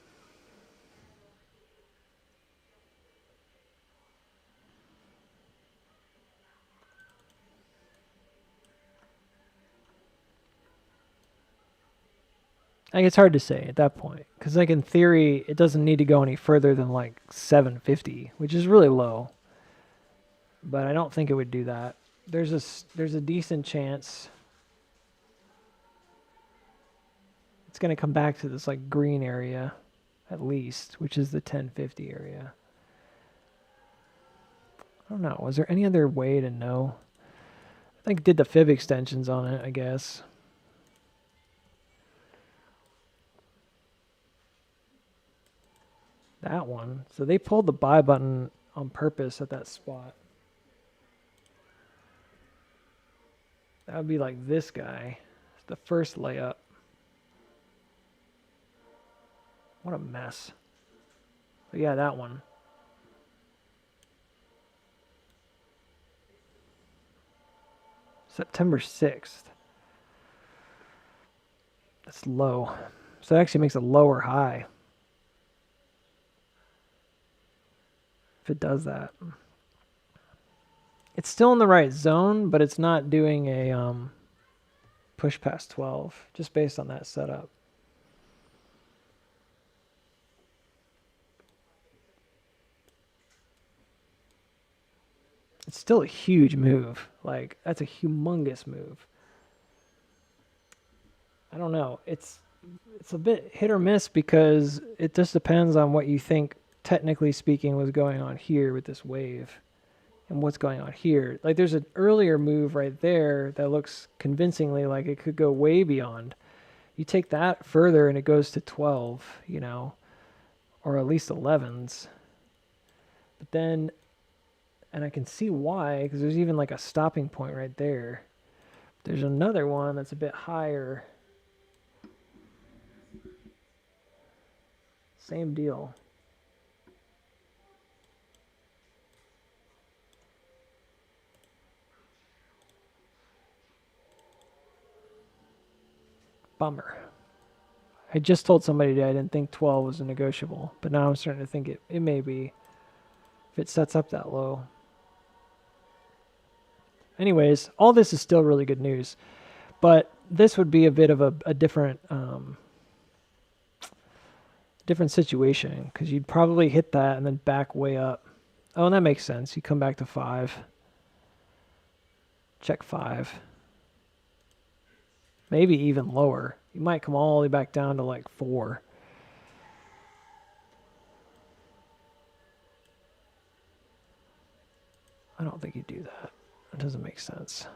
Speaker 1: Like it's hard to say at that point because like in theory it doesn't need to go any further than like 750, which is really low. But I don't think it would do that. There's a decent chance it's going to come back to this like green area at least, which is the 1050 area. I don't know. Was there any other way to know? I think did the fib extensions on it, I guess. That one. So they pulled the buy button on purpose at that spot. That would be like this guy. It's the first layup. What a mess. But yeah, that one. September 6th. That's low. So it actually makes a lower high. If it does that. It's still in the right zone, but it's not doing a push past 12, just based on that setup. It's still a huge move. Like, that's a humongous move. I don't know. It's a bit hit or miss because it just depends on what you think, technically speaking, was going on here with this wave and what's going on here. Like, there's an earlier move right there that looks convincingly like it could go way beyond. You take that further and it goes to 12, you know, or at least 11s. But then, and I can see why, because there's even like a stopping point right there. There's another one that's a bit higher. Same deal. Bummer. I just told somebody that I didn't think 12 was a negotiable, but now I'm starting to think it may be if it sets up that low. Anyways, all this is still really good news, but this would be a bit of a different different situation because you'd probably hit that and then back way up. Oh, and that makes sense. You come back to 5. Check 5. Maybe even lower. You might come all the way back down to like 4. I don't think you do that. It doesn't make sense.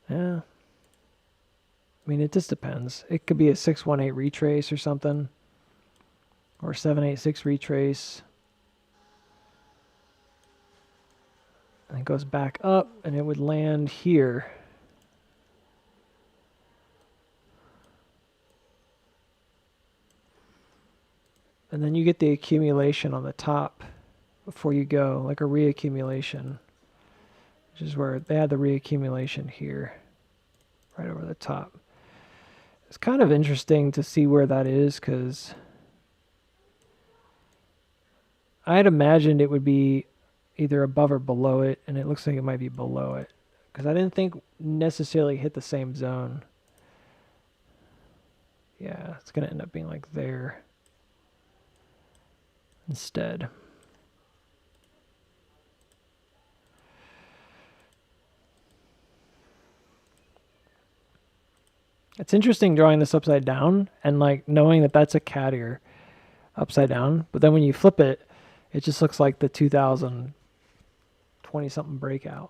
Speaker 1: Yeah. I mean, it just depends. It could be a 618 retrace or something. Or 786 retrace. And it goes back up and it would land here. And then you get the accumulation on the top before you go, like a reaccumulation. Which is where they had the reaccumulation here. Right over the top. It's kind of interesting to see where that is because I had imagined it would be either above or below it, and it looks like it might be below it because I didn't think necessarily hit the same zone. Yeah, it's going to end up being like there instead. It's interesting drawing this upside down and like knowing that that's a cat ear upside down, but then when you flip it, it just looks like the 2020 something breakout.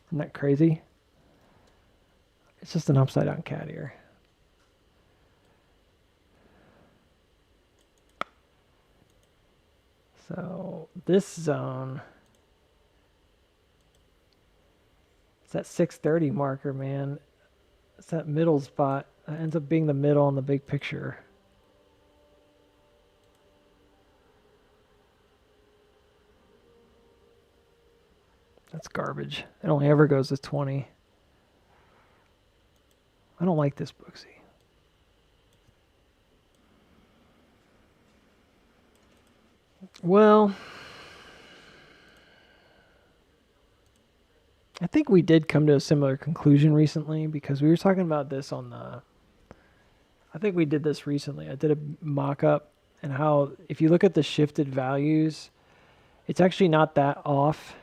Speaker 1: Isn't that crazy? It's just an upside down cat ear. So this zone, it's that 630 marker, man. It's that middle spot. That ends up being the middle in the big picture. That's garbage. It only ever goes to 20. I don't like this booksy. Well, I think we did come to a similar conclusion recently because we were talking about this on the. I think we did this recently. I did a mock up and how if you look at the shifted values, it's actually not that off.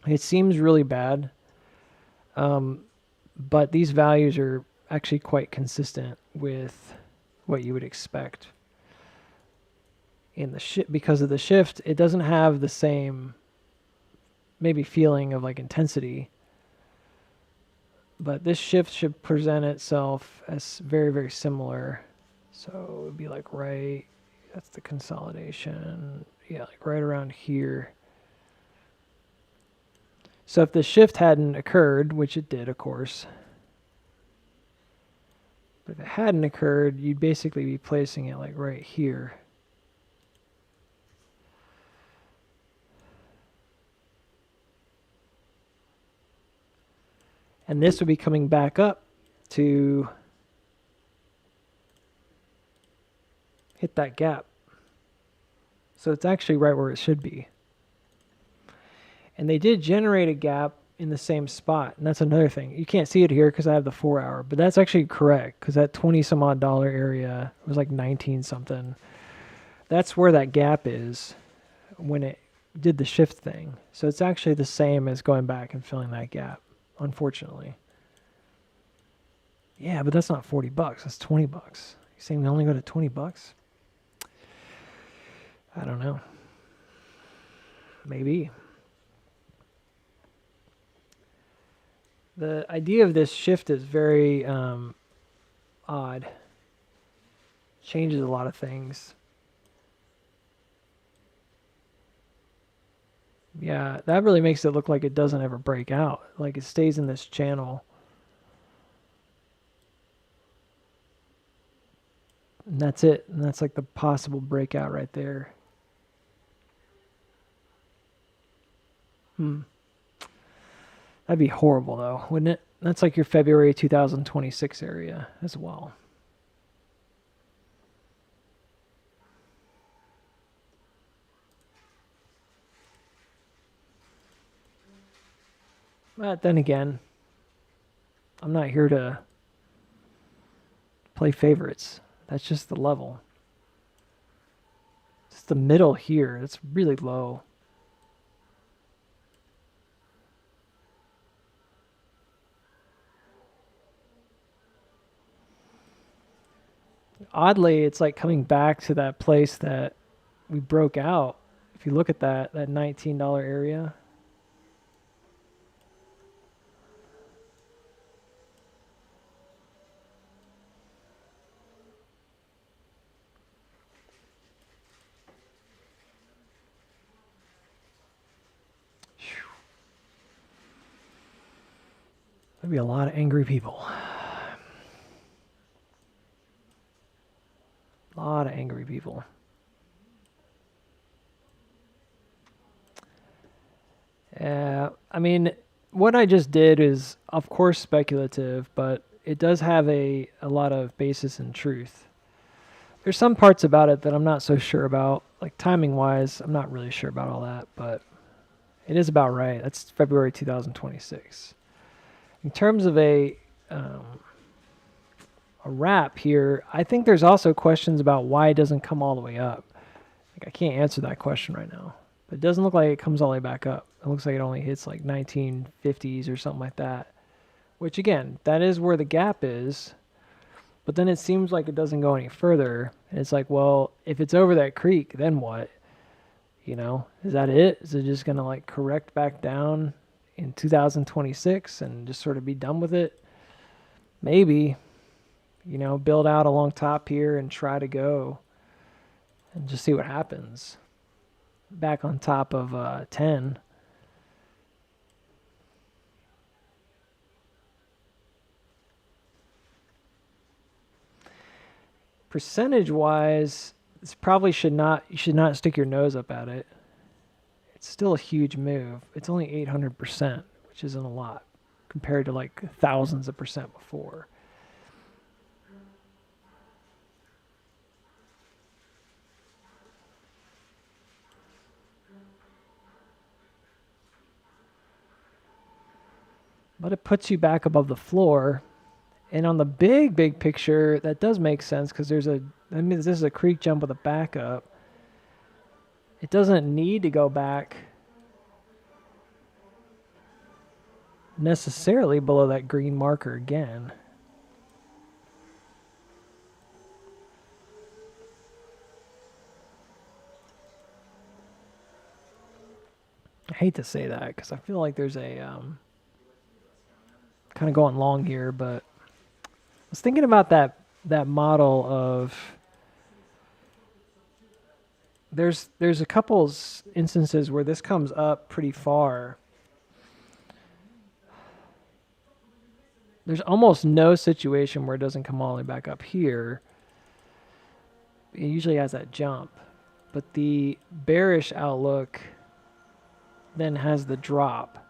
Speaker 1: It seems really bad, but these values are actually quite consistent with what you would expect. In the because of the shift, it doesn't have the same maybe feeling of like intensity, but this shift should present itself as very, very similar. So it would be like right, that's the consolidation. Yeah, like right around here. So if the shift hadn't occurred, which it did, of course, but if it hadn't occurred, you'd basically be placing it like right here. And this would be coming back up to hit that gap. So it's actually right where it should be. And they did generate a gap in the same spot. And that's another thing. You can't see it here because I have the 4 hour, but that's actually correct because that 20 some odd dollar area was like 19 something. That's where that gap is when it did the shift thing. So it's actually the same as going back and filling that gap, unfortunately. Yeah, but that's not $40. That's $20. You saying we only go to $20? I don't know. Maybe. The idea of this shift is very odd. Changes a lot of things. Yeah, that really makes it look like it doesn't ever break out. Like it stays in this channel. And that's it. And that's like the possible breakout right there. That'd be horrible though, wouldn't it? That's like your February 2026 area as well. But then again, I'm not here to play favorites. That's just the level. It's the middle here. It's really low. Oddly, it's like coming back to that place that we broke out. If you look at that $19 area. There'd be a lot of angry people. A lot of angry people. I mean, what I just did is, of course, speculative, but it does have a lot of basis in truth. There's some parts about it that I'm not so sure about. Like timing wise, I'm not really sure about all that, but it is about right. That's February 2026. In terms of a wrap here, I think there's also questions about why it doesn't come all the way up. Like I can't answer that question right now. But it doesn't look like it comes all the way back up. It looks like it only hits like 1950s or something like that. Which again, that is where the gap is. But then it seems like it doesn't go any further. And it's like, well, if it's over that creek, then what? You know, is that it? Is it just going to like correct back down in 2026 and just sort of be done with it? Maybe, you know, build out along top here and try to go and just see what happens. Back on top of 10. Percentage wise, this probably you should not stick your nose up at it. It's still a huge move. It's only 800%, which isn't a lot compared to like thousands of percent before. but it puts you back above the floor. And on the big picture, that does make sense because this is a creek jump with a backup. It doesn't need to go back necessarily below that green marker again. I hate to say that because I feel like there's a kind of going long here, but I was thinking about that model of there's a couple instances where this comes up pretty far. There's almost no situation where it doesn't come all the way back up here. It usually has that jump, but the bearish outlook then has the drop.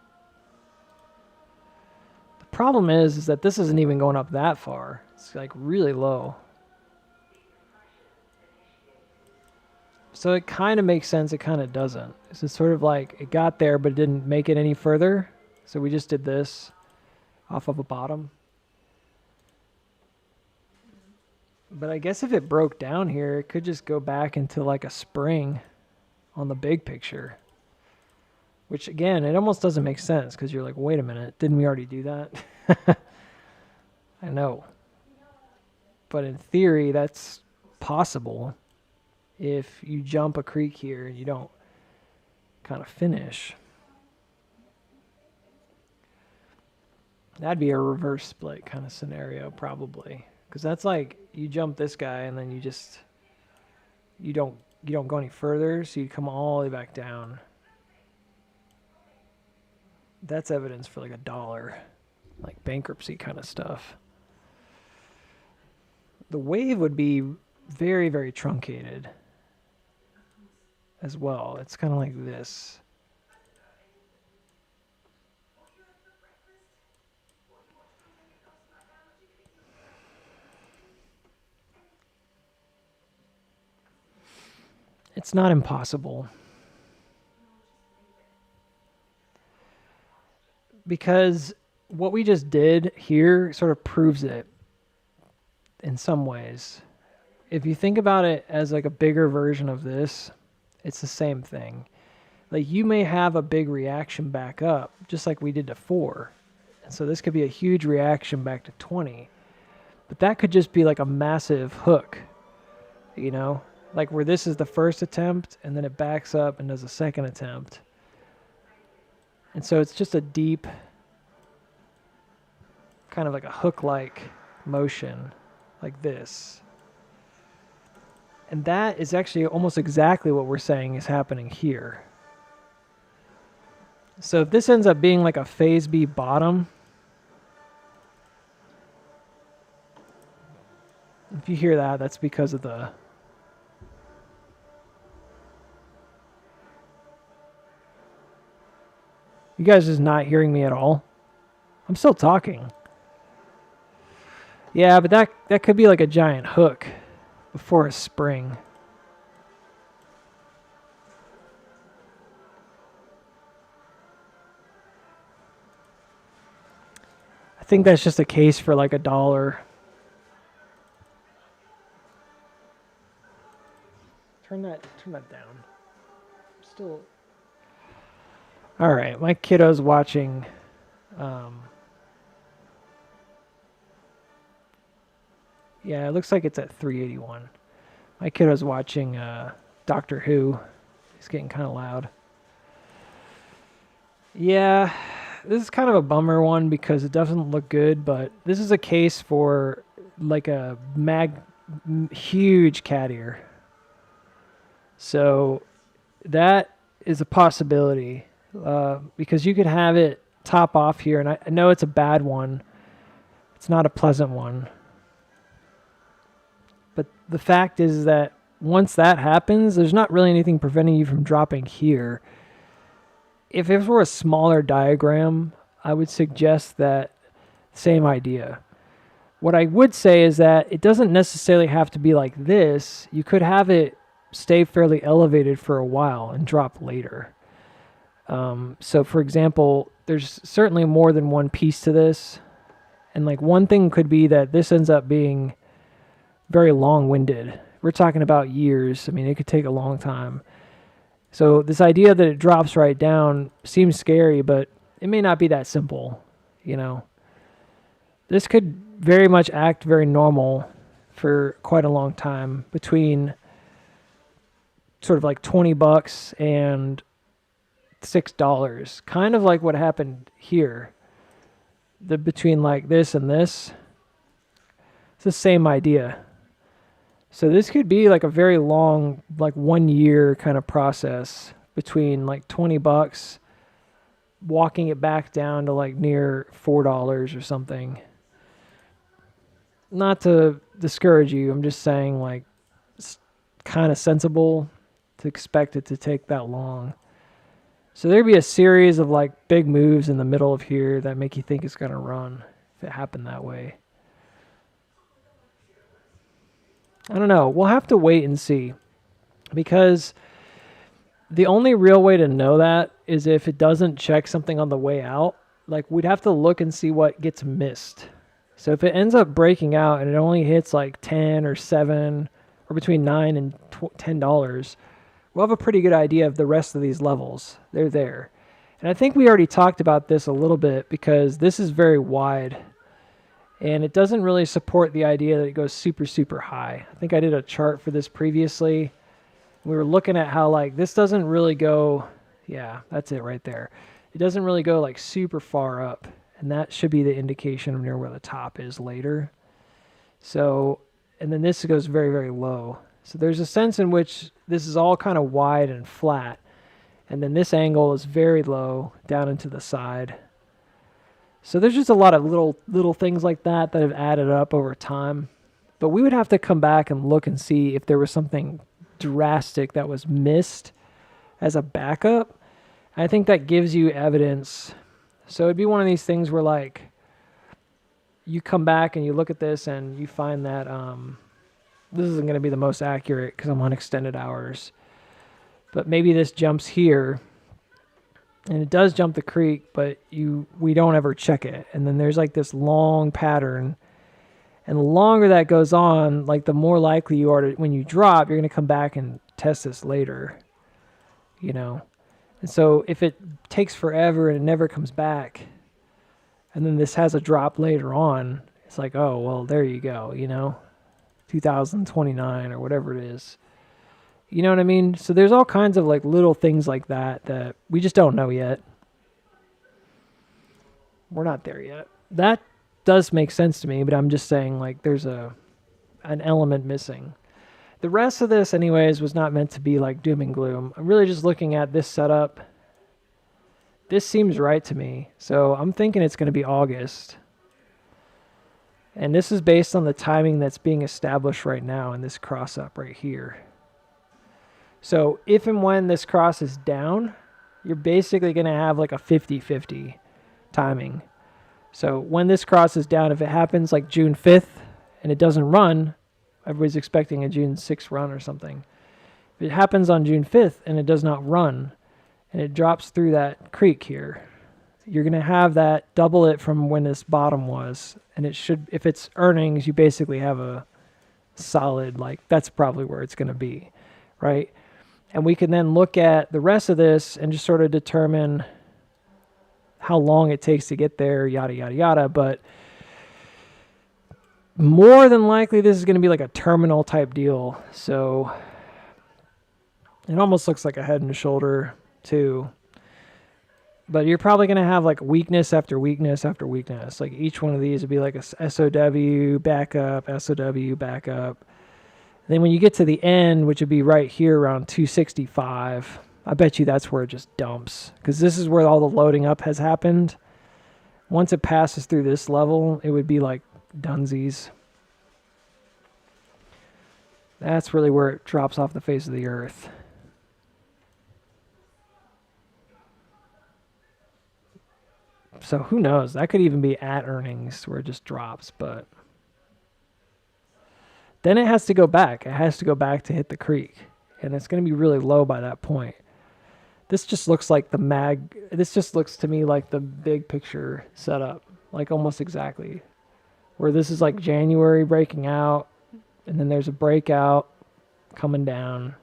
Speaker 1: The problem is that this isn't even going up that far. It's like really low. So it kind of makes sense, it kind of doesn't. It's sort of like it got there but it didn't make it any further. So we just did this off of a bottom. But I guess if it broke down here, it could just go back into like a spring on the big picture. Which again, it almost doesn't make sense because you're like, wait a minute, didn't we already do that? I know. But in theory, that's possible if you jump a creek here and you don't kind of finish. That'd be a reverse split kind of scenario probably. Because that's like you jump this guy and then you don't go any further, so you come all the way back down. That's evidence for like $1, like bankruptcy kind of stuff. The wave would be very, very truncated as well. It's kind of like this. It's not impossible. Because what we just did here sort of proves it in some ways. If you think about it as like a bigger version of this, it's the same thing. Like you may have a big reaction back up, just like we did to 4. And so this could be a huge reaction back to 20. But that could just be like a massive hook, you know? Like where this is the first attempt and then it backs up and does a second attempt. And so it's just a deep, kind of like a hook-like motion, like this. And that is actually almost exactly what we're saying is happening here. So if this ends up being like a phase B bottom, if you hear that, that's because of the... You guys just not hearing me at all? I'm still talking. Yeah, but that could be like a giant hook before a spring. I think that's just a case for like $1. Turn that down. Still. All right, my kiddo's watching. Yeah, it looks like it's at 381. My kiddo's watching Doctor Who. He's getting kind of loud. Yeah, this is kind of a bummer one because it doesn't look good, but this is a case for like a huge cat ear. So that is a possibility. Because you could have it top off here, and I know it's a bad one. It's not a pleasant one. But the fact is that once that happens, there's not really anything preventing you from dropping here. If it were a smaller diagram, I would suggest that same idea. What I would say is that it doesn't necessarily have to be like this. You could have it stay fairly elevated for a while and drop later. So for example, there's certainly more than one piece to this. And like one thing could be that this ends up being very long-winded. We're talking about years. I mean, it could take a long time. So this idea that it drops right down seems scary, but it may not be that simple, you know. This could very much act very normal for quite a long time, between sort of like $20 and $6, kind of like what happened here. Between like this and this, it's the same idea. So this could be like a very long, like 1 year kind of process between like $20, walking it back down to like near $4 or something. Not to discourage you, I'm just saying like it's kind of sensible to expect it to take that long. So there'd be a series of like big moves in the middle of here that make you think it's going to run if it happened that way. I don't know. We'll have to wait and see, because the only real way to know that is if it doesn't check something on the way out. Like we'd have to look and see what gets missed. So if it ends up breaking out and it only hits like 10 or 7 or between $9 and $10, we'll have a pretty good idea of the rest of these levels. They're there. And I think we already talked about this a little bit, because this is very wide and it doesn't really support the idea that it goes super, super high. I think I did a chart for this previously. We were looking at how like this doesn't really go, yeah, that's it right there. It doesn't really go like super far up, and that should be the indication of near where the top is later. So, and then this goes very, very low. So there's a sense in which this is all kind of wide and flat, and then this angle is very low down into the side. So there's just a lot of little things like that that have added up over time. But we would have to come back and look and see if there was something drastic that was missed as a backup. I think that gives you evidence. So it'd be one of these things where like you come back and you look at this and you find that this isn't going to be the most accurate because I'm on extended hours. But maybe this jumps here, and it does jump the creek, but we don't ever check it. And then there's like this long pattern. And the longer that goes on, like the more likely you are to, when you drop, you're going to come back and test this later, you know. And so if it takes forever and it never comes back, and then this has a drop later on, it's like, oh, well, there you go, you know, 2029 or whatever it is. You know what I mean? So there's all kinds of like little things like that that we just don't know yet. We're not there yet. That does make sense to me, but I'm just saying like there's an element missing. The rest of this anyways was not meant to be like doom and gloom. I'm really just looking at this setup. This seems right to me. So I'm thinking it's going to be August. And this is based on the timing that's being established right now in this cross up right here. So if and when this crosses down, you're basically going to have like a 50-50 timing. So when this crosses down, if it happens like June 5th and it doesn't run, everybody's expecting a June 6th run or something. If it happens on June 5th and it does not run and it drops through that creek here, you're going to have that double it from when this bottom was. And it should, if it's earnings, you basically have a solid, like that's probably where it's going to be, right? And we can then look at the rest of this and just sort of determine how long it takes to get there, yada, yada, yada. But more than likely, this is going to be like a terminal type deal. So it almost looks like a head and shoulder too. But you're probably going to have like weakness after weakness after weakness. Like each one of these would be like a SOW, backup, SOW, backup. Then when you get to the end, which would be right here around 265, I bet you that's where it just dumps. Because this is where all the loading up has happened. Once it passes through this level, it would be like dunsies. That's really where it drops off the face of the earth. So who knows? That could even be at earnings where it just drops, but then it has to go back. It has to go back to hit the creek, and it's going to be really low by that point. This just looks like the this just looks to me like the big picture setup, like almost exactly. Where this is like January breaking out, and then there's a breakout coming down.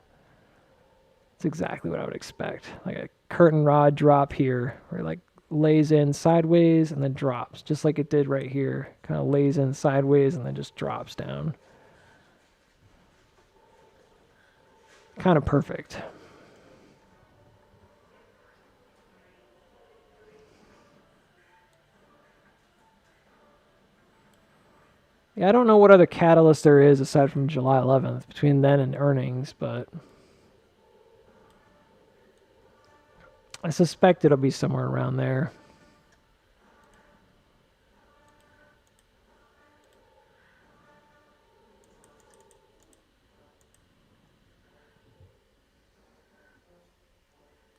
Speaker 1: It's exactly what I would expect. Like a curtain rod drop here, where it like lays in sideways and then drops, just like it did right here. Kind of lays in sideways and then just drops down. Kind of perfect. Yeah, I don't know what other catalyst there is aside from July 11th between then and earnings, but I suspect it'll be somewhere around there.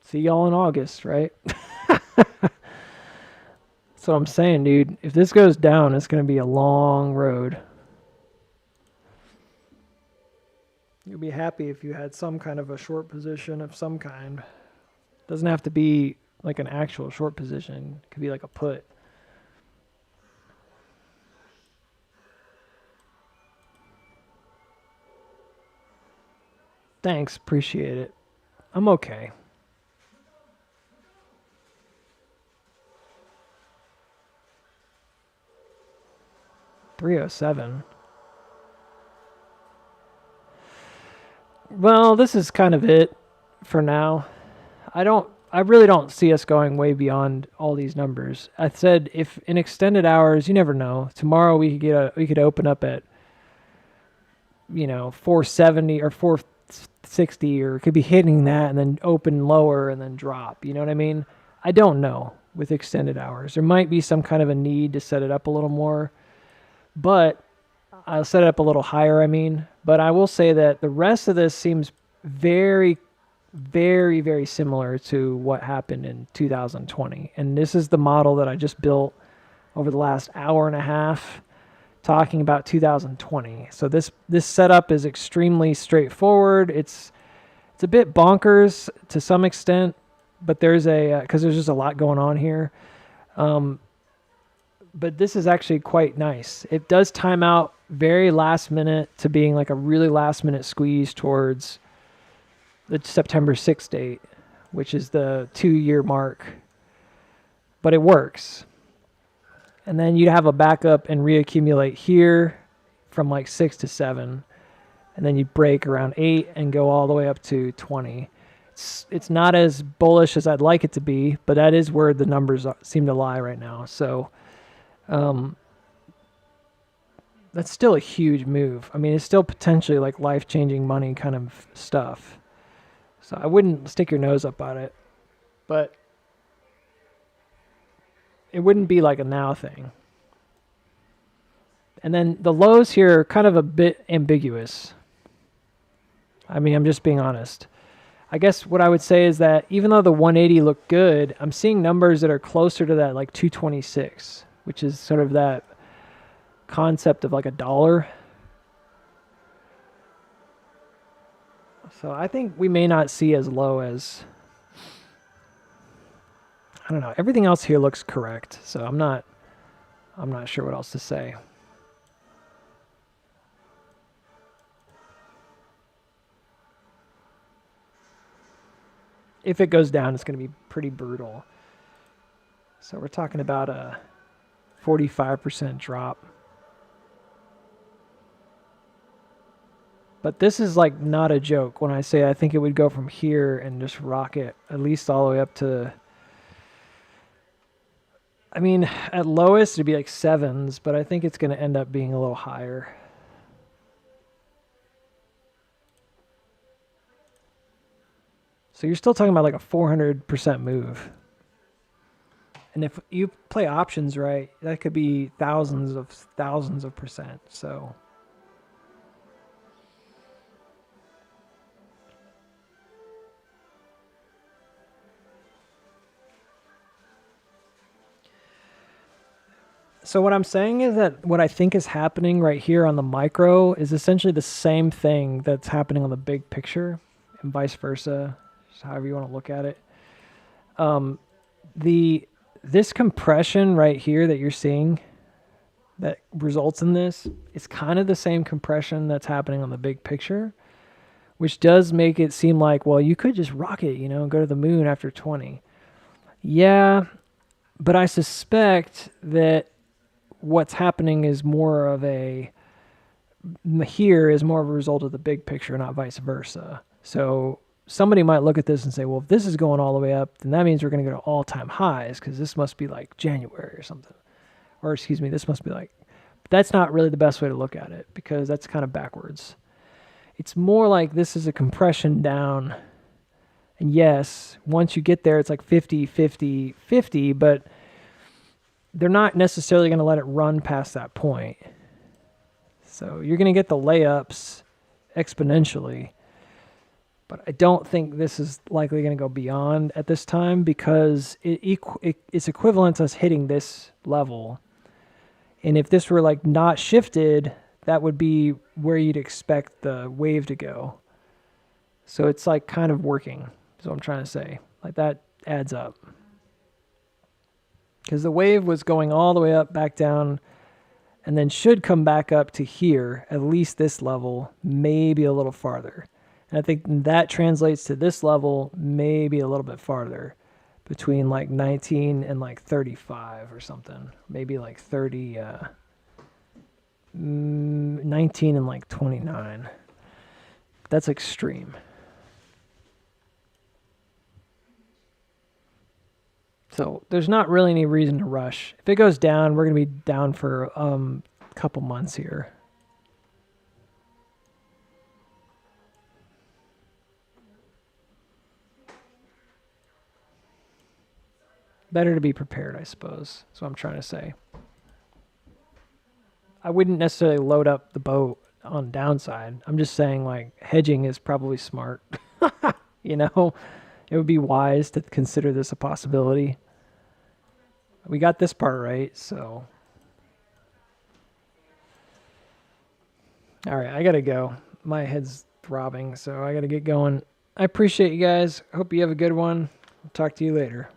Speaker 1: See y'all in August, right? That's what I'm saying, dude. If this goes down, it's going to be a long road. You'll be happy if you had some kind of a short position of some kind. Doesn't have to be like an actual short position. It could be like a put. Thanks, appreciate it. I'm okay. $307. Well, this is kind of it for now. I really don't see us going way beyond all these numbers. I said if in extended hours, you never know. Tomorrow we could open up at 470 or 460, or it could be hitting that and then open lower and then drop. You know what I mean? I don't know with extended hours. There might be some kind of a need to set it up a little more, but I'll set it up a little higher, but I will say that the rest of this seems very, very, very similar to what happened in 2020. And this is the model that I just built over the last hour and a half talking about 2020. So this setup is extremely straightforward. It's a bit bonkers to some extent, but because there's just a lot going on here. But this is actually quite nice. It does time out very last minute to being like a really last minute squeeze towards the September 6th date, which is the 2-year mark. But it works. And then you'd have a backup and reaccumulate here from like 6 to 7. And then you break around 8 and go all the way up to 20. It's not as bullish as I'd like it to be, but that is where the numbers seem to lie right now. So that's still a huge move. It's still potentially like life-changing money kind of stuff. So I wouldn't stick your nose up at it, but it wouldn't be like a now thing. And then the lows here are kind of a bit ambiguous. I'm just being honest. I guess what I would say is that even though the 180 looked good, I'm seeing numbers that are closer to that, like 226, which is sort of that concept of like a dollar. So I think we may not see as low as, I don't know. Everything else here looks correct, so I'm not sure what else to say. If it goes down, it's going to be pretty brutal. So we're talking about a 45% drop. But this is like not a joke when I say I think it would go from here and just rocket at least all the way up to, at lowest it'd be like 7s, but I think it's going to end up being a little higher. So you're still talking about like a 400% move. And if you play options right, that could be thousands of percent. So what I'm saying is that what I think is happening right here on the micro is essentially the same thing that's happening on the big picture and vice versa, however you want to look at it. This compression right here that you're seeing that results in this is kind of the same compression that's happening on the big picture, which does make it seem like, well, you could just rocket, go to the moon after 20. Yeah, but I suspect that what's happening is more of a result of the big picture, not vice versa. So somebody might look at this and say, well, if this is going all the way up, then that means we're going to go to all-time highs because this must be like January or something. Or excuse me, this must be like, that's not really the best way to look at it because that's kind of backwards. It's more like this is a compression down. And yes, once you get there, it's like 50, 50, 50, but they're not necessarily going to let it run past that point. So you're going to get the layups exponentially. But I don't think this is likely going to go beyond at this time because it's equivalent to us hitting this level. And if this were like not shifted, that would be where you'd expect the wave to go. So it's like kind of working, is what I'm trying to say. Like that adds up. Because the wave was going all the way up, back down, and then should come back up to here, at least this level, maybe a little farther. And I think that translates to this level, maybe a little bit farther, between like 19 and like 35 or something. Maybe like 19 and like 29. That's extreme. So there's not really any reason to rush. If it goes down, we're going to be down for a couple months here. Better to be prepared, I suppose. That's what I'm trying to say. I wouldn't necessarily load up the boat on downside. I'm just saying like hedging is probably smart. It would be wise to consider this a possibility. We got this part right, so. All right, I got to go. My head's throbbing, so I got to get going. I appreciate you guys. Hope you have a good one. I'll talk to you later.